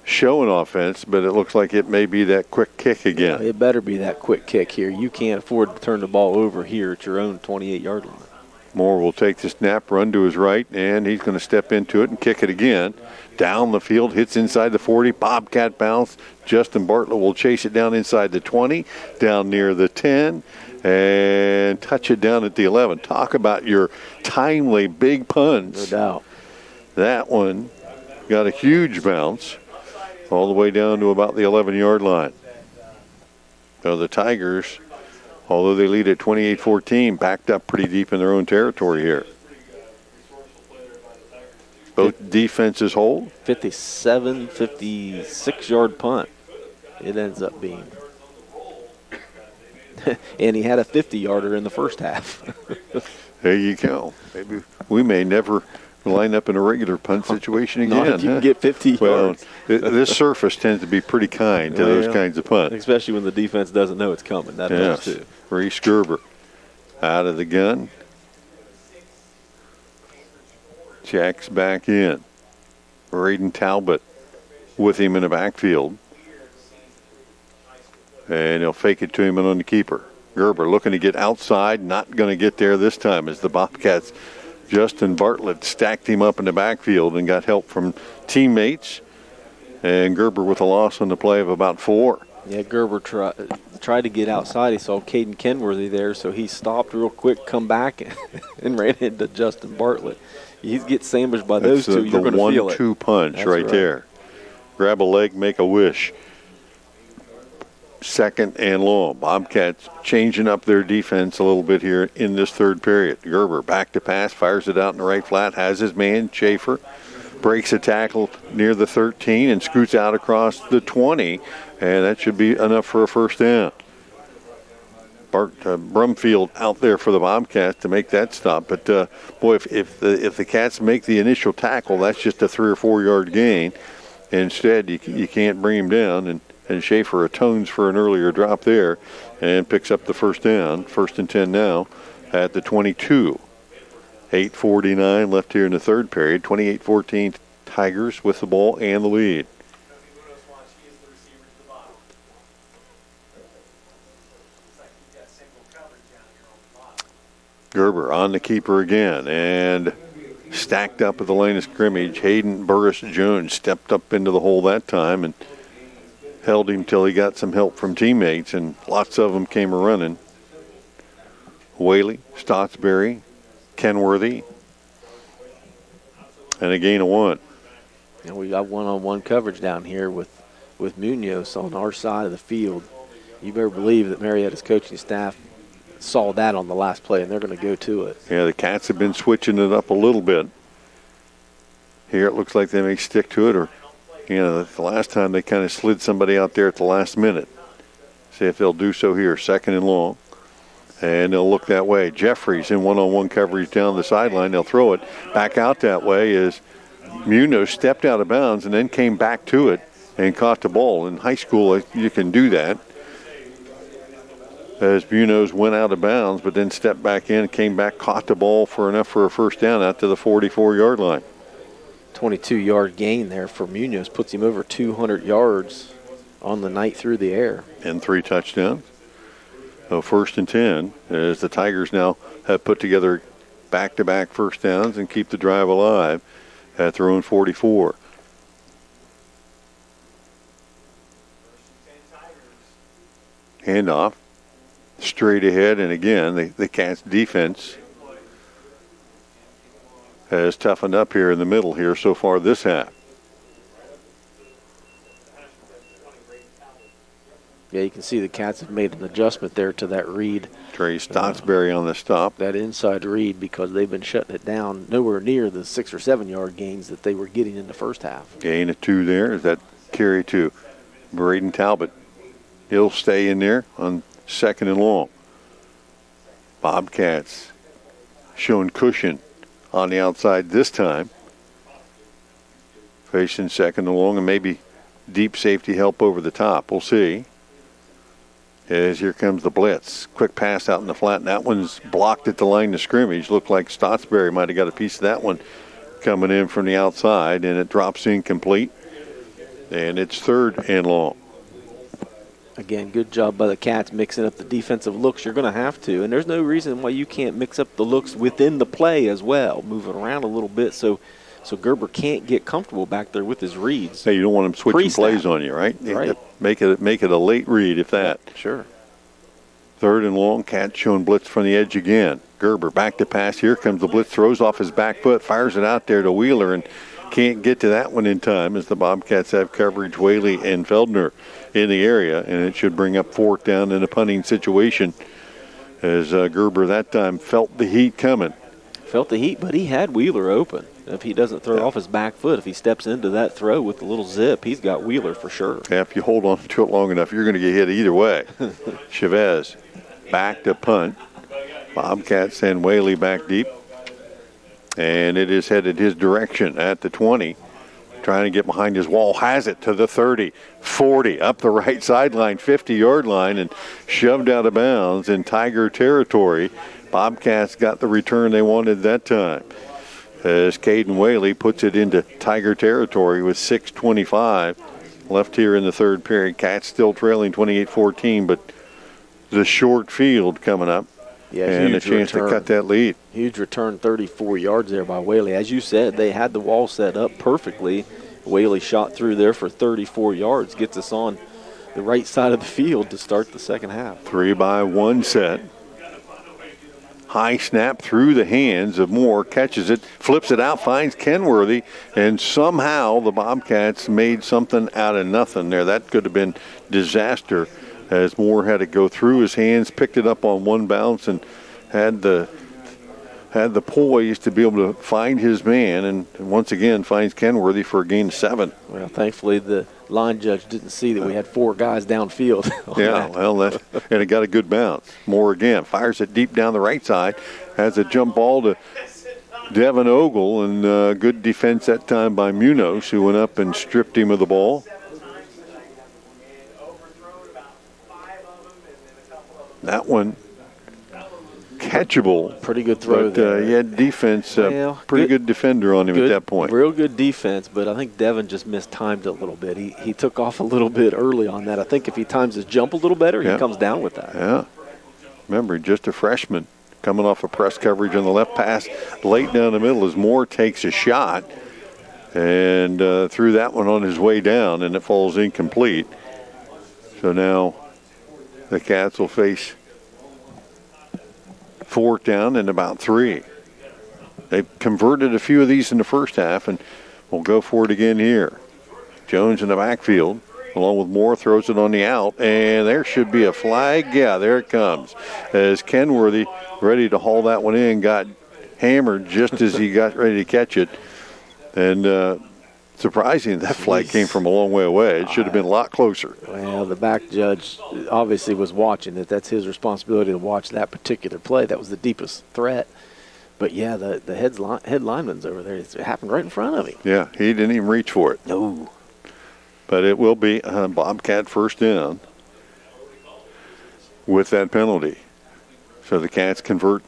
show an offense, but it looks like it may be that quick kick again. It better be that quick kick here. You can't afford to turn the ball over here at your own 28-yard line. Moore will take the snap, run to his right, and he's going to step into it and kick it again. Down the field, hits inside the 40, Bobcat bounce. Justin Bartlett will chase it down inside the 20, down near the 10, and touch it down at the 11. Talk about your timely big punts. No doubt. That one got a huge bounce all the way down to about the 11-yard line. So the Tigers, although they lead at 28-14, backed up pretty deep in their own territory here. Both defenses hold. 57, 56-yard punt it ends up being. And he had a 50-yarder in the first half. There you go. Maybe we may never line up in a regular punt situation again. Not if you can get 50 yards. This surface tends to be pretty kind to those kinds of punts. Especially when the defense doesn't know it's coming. That helps too. Reese Gerber out of the gun. Checks back in. Braden Talbot with him in the backfield. And he'll fake it to him and on the keeper. Gerber looking to get outside, not going to get there this time as the Bobcats. Justin Bartlett stacked him up in the backfield and got help from teammates. And Gerber with a loss on the play of about 4. Yeah, Gerber tried to get outside. He saw Caden Kenworthy there, so he stopped real quick, come back, and ran into Justin Bartlett. He gets sandwiched by those two. You're going to feel it. The 1-2 punch right there. Grab a leg, make a wish. 2nd and long. Bobcats changing up their defense a little bit here in this 3rd period. Gerber back to pass, fires it out in the right flat, has his man, Schaefer. Breaks a tackle near the 13 and scoots out across the 20, and that should be enough for a first down. Brumfield out there for the Bobcats to make that stop. But, boy, if the Cats make the initial tackle, that's just a 3 or 4 yard gain. Instead, you can't bring him down, and Schaefer atones for an earlier drop there and picks up the first down. 1st and 10 now at the 22. 8:49 left here in the 3rd period. 28-14 Tigers with the ball and the lead. Gerber on the keeper again and stacked up at the line of scrimmage. Hayden Burris Jones stepped up into the hole that time and held him till he got some help from teammates, and lots of them came running. Whaley, Stottsbury, Kenworthy, and a gain of 1. And we got one-on-one coverage down here with Munoz on our side of the field. You better believe that Marietta's coaching staff saw that on the last play, and they're going to go to it. Yeah, the Cats have been switching it up a little bit. Here it looks like they may stick to it, or, the last time they kind of slid somebody out there at the last minute. See if they'll do so here. 2nd and long. And they'll look that way. Jeffries in one-on-one coverage down the sideline. They'll throw it back out that way as Munoz stepped out of bounds and then came back to it and caught the ball. In high school, you can do that. As Munoz went out of bounds, but then stepped back in, came back, caught the ball for enough for a first down out to the 44-yard line. 22-yard gain there for Munoz. Puts him over 200 yards on the night through the air. And 3 touchdowns. So 1st and 10 as the Tigers now have put together back-to-back first downs and keep the drive alive at their own 44. Handoff straight ahead, and again the Cats defense has toughened up here in the middle here so far this half. Yeah, you can see the Cats have made an adjustment there to that read. Trey Stottsbury on the stop. That inside read, because they've been shutting it down nowhere near the 6 or 7 yard gains that they were getting in the first half. Gain of 2 there. Is that carry to Braden Talbot? He'll stay in there on 2nd and long. Bobcats showing cushion on the outside this time. Facing 2nd and long and maybe deep safety help over the top. We'll see. As here comes the blitz. Quick pass out in the flat, and that one's blocked at the line of scrimmage. Looked like Stottsbury might have got a piece of that one coming in from the outside, and it drops incomplete. And it's 3rd and long. Again, good job by the Cats mixing up the defensive looks. You're going to have to, and there's no reason why you can't mix up the looks within the play as well, moving around a little bit so Gerber can't get comfortable back there with his reads. Hey, you don't want him switching plays on you, right? Right. Make it a late read, if that. Sure. 3rd and long. Cat showing blitz from the edge again. Gerber back to pass. Here comes the blitz. Throws off his back foot. Fires it out there to Wheeler and can't get to that one in time as the Bobcats have coverage. Whaley and Feldner in the area, and it should bring up 4th down in a punting situation as Gerber that time felt the heat coming. Felt the heat, but he had Wheeler open. If he doesn't throw off his back foot, if he steps into that throw with a little zip, he's got Wheeler for sure. Yeah, if you hold on to it long enough, you're going to get hit either way. Chavez back to punt. Bobcats send Whaley back deep. And it is headed his direction at the 20. Trying to get behind his wall. Has it to the 30, 40, up the right sideline, 50-yard line, and shoved out of bounds in Tiger territory. Bobcats got the return they wanted that time. As Caden Whaley puts it into Tiger territory with 6:25 left here in the 3rd period. Cats still trailing 28-14, but the short field coming up. Yeah, and a chance to cut that lead. Huge return, 34 yards there by Whaley. As you said, they had the wall set up perfectly. Whaley shot through there for 34 yards, gets us on the right side of the field to start the second half. 3-by-1 set. High snap through the hands of Moore, catches it, flips it out, finds Kenworthy, and somehow the Bobcats made something out of nothing there. That could have been disaster as Moore had to go through his hands, picked it up on one bounce, and had the poise to be able to find his man, and once again finds Kenworthy for a gain of 7. Well, thankfully the line judge didn't see that we had 4 guys downfield. Yeah, well, and it got a good bounce. Moore again fires it deep down the right side, has a jump ball to Devin Ogle, and good defense that time by Munoz, who went up and stripped him of the ball. That one catchable. Pretty good throw there. He had defense, pretty good defender on him at that point. Real good defense, but I think Devin just mistimed it a little bit. He took off a little bit early on that. I think if he times his jump a little better, he comes down with that. Yeah. Remember, just a freshman coming off a press coverage on the left pass late down the middle as Moore takes a shot and threw that one on his way down, and it falls incomplete. So now the Cats will face 4th down and about 3. They've converted a few of these in the first half, and we'll go for it again here. Jones in the backfield, along with Moore, throws it on the out, and there should be a flag. Yeah, there it comes. As Kenworthy, ready to haul that one in, got hammered just as he got ready to catch it. And surprising, that flag came from a long way away. It should have been a lot closer. Well, the back judge obviously was watching it. That's his responsibility to watch that particular play. That was the deepest threat. But, yeah, the head lineman's over there. It happened right in front of him. Yeah, he didn't even reach for it. No. But it will be Bobcat 1st down with that penalty. So the Cats convert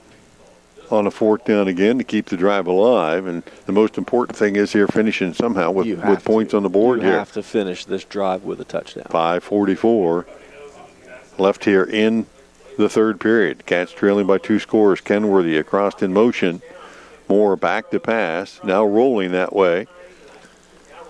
on a 4th down again to keep the drive alive, and the most important thing is here finishing somehow with points on the board here. You have to finish this drive with a touchdown. 5:44 left here in the 3rd period. Cats trailing by 2 scores. Kenworthy across in motion. Moore back to pass, now rolling that way.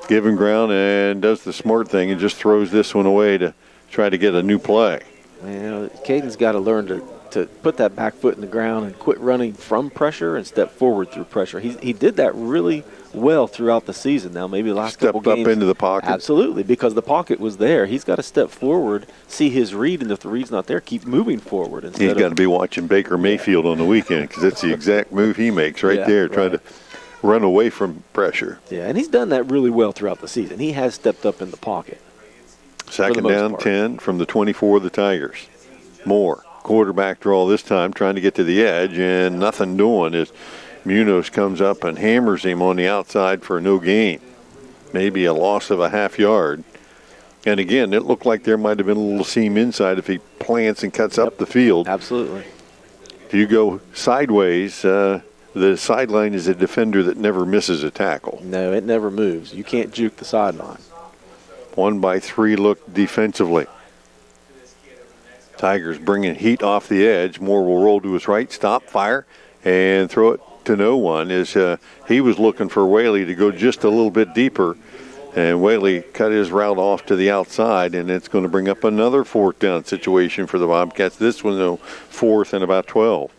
Giving ground and does the smart thing and just throws this one away to try to get a new play. Well, Caden's got to learn to put that back foot in the ground and quit running from pressure and step forward through pressure. He did that really well throughout the season now, maybe the last couple games. Stepped up into the pocket. Absolutely, because the pocket was there. He's got to step forward, see his read, and if the read's not there, keep moving forward. He's got to be watching Baker Mayfield on the weekend because that's the exact move he makes right there, trying to run away from pressure. Yeah, and he's done that really well throughout the season. He has stepped up in the pocket. Second down, 10 from the 24 of the Tigers. Moore, quarterback draw this time, trying to get to the edge, and nothing doing as Munoz comes up and hammers him on the outside for no gain. Maybe a loss of a half yard. And again, it looked like there might have been a little seam inside if he plants and cuts up the field. Absolutely. If you go sideways, the sideline is a defender that never misses a tackle. No, it never moves. You can't juke the sideline. 1-by-3 look defensively. Tigers bringing heat off the edge. Moore will roll to his right, stop, fire, and throw it to no one as he was looking for Whaley to go just a little bit deeper. And Whaley cut his route off to the outside, and it's going to bring up another fourth down situation for the Bobcats. This one, though, fourth and about 12.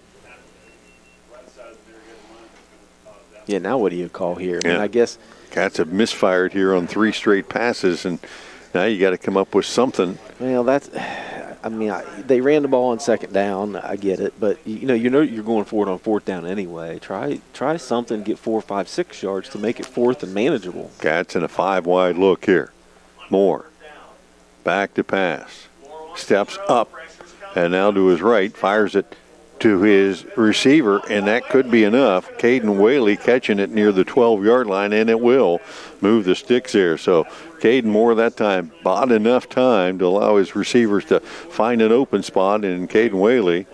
Yeah, now what do you call here? I mean, I guess Cats have misfired here on 3 straight passes, and now you got to come up with something. Well, they ran the ball on second down. I get it, but you know you're going for it on fourth down anyway. Try something, get 4, 5, 6 yards to make it fourth and manageable. Cats in a 5-wide look here. Moore back to pass, steps up, and now to his right, fires it to his receiver, and that could be enough. Caden Whaley catching it near the 12-yard line, and it will move the sticks there. So Caden Moore that time bought enough time to allow his receivers to find an open spot, and Caden Whaley,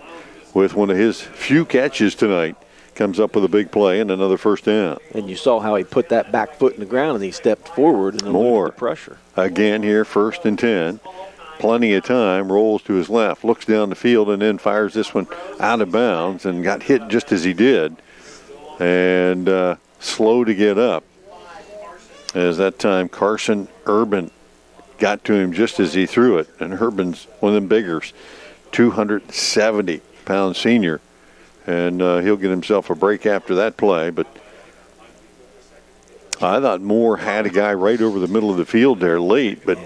with one of his few catches tonight, comes up with a big play and another first down. And you saw how he put that back foot in the ground, and he stepped forward and Moore the pressure. Again here, 1st and 10. Plenty of time, rolls to his left, looks down the field, and then fires this one out of bounds and got hit just as he did. And slow to get up. As that time Carson Urban got to him just as he threw it. And Urban's one of them biggers, 270-pound senior. And he'll get himself a break after that play. But I thought Moore had a guy right over the middle of the field there late, but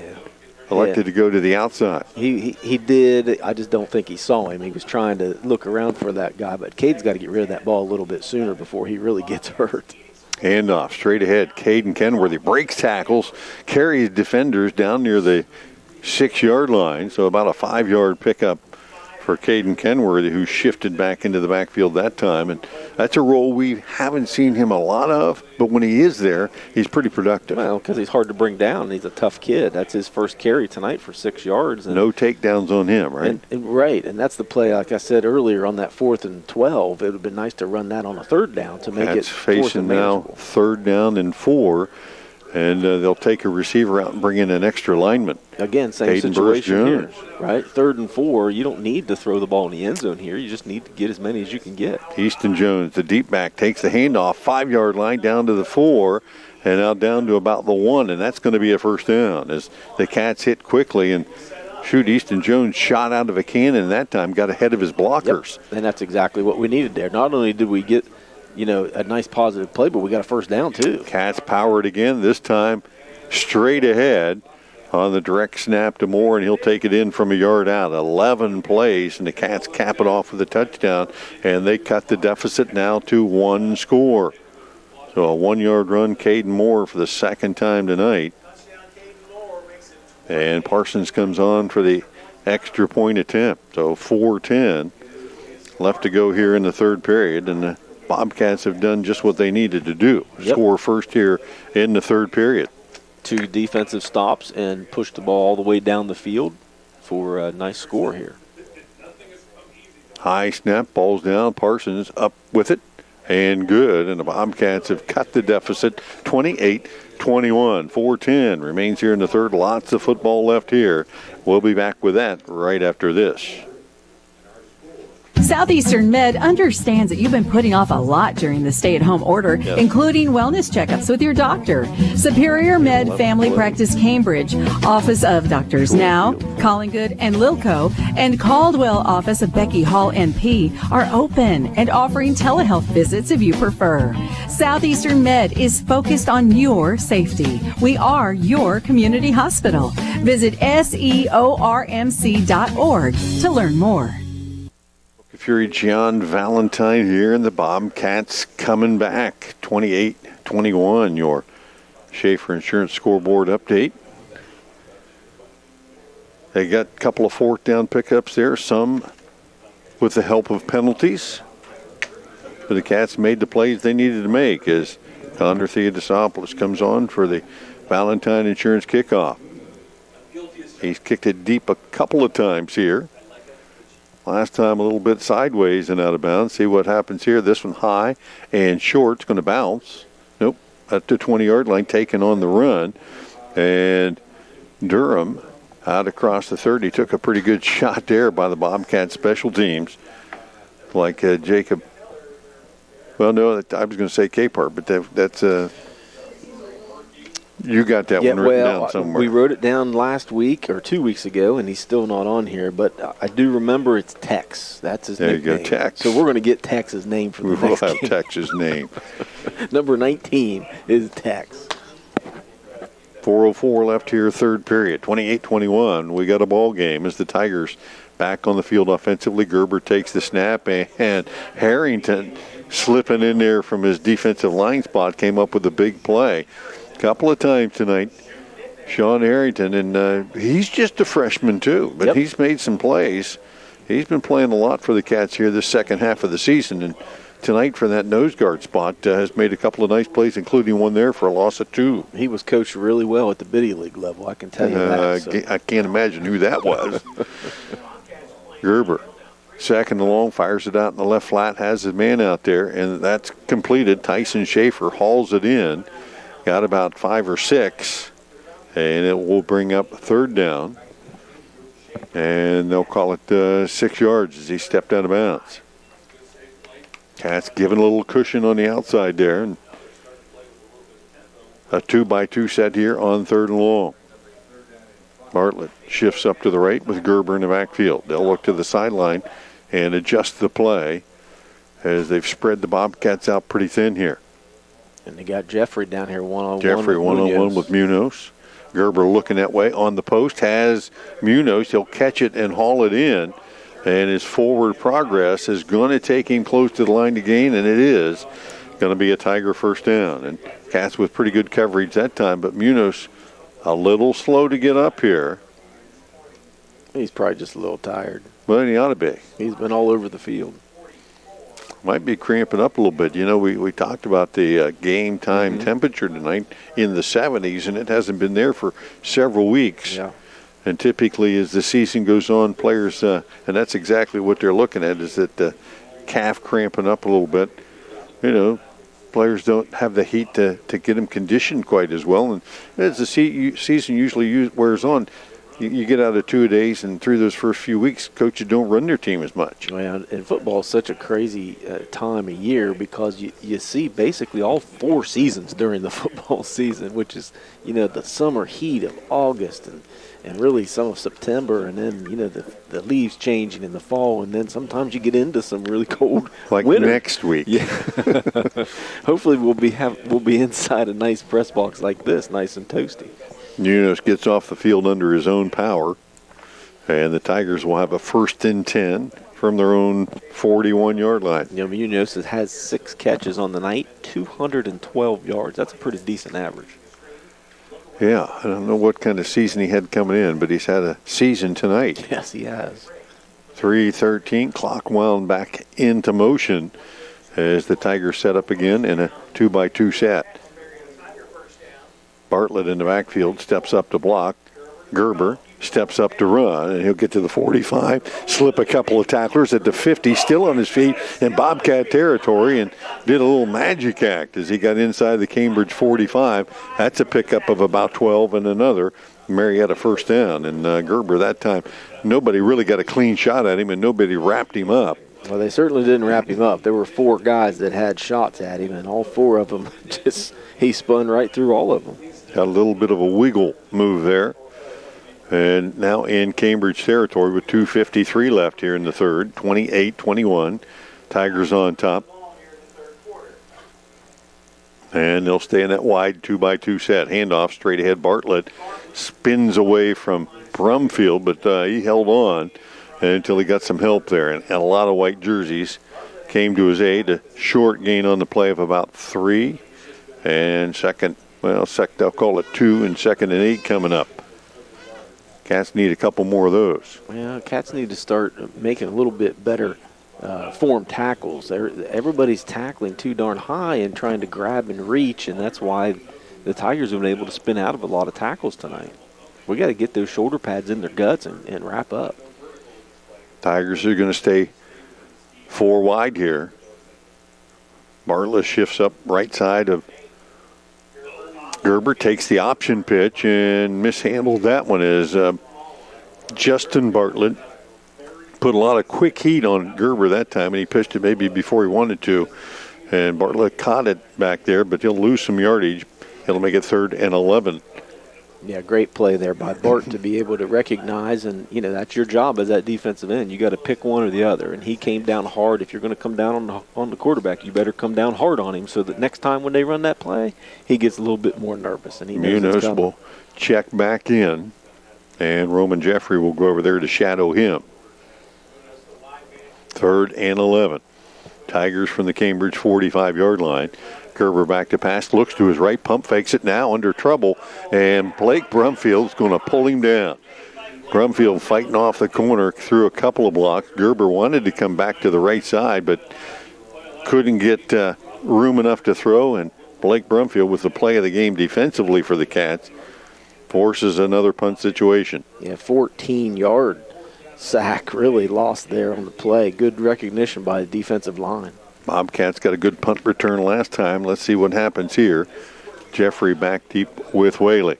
elected to go to the outside. He did. I just don't think he saw him. He was trying to look around for that guy, but Cade's got to get rid of that ball a little bit sooner before he really gets hurt. Handoff straight ahead. Caden Kenworthy breaks tackles, carries defenders down near the 6-yard line, so about a 5-yard pickup for Caden Kenworthy, who shifted back into the backfield that time. And that's a role we haven't seen him a lot of, but when he is there, he's pretty productive. Well, because he's hard to bring down. He's a tough kid. That's his first carry tonight for 6 yards. And, no takedowns on him, right? Right, and that's the play, like I said earlier, on that 4th and 12. It would have been nice to run that on a 3rd down to make it fourth and manageable. Now 3rd down and 4. And they'll take a receiver out and bring in an extra lineman. Again, same situation here, right? 3rd and 4, you don't need to throw the ball in the end zone here. You just need to get as many as you can get. Easton Jones, the deep back, takes the handoff, 5-yard line down to the 4, and now down to about the 1, and that's going to be a first down as the Cats hit quickly. And Easton Jones shot out of a cannon that time, got ahead of his blockers. Yep. And that's exactly what we needed there. Not only did we get a nice positive play, but we got a first down too. Cats powered again, this time straight ahead on the direct snap to Moore, and he'll take it in from a yard out. 11 plays, and the Cats cap it off with a touchdown, and they cut the deficit now to 1 score. So a 1-yard run, Caden Moore for the 2nd time tonight. And Parsons comes on for the extra point attempt. So 4-10 left to go here in the 3rd period, and the Bobcats have done just what they needed to do. Score first here in the 3rd period. 2 defensive stops and push the ball all the way down the field for a nice score here. High snap, ball's down, Parsons up with it, and good. And the Bobcats have cut the deficit 28-21. 4-10 remains here in the 3rd. Lots of football left here. We'll be back with that right after this. Southeastern Med understands that you've been putting off a lot during the stay-at-home order, including wellness checkups with your doctor. Superior Med Family Practice Cambridge, Office of Doctors Now, Collingwood and Lilco, and Caldwell Office of Becky Hall NP are open and offering telehealth visits if you prefer. Southeastern Med is focused on your safety. We are your community hospital. Visit seormc.org to learn more. Fury John Valentine here, and the Bobcats coming back 28-21. Your Schaefer Insurance scoreboard update. They got a couple of fourth down pickups there, some with the help of penalties. But the Cats made the plays they needed to make as Connor Theodosopoulos comes on for the Valentine Insurance kickoff. He's kicked it deep a couple of times here. Last time a little bit sideways and out of bounds. See what happens here. This one high and short. It's going to bounce. Nope. At the 20-yard line, taking on the run. And Durham out across the 30. Took a pretty good shot there by the Bobcat special teams. Like Jacob. Well, no, I was going to say Capehart, but that's you got that one written down somewhere. We wrote it down last week or 2 weeks ago, and he's still not on here. But I do remember it's Tex. That's his nickname. There you go, Tex. So we're going to get Tex's name for the next game. We'll have Tex's name. Number 19 is Tex. 4:04 left here, third period. 28-21. We got a ball game as the Tigers back on the field offensively. Gerber takes the snap, and Harrington slipping in there from his defensive line spot came up with a big play. Couple of times tonight, Sean Harrington, and he's just a freshman too, but he's made some plays. He's been playing a lot for the Cats here this second half of the season, and tonight for that nose guard spot has made a couple of nice plays, including one there for a loss of 2. He was coached really well at the Biddy League level, I can tell you that. So. I can't imagine who that was. Gerber, second and long, fires it out in the left flat, has his man out there, and that's completed. Tyson Schaefer hauls it in. Got about 5 or 6, and it will bring up third down. And they'll call it 6 yards as he stepped out of bounds. Cats giving a little cushion on the outside there. And a 2-by-2 set here on third and long. Bartlett shifts up to the right with Gerber in the backfield. They'll look to the sideline and adjust the play as they've spread the Bobcats out pretty thin here. And they got Jeffrey down here one-on-one. Jeffrey one-on-one with Munoz. Gerber looking that way on the post. Has Munoz. He'll catch it and haul it in. And his forward progress is going to take him close to the line to gain, and it is going to be a Tiger first down. And Cats with pretty good coverage that time, but Munoz a little slow to get up here. He's probably just a little tired. Well, he ought to be. He's been all over the field. Might be cramping up a little bit. You know, we talked about the game time temperature tonight in the 70s, and it hasn't been there for several weeks. Yeah. And typically as the season goes on, players, and that's exactly what they're looking at, is that the calf cramping up a little bit. You know, players don't have the heat to get them conditioned quite as well. And as the season usually wears on, you get out of 2 days, and through those first few weeks, coaches don't run their team as much. Well, and football is such a crazy time of year because you see basically all 4 seasons during the football season, which is, you know, the summer heat of August and really some of September, and then, you know, the leaves changing in the fall, and then sometimes you get into some really cold winter. Next week. Yeah. Hopefully we'll be inside a nice press box like this, nice and toasty. Munoz gets off the field under his own power, and the Tigers will have a 1st and 10 from their own 41-yard line. You know, Munoz has 6 catches on the night, 212 yards. That's a pretty decent average. Yeah, I don't know what kind of season he had coming in, but he's had a season tonight. Yes, he has. 3:13, clock wound back into motion as the Tigers set up again in a 2-by-2 set. Bartlett in the backfield steps up to block. Gerber steps up to run, and he'll get to the 45, slip a couple of tacklers at the 50, still on his feet in Bobcat territory, and did a little magic act as he got inside the Cambridge 45. That's a pickup of about 12 and another. Marietta first down, and Gerber that time, nobody really got a clean shot at him, and nobody wrapped him up. Well, they certainly didn't wrap him up. There were 4 guys that had shots at him, and all 4 of them he spun right through all of them. Got a little bit of a wiggle move there. And now in Cambridge territory with 2:53 left here in the third. 28-21. Tigers on top. And they'll stay in that wide 2-by-2 set. Handoff straight ahead. Bartlett spins away from Brumfield, but he held on until he got some help there. And a lot of white jerseys came to his aid. A short gain on the play of about 3. And they'll call it 2, and 2nd and 8 coming up. Cats need a couple more of those. Well, Cats need to start making a little bit better form tackles. Everybody's tackling too darn high and trying to grab and reach, and that's why the Tigers have been able to spin out of a lot of tackles tonight. We got to get those shoulder pads in their guts and wrap up. Tigers are going to stay 4 wide here. Bartlett shifts up right side of Gerber, takes the option pitch and mishandled that one as Justin Bartlett put a lot of quick heat on Gerber that time, and he pitched it maybe before he wanted to. And Bartlett caught it back there, but he'll lose some yardage. He'll make it 3rd and 11. Yeah, great play there by Bart to be able to recognize, and, that's your job as that defensive end. You got to pick one or the other, and he came down hard. If you're going to come down on the quarterback, you better come down hard on him so that next time when they run that play, he gets a little bit more nervous. And he knows it's will check back in, and Roman Jeffrey will go over there to shadow him. 3rd and 11. Tigers from the Cambridge 45-yard line. Gerber back to pass, looks to his right, pump fakes it now, under trouble, and Blake Brumfield's going to pull him down. Brumfield fighting off the corner through a couple of blocks. Gerber wanted to come back to the right side, but couldn't get room enough to throw, and Blake Brumfield, with the play of the game defensively for the Cats, forces another punt situation. Yeah, 14-yard sack really lost there on the play. Good recognition by the defensive line. Bobcats got a good punt return last time. Let's see what happens here. Jeffrey back deep with Whaley.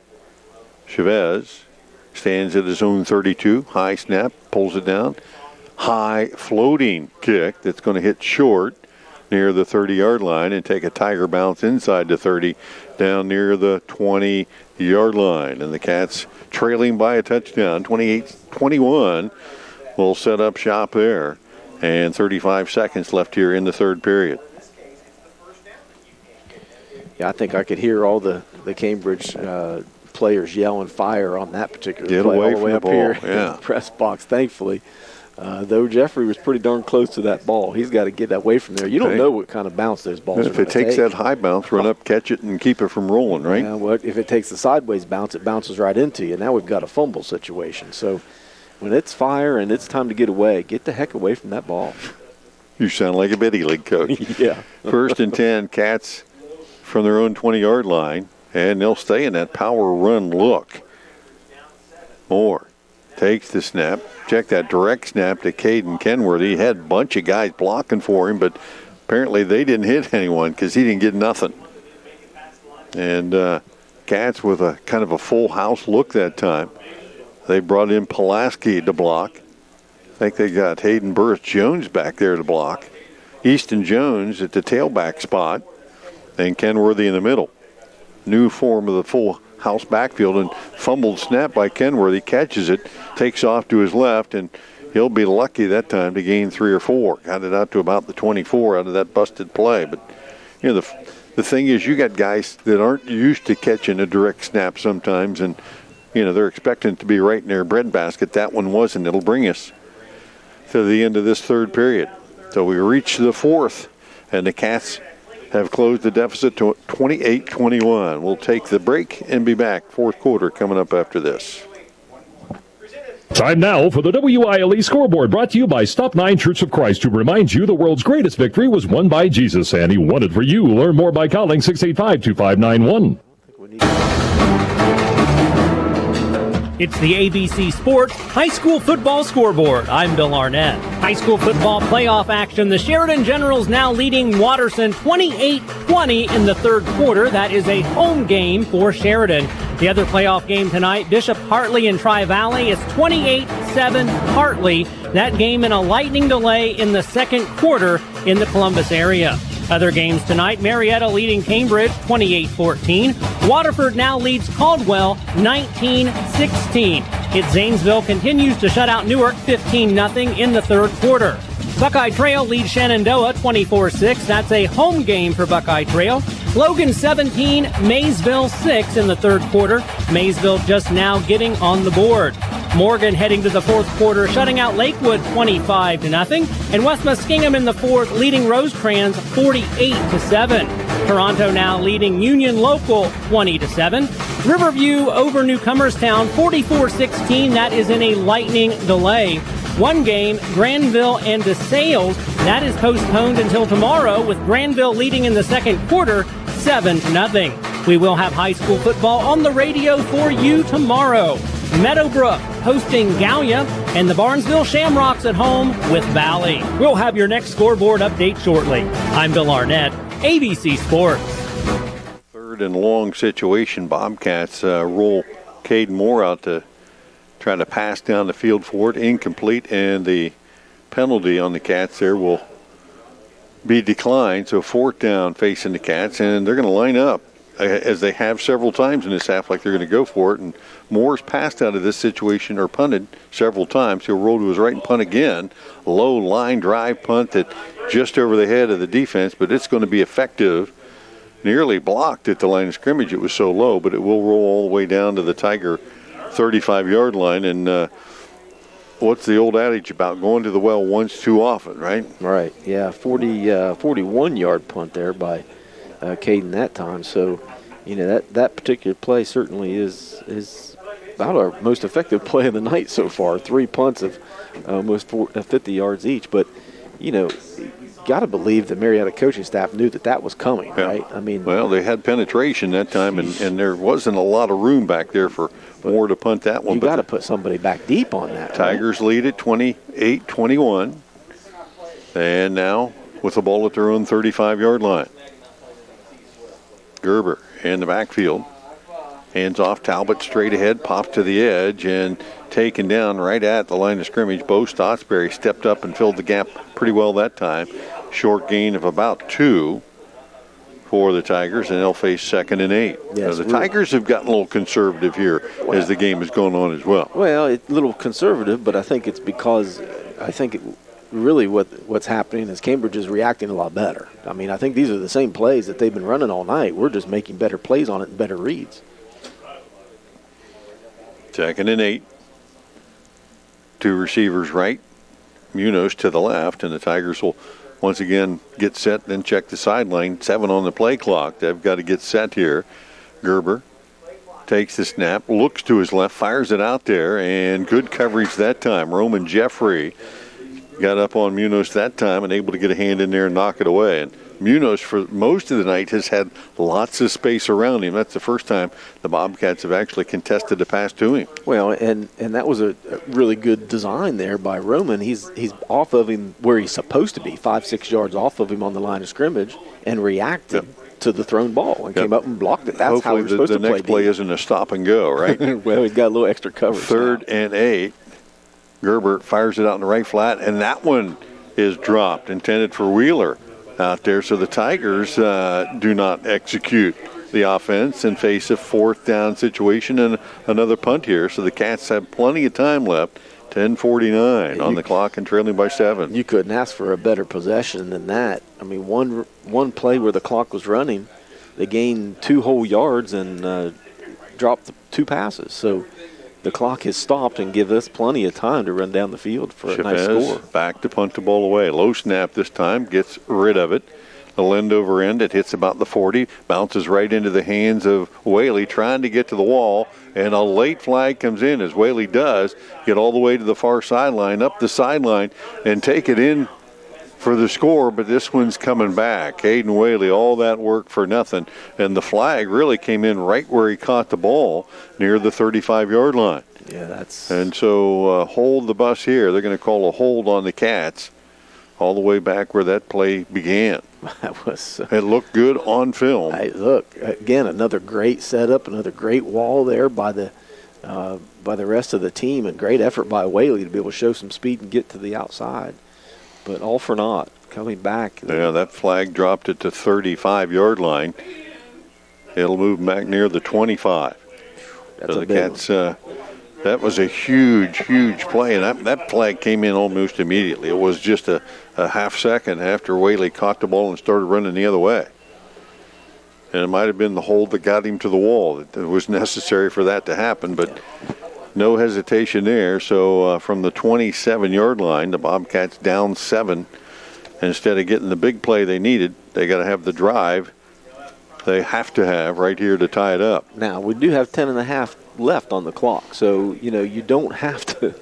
Chavez stands at his own 32. High snap, pulls it down. High floating kick that's going to hit short near the 30-yard line and take a Tiger bounce inside the 30 down near the 20-yard line. And the Cats trailing by a touchdown. 28-21 will set up shop there. And 35 seconds left here in the 3rd period. Yeah, I think I could hear all the Cambridge players yelling fire on that particular Get play away all the from way the up ball. here Yeah. in the press box, thankfully. Though Jeffrey was pretty darn close to that ball. He's got to get away from there. You don't know what kind of bounce those balls are If it takes that high bounce, run up, catch it, and keep it from rolling, right? Yeah, well, if it takes the sideways bounce, it bounces right into you. Now we've got a fumble situation. So when it's fire and it's time to get away, get the heck away from that ball. You sound like a bitty league coach. Yeah. 1st and 10, Cats from their own 20-yard line, and they'll stay in that power run look. Moore takes the snap. Check that direct snap to Caden Kenworthy. He had a bunch of guys blocking for him, but apparently they didn't hit anyone because he didn't get nothing. And Cats with a kind of a full house look that time. They brought in Pulaski to block. I think they got Hayden Burris-Jones back there to block. Easton Jones at the tailback spot. And Kenworthy in the middle. New form of the full house backfield, and fumbled snap by Kenworthy. Catches it, takes off to his left, and he'll be lucky that time to gain 3 or 4. Got it out to about the 24 out of that busted play. But, the thing is, you got guys that aren't used to catching a direct snap sometimes, and, they're expecting it to be right in their breadbasket. That one wasn't. It'll bring us to the end of this 3rd period. So we reach the 4th, and the Cats have closed the deficit to 28-21. We'll take the break and be back. 4th quarter coming up after this. Time now for the WILE scoreboard, brought to you by Stop 9 Church of Christ, to remind you the world's greatest victory was won by Jesus, and he won it for you. Learn more by calling 685-2591. It's the ABC Sports High School Football Scoreboard. I'm Bill Arnett. High school football playoff action. The Sheridan Generals now leading Watterson 28-20 in the 3rd quarter. That is a home game for Sheridan. The other playoff game tonight, Bishop Hartley and Tri-Valley, is 28-7 Hartley. That game in a lightning delay in the 2nd quarter in the Columbus area. Other games tonight, Marietta leading Cambridge 28-14. Waterford now leads Caldwell 19-16. Zanesville continues to shut out Newark 15-0 in the 3rd quarter. Buckeye Trail leads Shenandoah 24-6. That's a home game for Buckeye Trail. Logan 17, Maysville 6 in the 3rd quarter. Maysville just now getting on the board. Morgan heading to the 4th quarter, shutting out Lakewood 25-0. And West Muskingum in the 4th leading Rosecrans 48-7. Toronto now leading Union Local 20-7. Riverview over Newcomerstown, 44-16. That is in a lightning delay. One game, Granville and DeSales, that is postponed until tomorrow, with Granville leading in the second quarter, 7-0. We will have high school football on the radio for you tomorrow. Meadowbrook hosting Gallia, and the Barnesville Shamrocks at home with Valley. We'll have your next scoreboard update shortly. I'm Bill Arnett, ABC Sports. Third and long situation. Bobcats roll Caden Moore out to try to pass down the field for it. Incomplete, and the penalty on the Cats there will be declined. So fourth down facing the Cats, and they're going to line up as they have several times in this half, like they're going to go for it. And Moore's passed out of this situation or punted several times. He'll roll to his right and punt again. Low line drive punt that just over the head of the defense, but it's going to be effective. Nearly blocked at the line of scrimmage. It was so low, but it will roll all the way down to the Tiger 35-yard line. And what's the old adage about going to the well once too often, right? Right, yeah, 41-yard punt there by Caden that time. So, you know, that particular play certainly is about our most effective play of the night so far. 3 punts of almost 50 yards each. But, you know, got to believe the Marietta coaching staff knew that was coming, right? I mean, well, they had penetration that time, and there wasn't a lot of room back there for Moore to punt that one. You got to put somebody back deep on that. Tigers lead at 28-21, and now with the ball at their own 35-yard line. Gerber in the backfield. Hands off, Talbot straight ahead, popped to the edge, and taken down right at the line of scrimmage. Bo Stotsberry stepped up and filled the gap pretty well that time. Short gain of about 2 for the Tigers, and they'll face 2nd and 8. Yes, the Tigers have gotten a little conservative here as the game has gone on as well. Well, it's a little conservative, but I think it's because really what's happening is Cambridge is reacting a lot better. I mean, I think these are the same plays that they've been running all night. We're just making better plays on it and better reads. 2nd and 8. 2 receivers right, Munoz to the left, and the Tigers will once again get set, then check the sideline. 7 on the play clock. They've got to get set here. Gerber takes the snap, looks to his left, fires it out there, and good coverage that time. Roman Jeffrey got up on Munoz that time and able to get a hand in there and knock it away. And Munoz, for most of the night, has had lots of space around him. That's the first time the Bobcats have actually contested the pass to him. Well, and that was a really good design there by Roman. He's off of him where he's supposed to be, 5-6 yards off of him on the line of scrimmage, and reacted to the thrown ball and came up and blocked it. That's hopefully how we're supposed to play. The next play isn't a stop and go, right? Well, he's got a little extra coverage. 3rd and 8. Gerber fires it out in the right flat, and that one is dropped, intended for Wheeler out there. So the Tigers do not execute the offense and face a 4th down situation and another punt here. So the Cats have plenty of time left. 10:49 on the clock and trailing by 7. You couldn't ask for a better possession than that. I mean, one play where the clock was running, they gained 2 whole yards and dropped 2 passes. So the clock has stopped and give us plenty of time to run down the field for a nice score. Back to punt the ball away. Low snap this time, gets rid of it. The end over end, it hits about the 40, bounces right into the hands of Whaley, trying to get to the wall, and a late flag comes in as Whaley does get all the way to the far sideline, up the sideline, and take it in for the score, but this one's coming back. Aiden Whaley, all that work for nothing, and the flag really came in right where he caught the ball near the 35-yard line. Yeah, that's... And so hold the bus here. They're going to call a hold on the Cats all the way back where that play began. That was... it looked good on film. Hey, look, again, another great setup, another great wall there by the rest of the team, and great effort by Whaley to be able to show some speed and get to the outside. But all for naught, coming back. Yeah, that flag dropped it to 35-yard line. It'll move back near the 25. That's so the Cats, that was a huge, huge play, and that flag came in almost immediately. It was just a half second after Whaley caught the ball and started running the other way. And it might have been the hold that got him to the wall that was necessary for that to happen, but no hesitation there. So from the 27-yard line, the Bobcats down 7. Instead of getting the big play they needed, they got to have the drive they have to have right here to tie it up. Now, we do have 10.5 left on the clock, so, you don't have to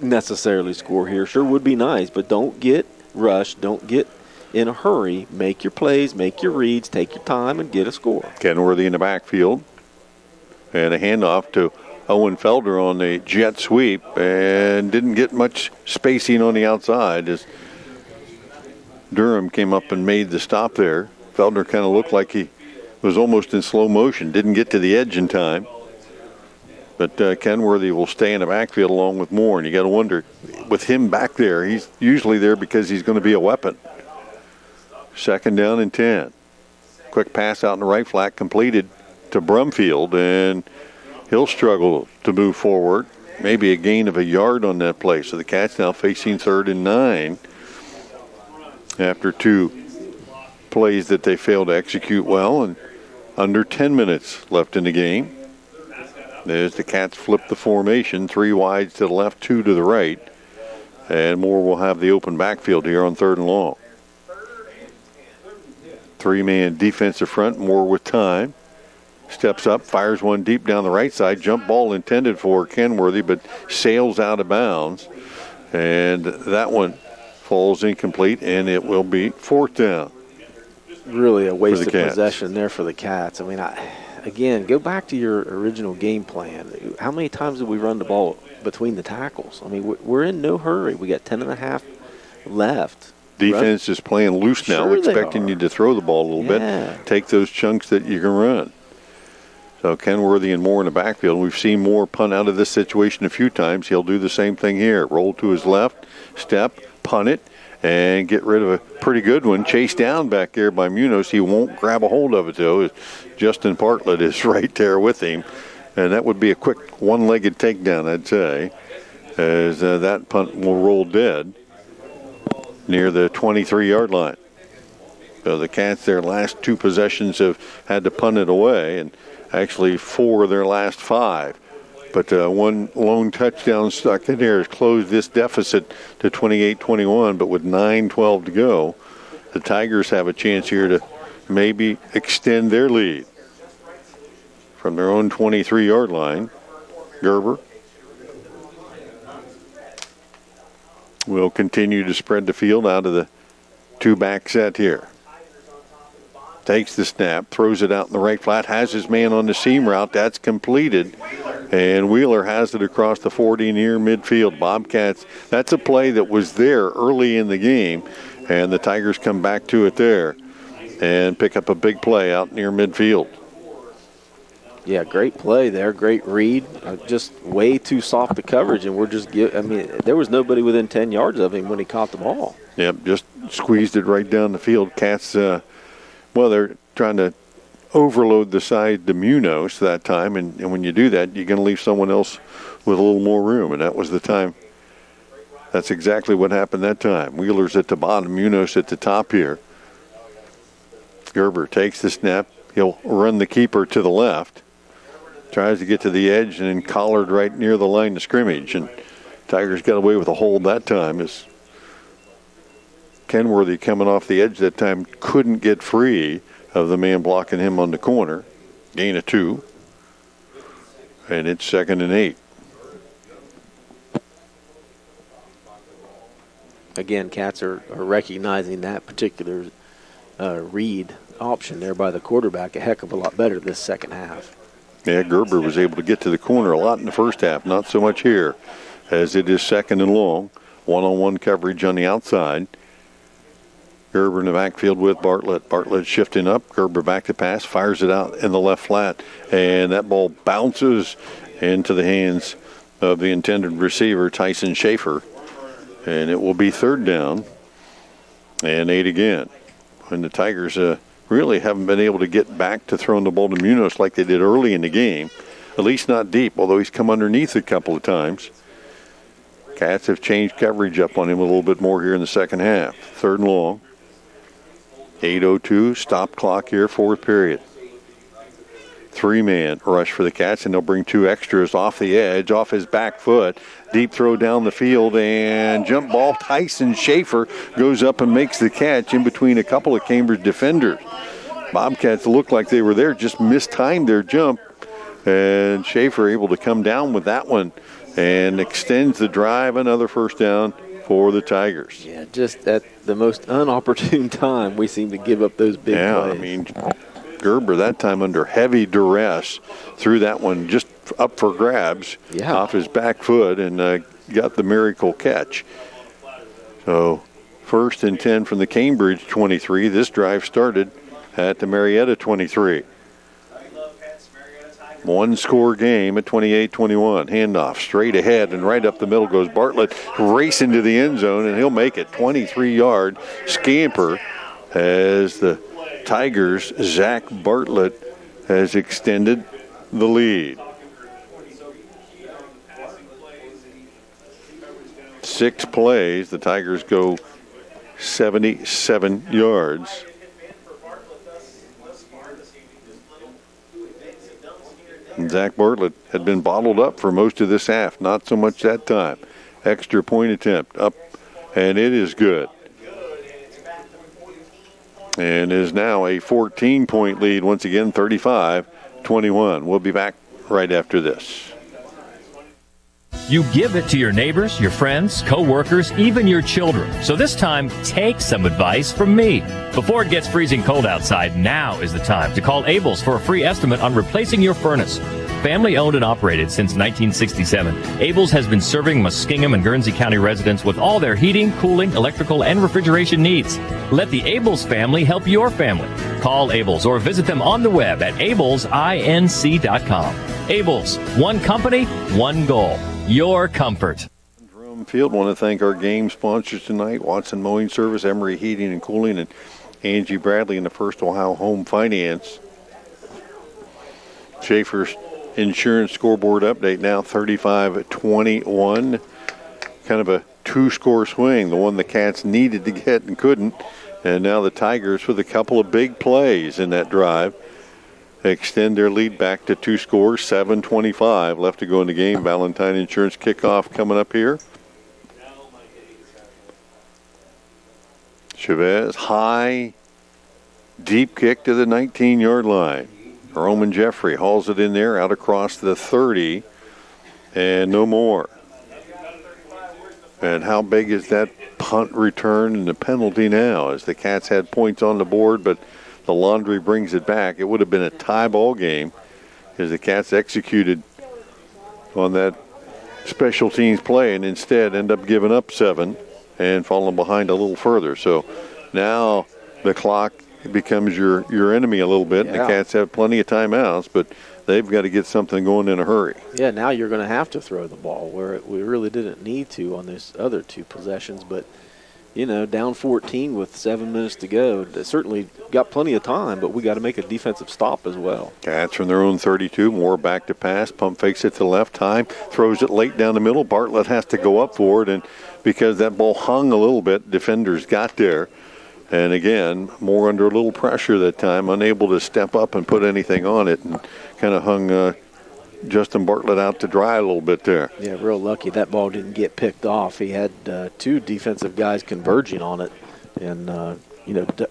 necessarily score here. Sure would be nice, but don't get rushed. Don't get in a hurry. Make your plays, make your reads, take your time, and get a score. Kenworthy in the backfield. And a handoff to Owen Felder on the jet sweep, and didn't get much spacing on the outside as Durham came up and made the stop there. Felder kind of looked like he was almost in slow motion. Didn't get to the edge in time. But Kenworthy will stay in the backfield along with Moore. And you got to wonder, with him back there, he's usually there because he's going to be a weapon. 2nd down and 10. Quick pass out in the right flat completed to Brumfield, and he'll struggle to move forward. Maybe a gain of a yard on that play. So the Cats now facing 3rd and 9 after 2 plays that they failed to execute well, and under 10 minutes left in the game. There's the Cats flip the formation, 3 wides to the left, 2 to the right. And Moore will have the open backfield here on 3rd and long. 3-man defensive front, Moore with time. Steps up, fires one deep down the right side. Jump ball intended for Kenworthy, but sails out of bounds. And that one falls incomplete, and it will be 4th down. Really a wasted possession there for the Cats. I mean, again, go back to your original game plan. How many times did we run the ball between the tackles? I mean, we're in no hurry. We got 10.5 left. Defense is playing loose now, expecting you to throw the ball a little bit. Take those chunks that you can run. So Kenworthy and Moore in the backfield. We've seen Moore punt out of this situation a few times. He'll do the same thing here. Roll to his left, step, punt it, and get rid of a pretty good one. Chased down back there by Munoz. He won't grab a hold of it, though. Justin Bartlett is right there with him. And that would be a quick one-legged takedown, I'd say, as that punt will roll dead near the 23-yard line. So the Cats, their last 2 possessions, have had to punt it away, and actually 4 of their last 5. But one lone touchdown stuck in there has closed this deficit to 28-21, but with 9:12 to go, the Tigers have a chance here to maybe extend their lead. From their own 23-yard line, Gerber will continue to spread the field out of the 2-back set here. Takes the snap, throws it out in the right flat, has his man on the seam route. That's completed. And Wheeler has it across the 40 near midfield. Bobcats, that's a play that was there early in the game, and the Tigers come back to it there and pick up a big play out near midfield. Yeah, great play there, great read. Just way too soft the coverage, and we're just there was nobody within 10 yards of him when he caught the ball. Yep, just squeezed it right down the field. Cats, they're trying to overload the side to Munoz that time, and when you do that, you're going to leave someone else with a little more room, and that was the time. That's exactly what happened that time. Wheeler's at the bottom, Munoz at the top here. Gerber takes the snap. He'll run the keeper to the left. Tries to get to the edge and then collared right near the line of scrimmage. And Tigers got away with a hold that time as Kenworthy coming off the edge that time couldn't get free of the man blocking him on the corner. Gain of 2. And it's 2nd and 8. Again, Cats are recognizing that particular read option there by the quarterback a heck of a lot better this second half. Yeah, Gerber was able to get to the corner a lot in the first half, not so much here, as it is 2nd and long. One-on-one coverage on the outside. Gerber in the backfield with Bartlett. Bartlett shifting up. Gerber back to pass, fires it out in the left flat, and that ball bounces into the hands of the intended receiver, Tyson Schaefer, and it will be 3rd down and 8 again. And the Tigers really haven't been able to get back to throwing the ball to Munoz like they did early in the game, at least not deep, although he's come underneath a couple of times. Cats have changed coverage up on him a little bit more here in the second half. 3rd and long. 8:02, stop clock here, 4th period. 3-man rush for the Cats, and they'll bring 2 extras off the edge, off his back foot. Deep throw down the field, and jump ball. Tyson Schaefer goes up and makes the catch in between a couple of Cambridge defenders. Bobcats looked like they were there, just mistimed their jump. And Schaefer able to come down with that one and extends the drive. Another first down for the Tigers. Yeah, just at the most unopportune time, we seem to give up those big plays. I mean, Gerber that time under heavy duress threw that one just up for grabs off his back foot and got the miracle catch. So 1st and 10 from the Cambridge 23. This drive started at the Marietta 23. One-score game at 28-21. Handoff straight ahead and right up the middle goes Bartlett, racing to the end zone, and he'll make it. 23-yard scamper as the Tigers' Zach Bartlett has extended the lead. 6 plays. The Tigers go 77 yards. And Zach Bartlett had been bottled up for most of this half. Not so much that time. Extra point attempt up, and it is good. And is now a 14-point lead once again, 35-21. We'll be back right after this. You give it to your neighbors, your friends, co-workers, even your children. So this time, take some advice from me. Before it gets freezing cold outside, now is the time to call Abels for a free estimate on replacing your furnace. Family owned and operated since 1967, Abels has been serving Muskingum and Guernsey County residents with all their heating, cooling, electrical, and refrigeration needs. Let the Abels family help your family. Call Abels or visit them on the web at abelsinc.com. Abels, one company, one goal. Your comfort. Jerome Field, want to thank our game sponsors tonight, Watson Mowing Service, Emory Heating and Cooling, and Angie Bradley in the First Ohio Home Finance. Schaefer's Insurance scoreboard update now 35-21. Kind of a 2-score swing, the one the Cats needed to get and couldn't. And now the Tigers, with a couple of big plays in that drive, extend their lead back to 2 scores, 7:25 left to go in the game. Valentine Insurance kickoff coming up here. Chavez, high, deep kick to the 19-yard line. Roman Jeffrey hauls it in there, out across the 30, and no more. And how big is that punt return and the penalty now? As the Cats had points on the board, but the Laundry brings it back. It would have been a tie ball game as the Cats executed on that special teams play and instead end up giving up 7 and falling behind a little further. So now the clock becomes your enemy a little bit. Yeah. The Cats have plenty of timeouts, but they've got to get something going in a hurry. Yeah, now you're going to have to throw the ball where we really didn't need to on those other 2 possessions. But, you know, down 14 with 7 minutes to go, they certainly got plenty of time, but we got to make a defensive stop as well. Cats from their own 32, more back to pass. Pump fakes it to the left, time, throws it late down the middle. Bartlett has to go up for it, and because that ball hung a little bit, defenders got there. And again, more under a little pressure that time, unable to step up and put anything on it, and kind of hung Justin Bartlett out to dry a little bit there. Yeah, real lucky that ball didn't get picked off. He had 2 defensive guys converging on it, and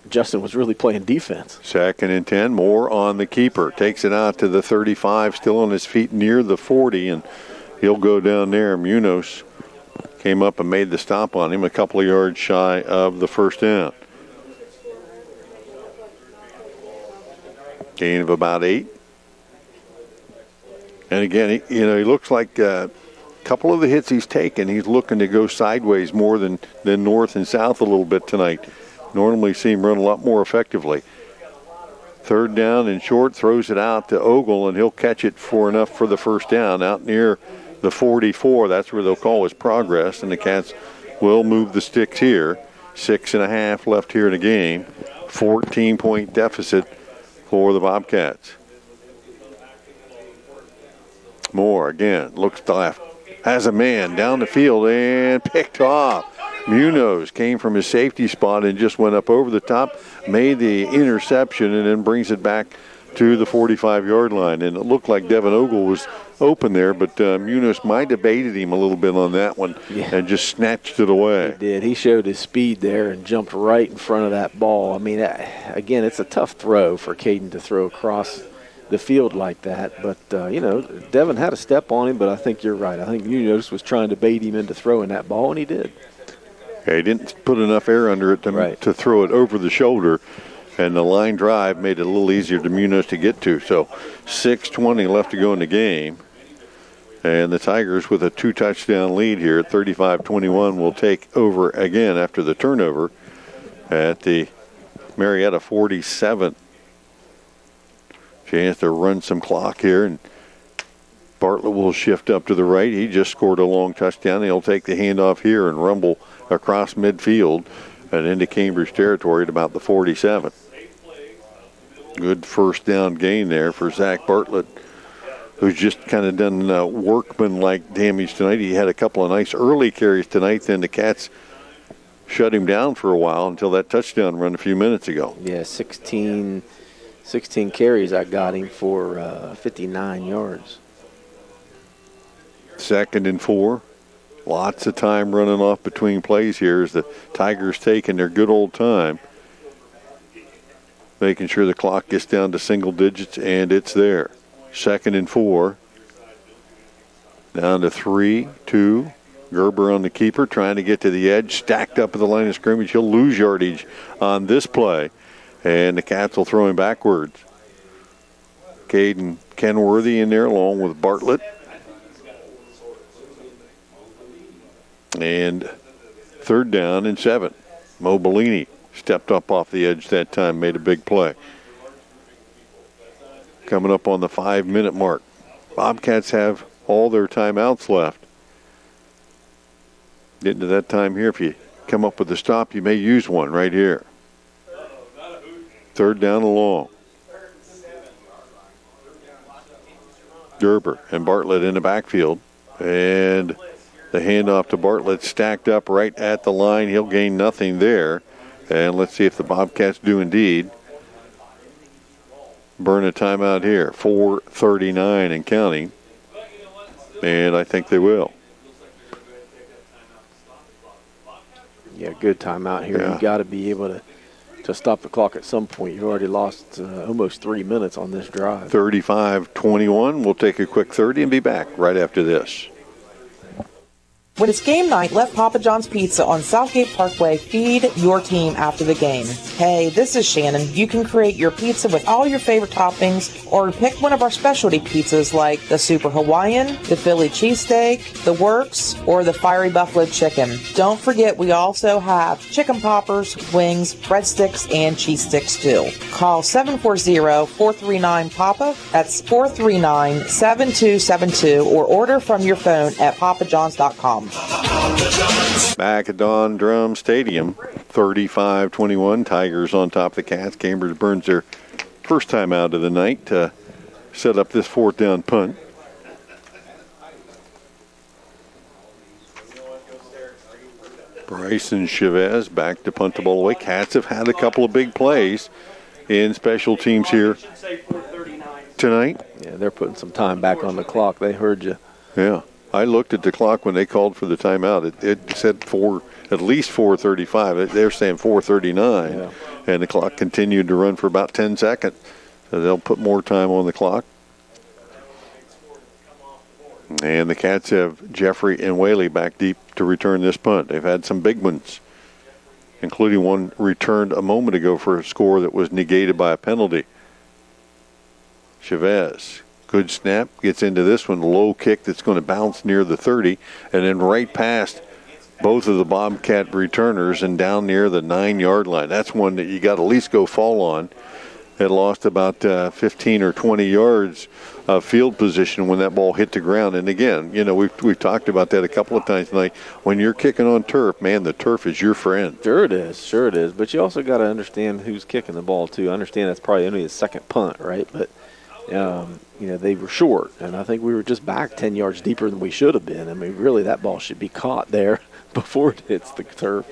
Justin was really playing defense. 2nd and 10, more on the keeper. Takes it out to the 35, still on his feet near the 40, and he'll go down there. Munoz came up and made the stop on him, a couple of yards shy of the first down. Gain of about 8. And again, he looks like a couple of the hits he's taken, he's looking to go sideways more than north and south a little bit tonight. Normally see him run a lot more effectively. 3rd down and short, throws it out to Ogle, and he'll catch it for enough for the first down out near the 44. That's where they'll call his progress, and the Cats will move the sticks here. 6.5 left here in the game. 14-point deficit for the Bobcats. Moore again looks to left, has a man down the field and picked off. Munoz came from his safety spot and just went up over the top, made the interception, and then brings it back to the 45-yard line. And it looked like Devin Ogle was open there, but Munoz might have baited him a little bit on that one and just snatched it away. He did. He showed his speed there and jumped right in front of that ball. I mean, again, it's a tough throw for Caden to throw across the field like that. But, Devin had a step on him, but I think you're right. I think Munoz was trying to bait him into throwing that ball, and he did. Yeah, he didn't put enough air under it to throw it over the shoulder. And the line drive made it a little easier to Munoz to get to. So 6:20 left to go in the game. And the Tigers with a 2-touchdown lead here at 35-21 will take over again after the turnover at the Marietta 47. Chance to run some clock here. And Bartlett will shift up to the right. He just scored a long touchdown. He'll take the handoff here and rumble across midfield and into Cambridge territory at about the 47. Good first down gain there for Zach Bartlett, who's just kind of done workman-like damage tonight. He had a couple of nice early carries tonight. Then the Cats shut him down for a while until that touchdown run a few minutes ago. Yeah, 16 carries I got him for 59 yards. 2nd and 4. Lots of time running off between plays here as the Tigers taking their good old time, making sure the clock gets down to single digits, and it's there. 2nd and 4. Down to 3-2. Gerber on the keeper, trying to get to the edge, stacked up at the line of scrimmage. He'll lose yardage on this play, and the Cats will throw him backwards. Caden Kenworthy in there along with Bartlett. And 3rd down and 7. Mo Bellini stepped up off the edge that time, made a big play. Coming up on the 5-minute mark. Bobcats have all their timeouts left. Getting to that time here, if you come up with a stop, you may use one right here. 3rd down and long. Gerber and Bartlett in the backfield. And the handoff to Bartlett stacked up right at the line. He'll gain nothing there. And let's see if the Bobcats do indeed burn a timeout here. 4:39 and counting. And I think they will. Yeah, good timeout here. Yeah. You got to be able to stop the clock at some point. You've already lost almost 3 minutes on this drive. 35-21. We'll take a quick 30 and be back right after this. When it's game night, let Papa John's Pizza on Southgate Parkway feed your team after the game. Hey, this is Shannon. You can create your pizza with all your favorite toppings or pick one of our specialty pizzas like the Super Hawaiian, the Philly Cheesesteak, the Works, or the Fiery Buffalo Chicken. Don't forget we also have chicken poppers, wings, breadsticks, and cheese sticks too. Call 740-439-PAPA. That's 439-7272 or order from your phone at papajohns.com. Back at Don Drum Stadium, 35-21. Tigers on top of the Cats. Cambridge burns their first time out of the night to set up this 4th down punt. Bryson Chavez back to punt the ball away. Cats have had a couple of big plays in special teams here tonight. Yeah, they're putting some time back on the clock. They heard you. Yeah. I looked at the clock when they called for the timeout. It said at least 4:35. They're saying 4:39, yeah. And the clock continued to run for about 10 seconds. So they'll put more time on the clock. And the Cats have Jeffrey and Whaley back deep to return this punt. They've had some big ones, including one returned a moment ago for a score that was negated by a penalty. Chavez. Good snap, gets into this one, low kick that's going to bounce near the 30, and then right past both of the Bobcat returners and down near the 9-yard line. That's one that you got to at least go fall on. It lost about 15 or 20 yards of field position when that ball hit the ground. And again, we've talked about that a couple of times tonight. When you're kicking on turf, man, the turf is your friend. Sure it is. But you also got to understand who's kicking the ball too. I understand that's probably only his second punt, right? But they were short, and I think we were just back 10 yards deeper than we should have been. I mean, really, that ball should be caught there before it hits the turf.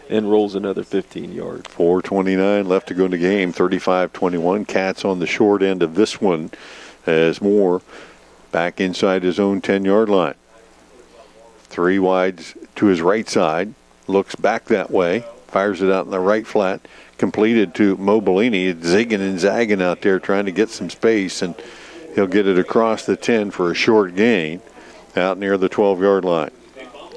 and rolls another 15 yards. 4:29 left to go in the game. 35-21. Cats on the short end of this one as Moore back inside his own 10-yard line. 3 wides to his right side. Looks back that way. Fires it out in the right flat. Completed to Mo Bellini. Zigging and zagging out there trying to get some space, and he'll get it across the 10 for a short gain out near the 12-yard line.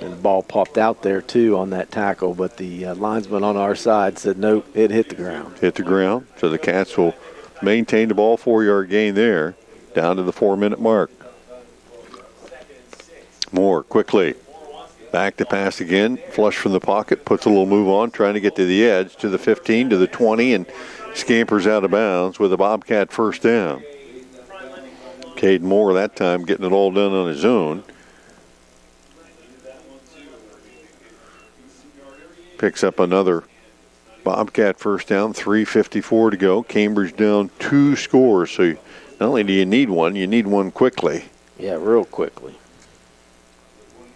And the ball popped out there, too, on that tackle, but the linesman on our side said, nope, it hit the ground. Hit the ground, so the Cats will maintain the ball, 4-yard gain there, down to the 4-minute mark. Moore quickly. Back to pass again, flush from the pocket, puts a little move on, trying to get to the edge, to the 15, to the 20, and scampers out of bounds with a Bobcat first down. Caden Moore that time getting it all done on his own. Picks up another Bobcat first down, 3:54 to go. Cambridge down 2 scores, so not only do you need one quickly. Yeah, real quickly.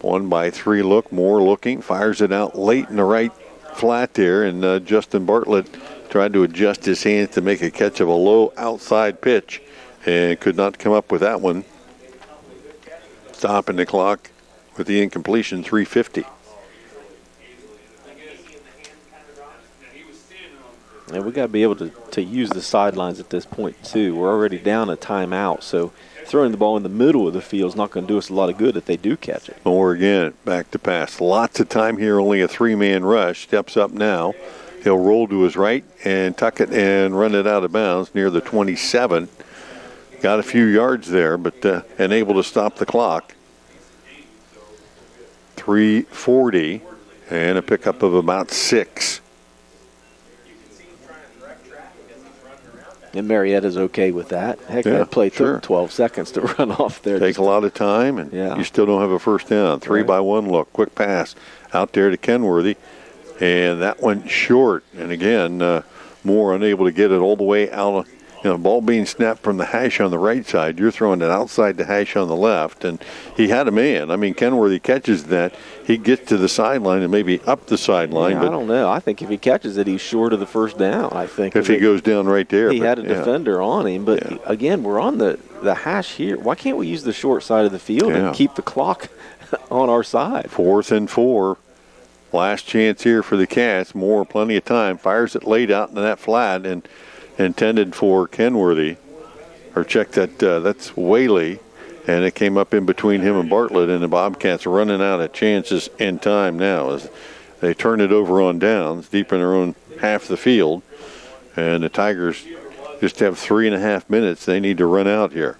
1-by-3 look, Moore looking, fires it out late in the right flat there, and Justin Bartlett tried to adjust his hands to make a catch of a low outside pitch and could not come up with that one. Stopping the clock with the incompletion, 3:50. And we got to be able to use the sidelines at this point, too. We're already down a timeout, so throwing the ball in the middle of the field is not going to do us a lot of good if they do catch it. Moore again, back to pass. Lots of time here, only a 3-man rush. Steps up now. He'll roll to his right and tuck it and run it out of bounds near the 27. Got a few yards there, but unable to stop the clock. 3:40 and a pickup of about 6. And Marietta's okay with that. Heck, that play took 12 seconds to run off there. Take a lot of time, and you still don't have a first down. 3-by-1 look, quick pass out there to Kenworthy, and that went short. And again, Moore unable to get it all the way out. Ball being snapped from the hash on the right side. You're throwing it outside the hash on the left, and he had a man. I mean, Kenworthy catches that. He gets to the sideline and maybe up the sideline. Yeah, but I don't know. I think if he catches it, he's short of the first down, I think. If he goes down right there. He had a defender on him. But, again, we're on the hash here. Why can't we use the short side of the field and keep the clock on our side? 4th and 4. Last chance here for the Cats. Moore, plenty of time. Fires it late out into that flat and intended for Kenworthy. Or check that, that's Whaley. And it came up in between him and Bartlett, and the Bobcats are running out of chances in time now as they turn it over on downs deep in their own half of the field. And the Tigers just have 3.5 minutes they need to run out here.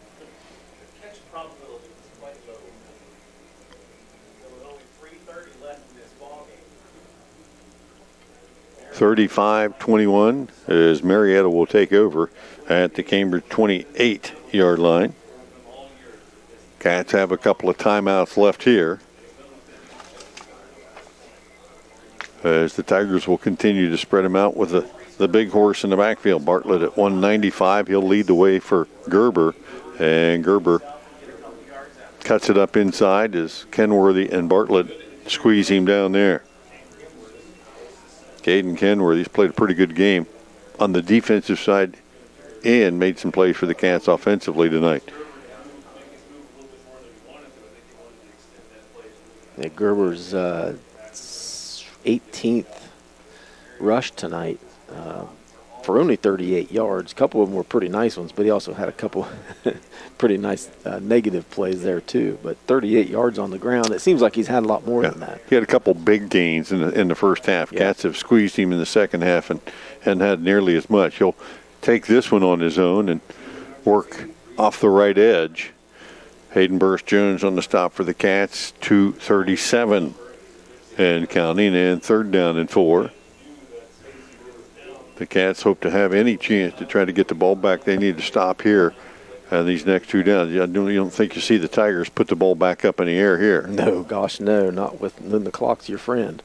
(35-21) as Marietta will take over at the Cambridge 28-yard line. Cats have a couple of timeouts left here as the Tigers will continue to spread them out with the big horse in the backfield. Bartlett at 195. He'll lead the way for Gerber, and Gerber cuts it up inside as Kenworthy and Bartlett squeeze him down there. Caden Kenworthy's played a pretty good game on the defensive side and made some plays for the Cats offensively tonight. Yeah, Gerber's 18th rush tonight for only 38 yards. A couple of them were pretty nice ones, but he also had a couple pretty nice negative plays there too. But 38 yards on the ground, it seems like he's had a lot more than that. He had a couple big gains in the first half. Cats have squeezed him in the second half and had nearly as much. He'll take this one on his own and work off the right edge. Hayden Burst-Jones on the stop for the Cats, 2:37 and counting, and 3rd down and 4. The Cats hope to have any chance to try to get the ball back. They need to stop here these next 2 downs. You don't think you see the Tigers put the ball back up in the air here. No, gosh, no, not when the clock's your friend.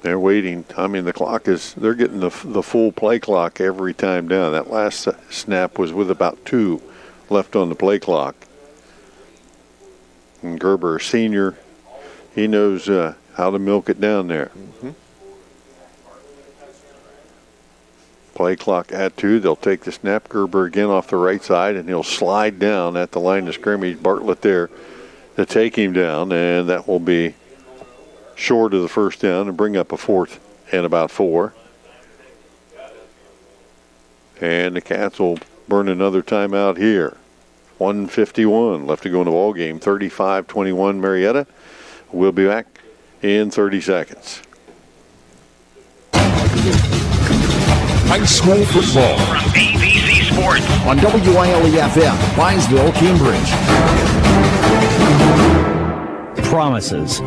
They're waiting. I mean, they're getting the full play clock every time down. That last snap was with about 2 left on the play clock. And Gerber, senior, he knows how to milk it down there. Mm-hmm. Play clock at 2. They'll take the snap. Gerber again off the right side, and he'll slide down at the line of scrimmage. Bartlett there to take him down, and that will be short of the first down and bring up a 4th and about 4. And the Cats will burn another timeout here. 1:51 left to go in the ball game. 35-21 Marietta. We'll be back in 30 seconds. High school football from ABC Sports on WILE-FM, Byesville, Cambridge. Promises.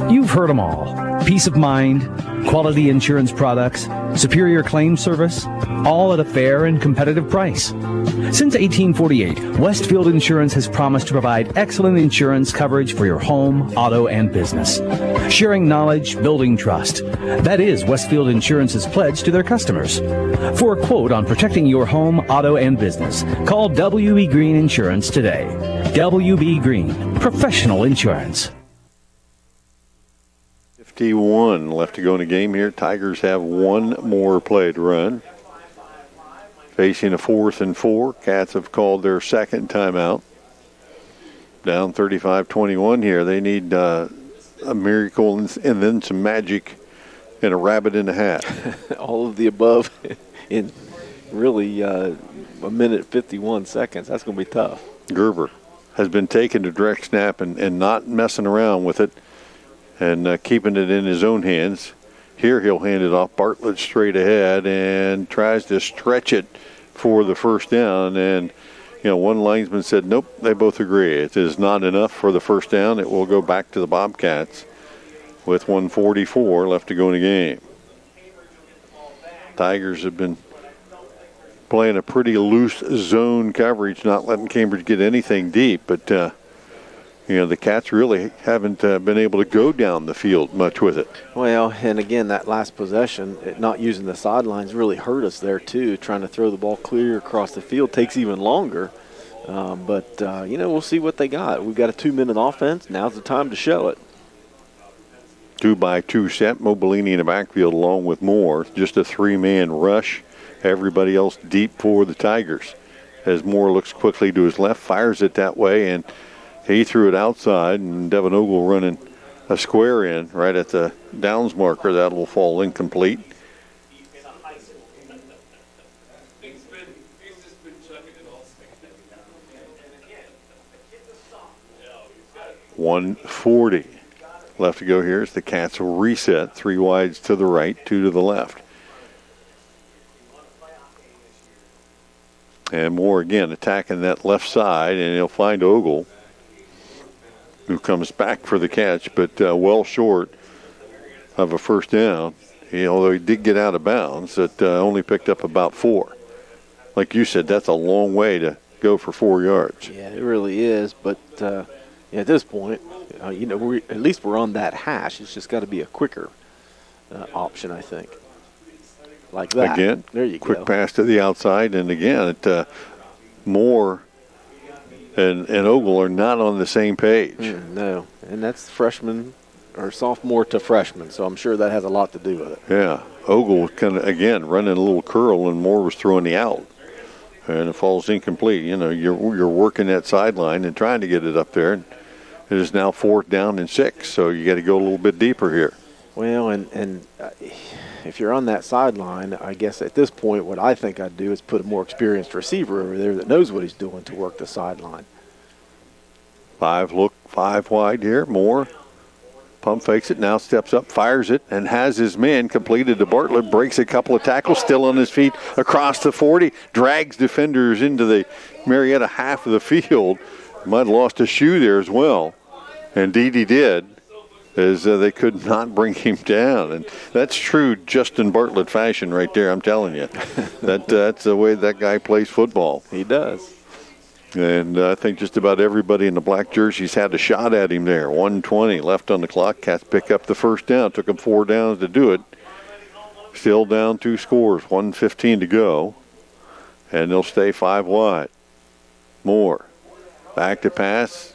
You've heard them all. Peace of mind, quality insurance products, superior claim service, all at a fair and competitive price. Since 1848, Westfield Insurance has promised to provide excellent insurance coverage for your home, auto, and business. Sharing knowledge, building trust. That is Westfield Insurance's pledge to their customers. For a quote on protecting your home, auto, and business, call W.B. Green Insurance today. W.B. Green, professional insurance. 51 left to go in the game here. Tigers have one more play to run. Facing a 4th and 4. Cats have called their second timeout. Down 35-21 here. They need a miracle and then some magic and a rabbit in a hat. All of the above in really a minute 51 seconds. That's going to be tough. Gerber has been taking the direct snap and not messing around with it and keeping it in his own hands. Here he'll hand it off. Bartlett straight ahead and tries to stretch it for the first down. And, one linesman said, nope, they both agree. It is not enough for the first down. It will go back to the Bobcats with 1:44 left to go in the game. Tigers have been playing a pretty loose zone coverage, not letting Cambridge get anything deep. But, the Cats really haven't been able to go down the field much with it. Well, and again, that last possession, not using the sidelines really hurt us there too. Trying to throw the ball clear across the field takes even longer. But we'll see what they got. We've got a 2-minute offense. Now's the time to show it. 2-by-2 set. Mobilini in the backfield along with Moore. Just a 3-man rush. Everybody else deep for the Tigers. As Moore looks quickly to his left, fires it that way, and he threw it outside, and Devin Ogle running a square in right at the downs marker. That will fall incomplete. $140 left to go here as the Cats will reset. 3 wides to the right, 2 to the left. And Moore again attacking that left side, and he'll find Ogle, who comes back for the catch, but well short of a first down. Although he did get out of bounds, it only picked up about 4. Like you said, that's a long way to go for 4 yards. Yeah, it really is. But at this point, at least we're on that hash. It's just got to be a quicker option, I think. Like that. Again, there you quick go. Pass to the outside, and again, Moore and Ogle are not on the same page. No, and that's freshman or sophomore to freshman, so I'm sure that has a lot to do with it. Yeah, Ogle was kind of, again, running a little curl, and Moore was throwing the out, and it falls incomplete. You're working that sideline and trying to get it up there, and it is now 4th down and 6, so you got to go a little bit deeper here. Well, and if you're on that sideline, I guess at this point what I think I'd do is put a more experienced receiver over there that knows what he's doing to work the sideline. 5 wide here. Moore pump fakes it, now steps up, fires it, and has his man completed to Bartlett. Breaks a couple of tackles, still on his feet across the 40. Drags defenders into the Marietta half of the field. Might have lost a shoe there as well. Indeed he did, as they could not bring him down. And that's true Justin Bartlett fashion right there, I'm telling you. That's the way that guy plays football. He does. And I think just about everybody in the black jerseys had a shot at him there. 1:20 left on the clock. Cats pick up the first down. Took them 4 downs to do it. Still down 2 scores. 1:15 to go. And they'll stay 5 wide. Moore. Back to pass.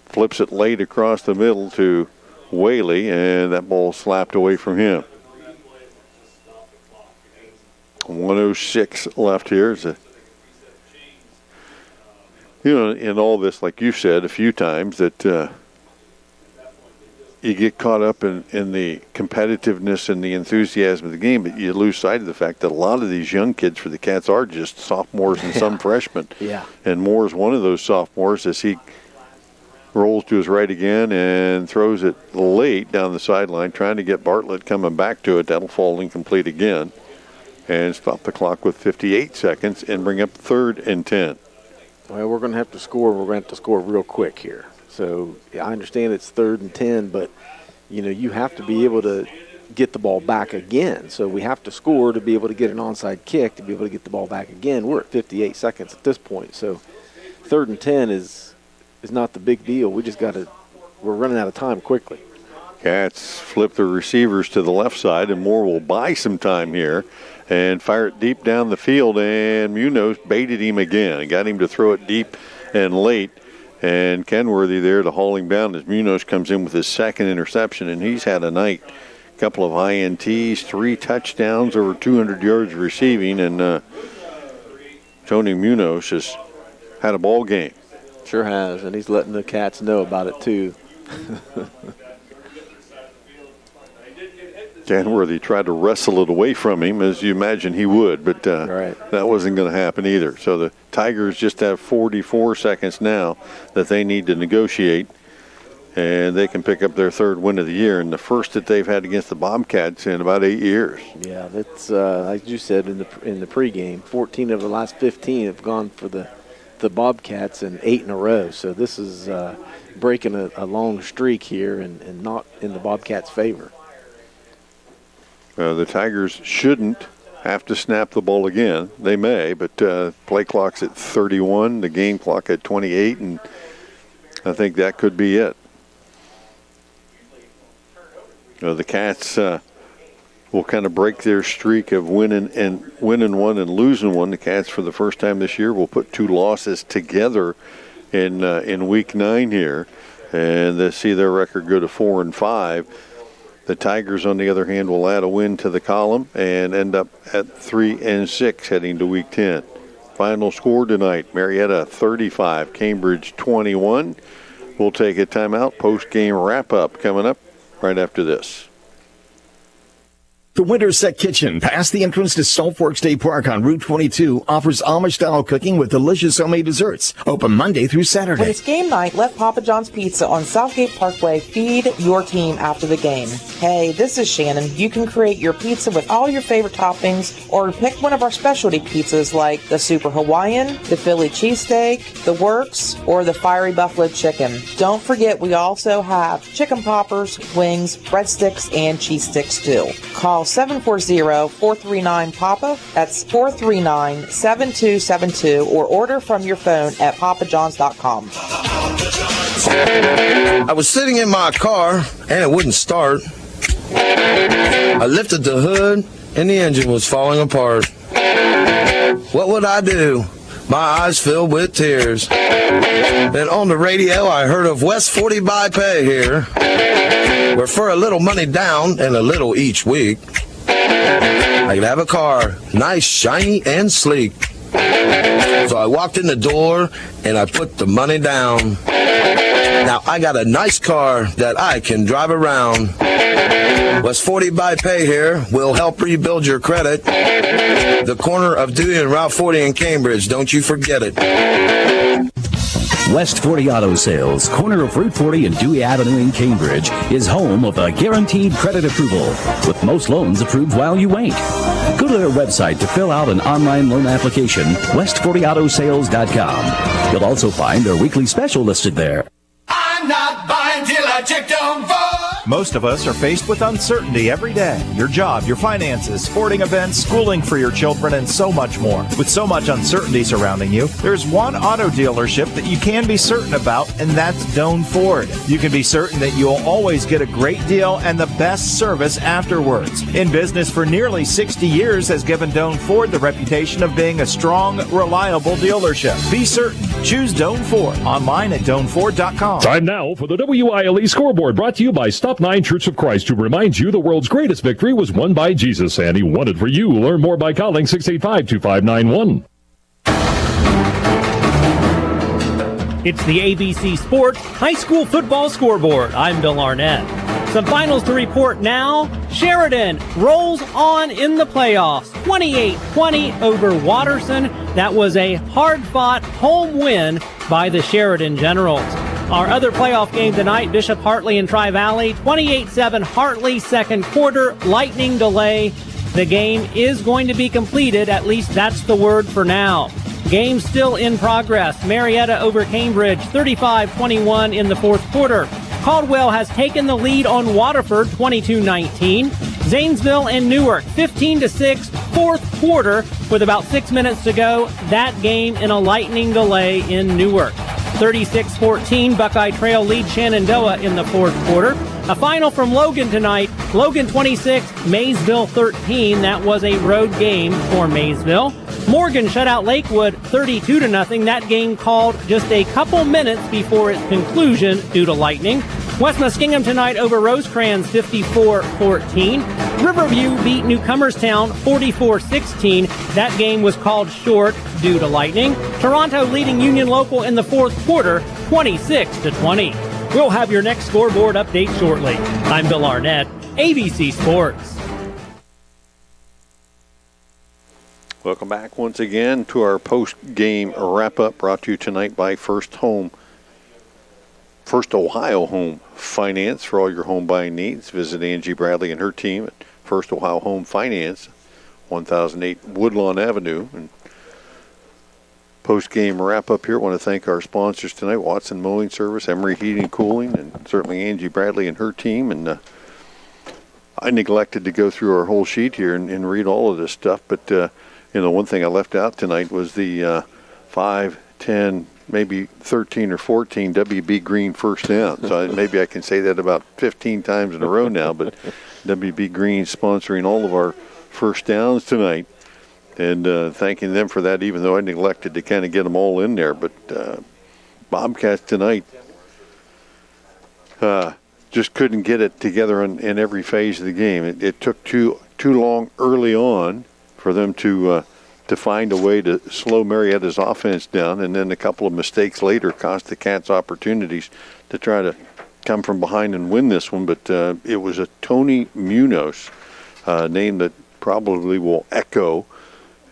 Flips it late across the middle to Whaley, and that ball slapped away from him. 1:06 left here. In all this, like you said a few times, that you get caught up in the competitiveness and the enthusiasm of the game, but you lose sight of the fact that a lot of these young kids for the Cats are just sophomores and some freshmen. Yeah. And Moore is one of those sophomores as he rolls to his right again and throws it late down the sideline, trying to get Bartlett coming back to it. That'll fall incomplete again. And stop the clock with 58 seconds and bring up 3rd and 10. Well, we're going to have to score. We're going to have to score real quick here. So I understand it's 3rd and 10, but, you have to be able to get the ball back again. So we have to score to be able to get an onside kick, to be able to get the ball back again. We're at 58 seconds at this point. So 3rd and 10 is not the big deal. We just we're running out of time quickly. Cats flip the receivers to the left side, and Moore will buy some time here and fire it deep down the field, and Munoz baited him again and got him to throw it deep and late. And Kenworthy there to haul him down as Munoz comes in with his 2nd interception, and he's had a night. Couple of INTs, 3 touchdowns, over 200 yards receiving, and Tony Munoz has had a ball game. Sure has, and he's letting the Cats know about it too. Kenworthy tried to wrestle it away from him, as you imagine he would, but that wasn't going to happen either. So the Tigers just have 44 seconds now that they need to negotiate, and they can pick up their 3rd win of the year, and the first that they've had against the Bobcats in about 8 years. Yeah, that's like you said in the pregame, 14 of the last 15 have gone for the Bobcats, and 8 in a row. So this is breaking a long streak here, and not in the Bobcats' favor. The Tigers shouldn't have to snap the ball again. They may, but play clock's at 31, the game clock at 28, and I think that could be it. The Cats will kind of break their streak of winning one and losing one. The Cats, for the first time this year, will put 2 losses together in Week 9 here, and they see their record go to 4-5. The Tigers, on the other hand, will add a win to the column and end up at 3-6 heading to Week 10. Final score tonight, Marietta 35, Cambridge 21. We'll take a timeout. Post-game wrap-up coming up right after this. The Winterset Kitchen, past the entrance to Salt Fork State Park on Route 22, offers Amish-style cooking with delicious homemade desserts. Open Monday through Saturday. When it's game night, let Papa John's Pizza on Southgate Parkway feed your team after the game. Hey, this is Shannon. You can create your pizza with all your favorite toppings, or pick one of our specialty pizzas like the Super Hawaiian, the Philly Cheesesteak, the Works, or the Fiery Buffalo Chicken. Don't forget, we also have chicken poppers, wings, breadsticks, and cheese sticks too. Call 740-439-PAPA. That's 439-7272, or order from your phone at papajohns.com. I was sitting in my car and it wouldn't start. I lifted the hood and the engine was falling apart. What would I do? My eyes filled with tears. Then on the radio I heard of West 40 by Pay here, where for a little money down and a little each week, I could have a car, nice, shiny, and sleek. So I walked in the door and I put the money down. Now I got a nice car that I can drive around. West 40 by Pay here will help rebuild your credit. The corner of Dewey and Route 40 in Cambridge, don't you forget it. West 40 Auto Sales, corner of Route 40 and Dewey Avenue in Cambridge, is home of a guaranteed credit approval, with most loans approved while you wait. Go to their website to fill out an online loan application, west40autosales.com. You'll also find their weekly special listed there. I'm not buying till I checked on Ford. Most of us are faced with uncertainty every day. Your job, your finances, sporting events, schooling for your children, and so much more. With so much uncertainty surrounding you, there's one auto dealership that you can be certain about, and that's Doan Ford. You can be certain that you'll always get a great deal and the best service afterwards. In business for nearly 60 years has given Doan Ford the reputation of being a strong, reliable dealership. Be certain. Choose Doan Ford. Online at DoanFord.com. Time now for the WILE scoreboard, brought to you by Stop Stop 9 Church of Christ to remind you the world's greatest victory was won by Jesus, and he won it for you. Learn more by calling 685-2591. It's the ABC Sports High School Football Scoreboard. I'm Bill Arnett. Some finals to report now. Sheridan rolls on in the playoffs, 28-20 over Watterson. That was a hard-fought home win by the Sheridan Generals. Our other playoff game tonight, Bishop Hartley and Tri-Valley, 28-7 Hartley, second quarter, lightning delay. The game is going to be completed, at least that's the word for now. Game still in progress. Marietta over Cambridge, 35-21 in the fourth quarter. Caldwell has taken the lead on Waterford, 22-19. Zanesville and Newark, 15-6, fourth quarter, with about 6 minutes to go. That game in a lightning delay in Newark. 36-14, Buckeye Trail lead Shenandoah in the fourth quarter. A final from Logan tonight. Logan 26, Maysville 13. That was a road game for Maysville. Morgan shut out Lakewood 32-0. That game called just a couple minutes before its conclusion due to lightning. West Muskingum tonight over Rosecrans 54-14. Riverview beat Newcomerstown 44-16. That game was called short due to lightning. Toronto leading Union Local in the fourth quarter 26-20. We'll have your next scoreboard update shortly. I'm Bill Arnett, ABC Sports. Welcome back once again to our post-game wrap-up, brought to you tonight by First Ohio Home Finance. For all your home buying needs, visit Angie Bradley and her team at First Ohio Home Finance, 1008 Woodlawn Avenue. And post-game wrap-up here, I want to thank our sponsors tonight, Watson Mowing Service, Emory Heating and Cooling, and certainly Angie Bradley and her team. And I neglected to go through our whole sheet here and read all of this stuff, but one thing I left out tonight was the 5, 10, maybe 13 or 14 WB Green first down. So maybe I can say that about 15 times in a row now, but WB Green sponsoring all of our first downs tonight, and thanking them for that, even though I neglected to kind of get them all in there. But Bobcats tonight just couldn't get it together in every phase of the game. It took too long early on for them to find a way to slow Marietta's offense down, and then a couple of mistakes later cost the Cats opportunities to try to come from behind and win this one. But it was a Tony Munoz, name that probably will echo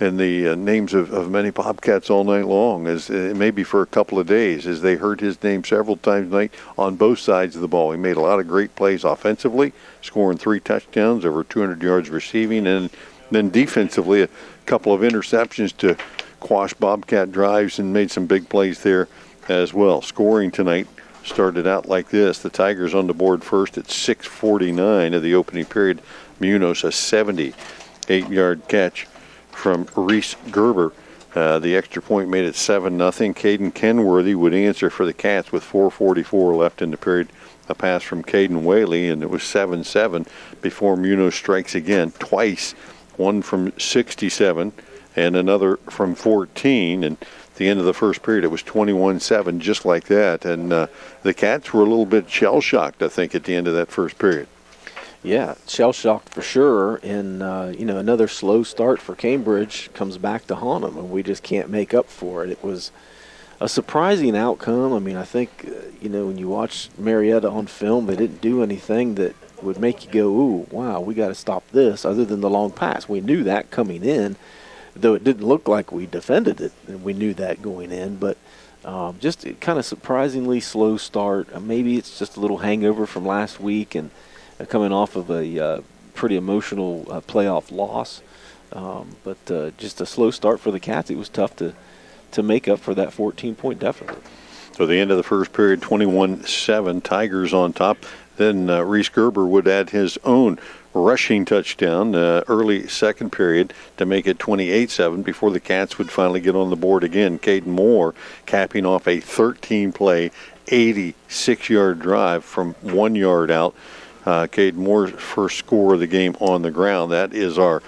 in the names of many Bobcats all night long, as maybe for a couple of days, as they heard his name several times tonight on both sides of the ball. He made a lot of great plays offensively, scoring 3 touchdowns, over 200 yards receiving, and then defensively a couple of interceptions to quash Bobcat drives, and made some big plays there as well. Scoring tonight started out like this. The Tigers on the board first at 6:49 of the opening period. Munoz, a 78-yard catch from Reese Gerber. The extra point made it 7-0. Caden Kenworthy would answer for the Cats with 4:44 left in the period. A pass from Caden Whaley, and it was 7-7 before Munoz strikes again twice. One from 67 and another from 14. And at the end of the first period, it was 21-7, just like that. And the Cats were a little bit shell-shocked, I think, at the end of that first period. Yeah, shell-shocked for sure. And, another slow start for Cambridge comes back to haunt them, and we just can't make up for it. It was a surprising outcome. I mean, I think, when you watch Marietta on film, they didn't do anything that would make you go, ooh, wow, we got to stop this, other than the long pass. We knew that coming in, though it didn't look like we defended it, and we knew that going in. But just kind of surprisingly slow start. Maybe it's just a little hangover from last week and coming off of a pretty emotional playoff loss. But just a slow start for the Cats. It was tough to make up for that 14-point deficit. So the end of the first period, 21-7, Tigers on top. Then Reese Gerber would add his own rushing touchdown early second period to make it 28-7 before the Cats would finally get on the board again. Caden Moore capping off a 13-play, 86-yard drive from 1 yard out. Caden Moore's first score of the game on the ground. That is our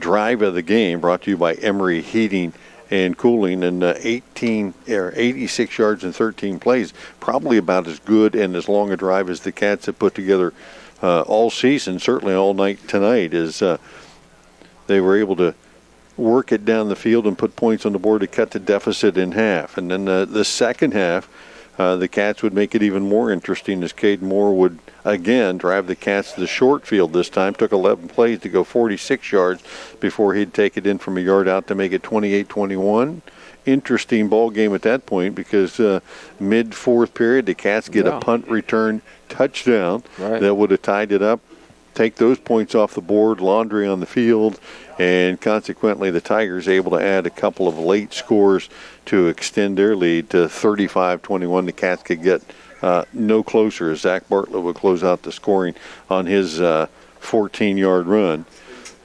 drive of the game, brought to you by Emory Heating and cooling, and 86 yards and 13 plays, probably about as good and as long a drive as the Cats have put together all season, certainly all night tonight, is they were able to work it down the field and put points on the board to cut the deficit in half. And then the second half, the Cats would make it even more interesting as Caden Moore would, again, drive the Cats to the short field this time. Took 11 plays to go 46 yards before he'd take it in from a yard out to make it 28-21. Interesting ball game at that point because mid-fourth period, the Cats get a punt return touchdown that would have tied it up. Take those points off the board, laundry on the field, and consequently the Tigers able to add a couple of late scores to extend their lead to 35-21. The Cats could get no closer as Zach Bartlett would close out the scoring on his 14-yard run.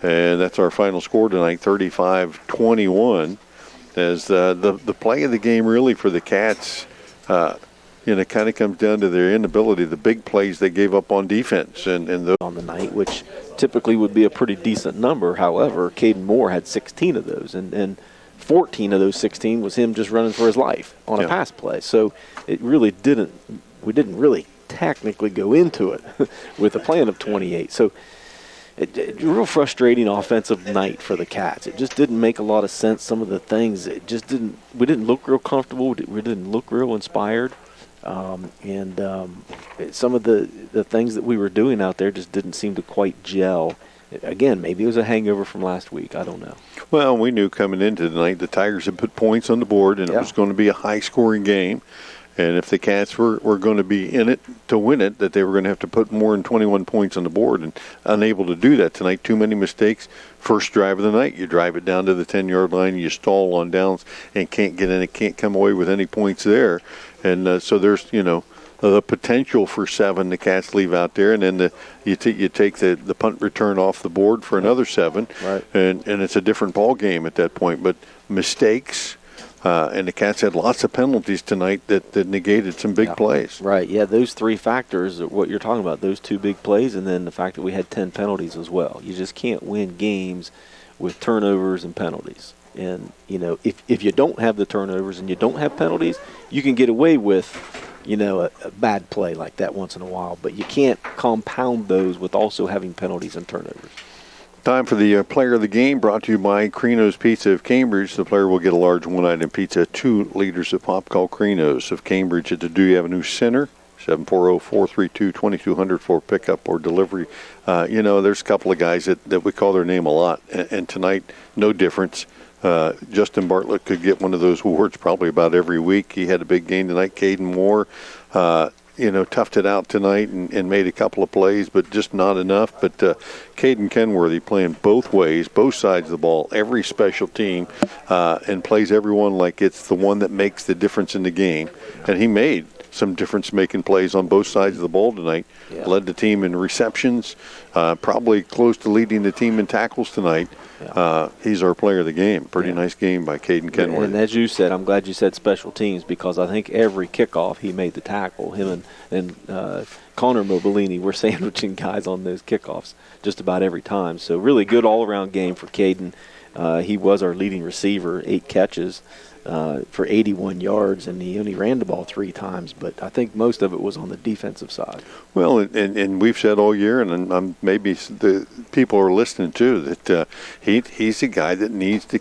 And that's our final score tonight, 35-21, as the play of the game really for the Cats it kind of comes down to their inability, the big plays they gave up on defense. And those on the night, which typically would be a pretty decent number. However, Caden Moore had 16 of those, and 14 of those 16 was him just running for his life on a pass play. So it really we didn't really technically go into it with a plan of 28. So it real frustrating offensive night for the Cats. It just didn't make a lot of sense. Some of the things, we didn't look real comfortable. We didn't look real inspired. Some of the things that we were doing out there just didn't seem to quite gel. Again, maybe it was a hangover from last week. I don't know. Well, we knew coming into tonight the Tigers had put points on the board, and it was going to be a high-scoring game. And if the Cats were going to be in it to win it, that they were going to have to put more than 21 points on the board, and unable to do that tonight. Too many mistakes. First drive of the night, you drive it down to the 10-yard line, you stall on downs and can't get in it, can't come away with any points there. And so there's, the potential for 7 the Cats leave out there, and then you take the punt return off the board for another 7, and it's a different ball game at that point. But mistakes, and the Cats had lots of penalties tonight that negated some big plays. Right, yeah, those 3 factors are what you're talking about, those 2 big plays, and then the fact that we had 10 penalties as well. You just can't win games with turnovers and penalties. And, if you don't have the turnovers and you don't have penalties, you can get away with, a bad play like that once in a while. But you can't compound those with also having penalties and turnovers. Time for the player of the game, brought to you by Crino's Pizza of Cambridge. The player will get a large one-item pizza, 2 liters of pop. Call Crino's of Cambridge at the Dewey Avenue Center, 740-432-2200 for pickup or delivery. There's a couple of guys that we call their name a lot, and tonight, no difference. Justin Bartlett could get one of those awards probably about every week. He had a big game tonight. Caden Moore, toughed it out tonight and made a couple of plays, but just not enough. But Caden Kenworthy playing both ways, both sides of the ball, every special team, and plays everyone like it's the one that makes the difference in the game. And he made some difference-making plays on both sides of the ball tonight. Yeah. Led the team in receptions, probably close to leading the team in tackles tonight. Yeah. He's our player of the game. Pretty nice game by Caden Kenworthy. And as you said, I'm glad you said special teams, because I think every kickoff he made the tackle. Him and Connor Mobilini were sandwiching guys on those kickoffs just about every time. So really good all-around game for Caden. He was our leading receiver, 8 catches for 81 yards, and he only ran the ball 3 times, but I think most of it was on the defensive side. Well, and we've said all year, and maybe the people are listening too, that he's a guy that needs to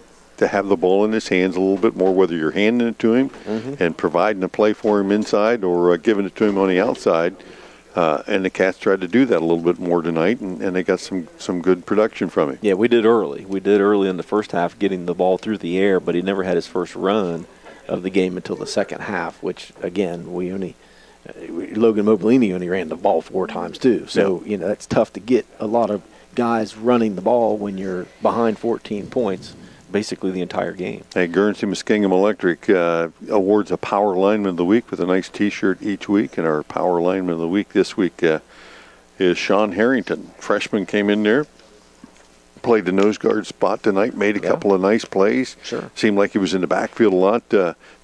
have the ball in his hands a little bit more, whether you're handing it to him and providing a play for him inside or giving it to him on the outside. And the Cats tried to do that a little bit more tonight, and they got some good production from him. Yeah, we did early. We did early in the first half, getting the ball through the air, but he never had his first run of the game until the second half, which, again, Logan Mobilini only ran the ball 4 times, too. So, it's tough to get a lot of guys running the ball when you're behind 14 points. Basically the entire game. Hey, Guernsey Muskingum Electric awards a Power Lineman of the Week with a nice T-shirt each week, and our Power Lineman of the Week this week is Sean Harrington. Freshman came in there, played the nose guard spot tonight, made a couple of nice plays. Sure. Seemed like he was in the backfield a lot.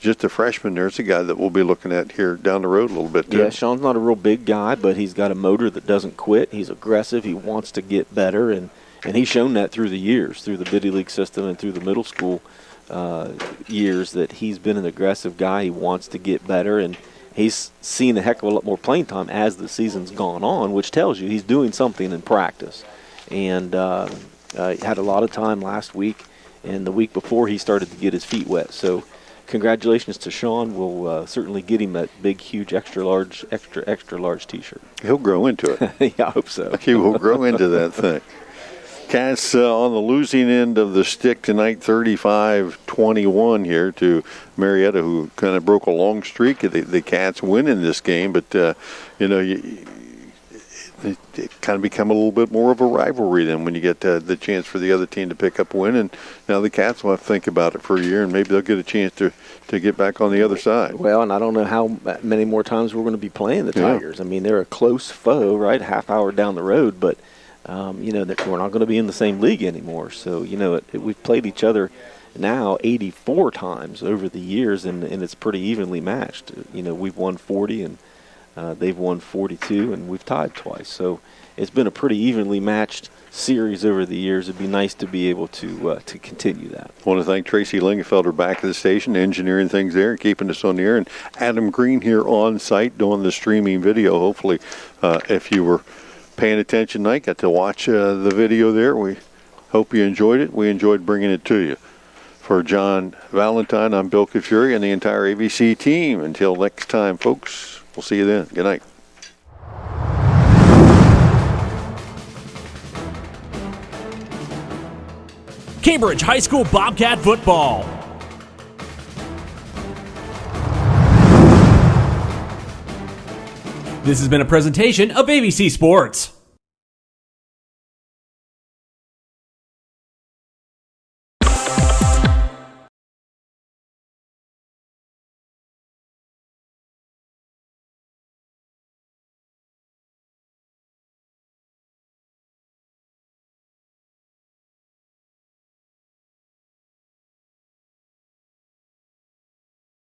Just a freshman. There's a guy that we'll be looking at here down the road a little bit, too. Yeah, Sean's not a real big guy, but he's got a motor that doesn't quit. He's aggressive. He wants to get better, and he's shown that through the years, through the Biddy League system and through the middle school years that he's been an aggressive guy. He wants to get better, and he's seen a heck of a lot more playing time as the season's gone on, which tells you he's doing something in practice. And had a lot of time last week, and the week before he started to get his feet wet. So congratulations to Sean. We'll certainly get him that big, huge, extra large T-shirt. He'll grow into it. Yeah, I hope so. He will grow into that thing. Cats on the losing end of the stick tonight, 35-21 here to Marietta, who kind of broke a long streak. The Cats winning this game, but it kind of become a little bit more of a rivalry then when you get the chance for the other team to pick up a win. And now the Cats will have to think about it for a year, and maybe they'll get a chance to get back on the other side. Well, and I don't know how many more times we're going to be playing the Tigers. I mean, they're a close foe, right, half hour down the road, but we're not going to be in the same league anymore. So, we've played each other now 84 times over the years, and it's pretty evenly matched. We've won 40, and they've won 42, and we've tied twice. So it's been a pretty evenly matched series over the years. It'd be nice to be able to continue that. I want to thank Tracy Lingenfelder back at the station, engineering things there and keeping us on the air, and Adam Green here on site doing the streaming video. Hopefully, if you were paying attention tonight, got to watch the video there. We hope you enjoyed it. We enjoyed bringing it to you. For John Valentine, I'm Bill Kafuri and the entire ABC team. Until next time, folks, we'll see you then. Good night. Cambridge High School Bobcat Football. This has been a presentation of ABC Sports.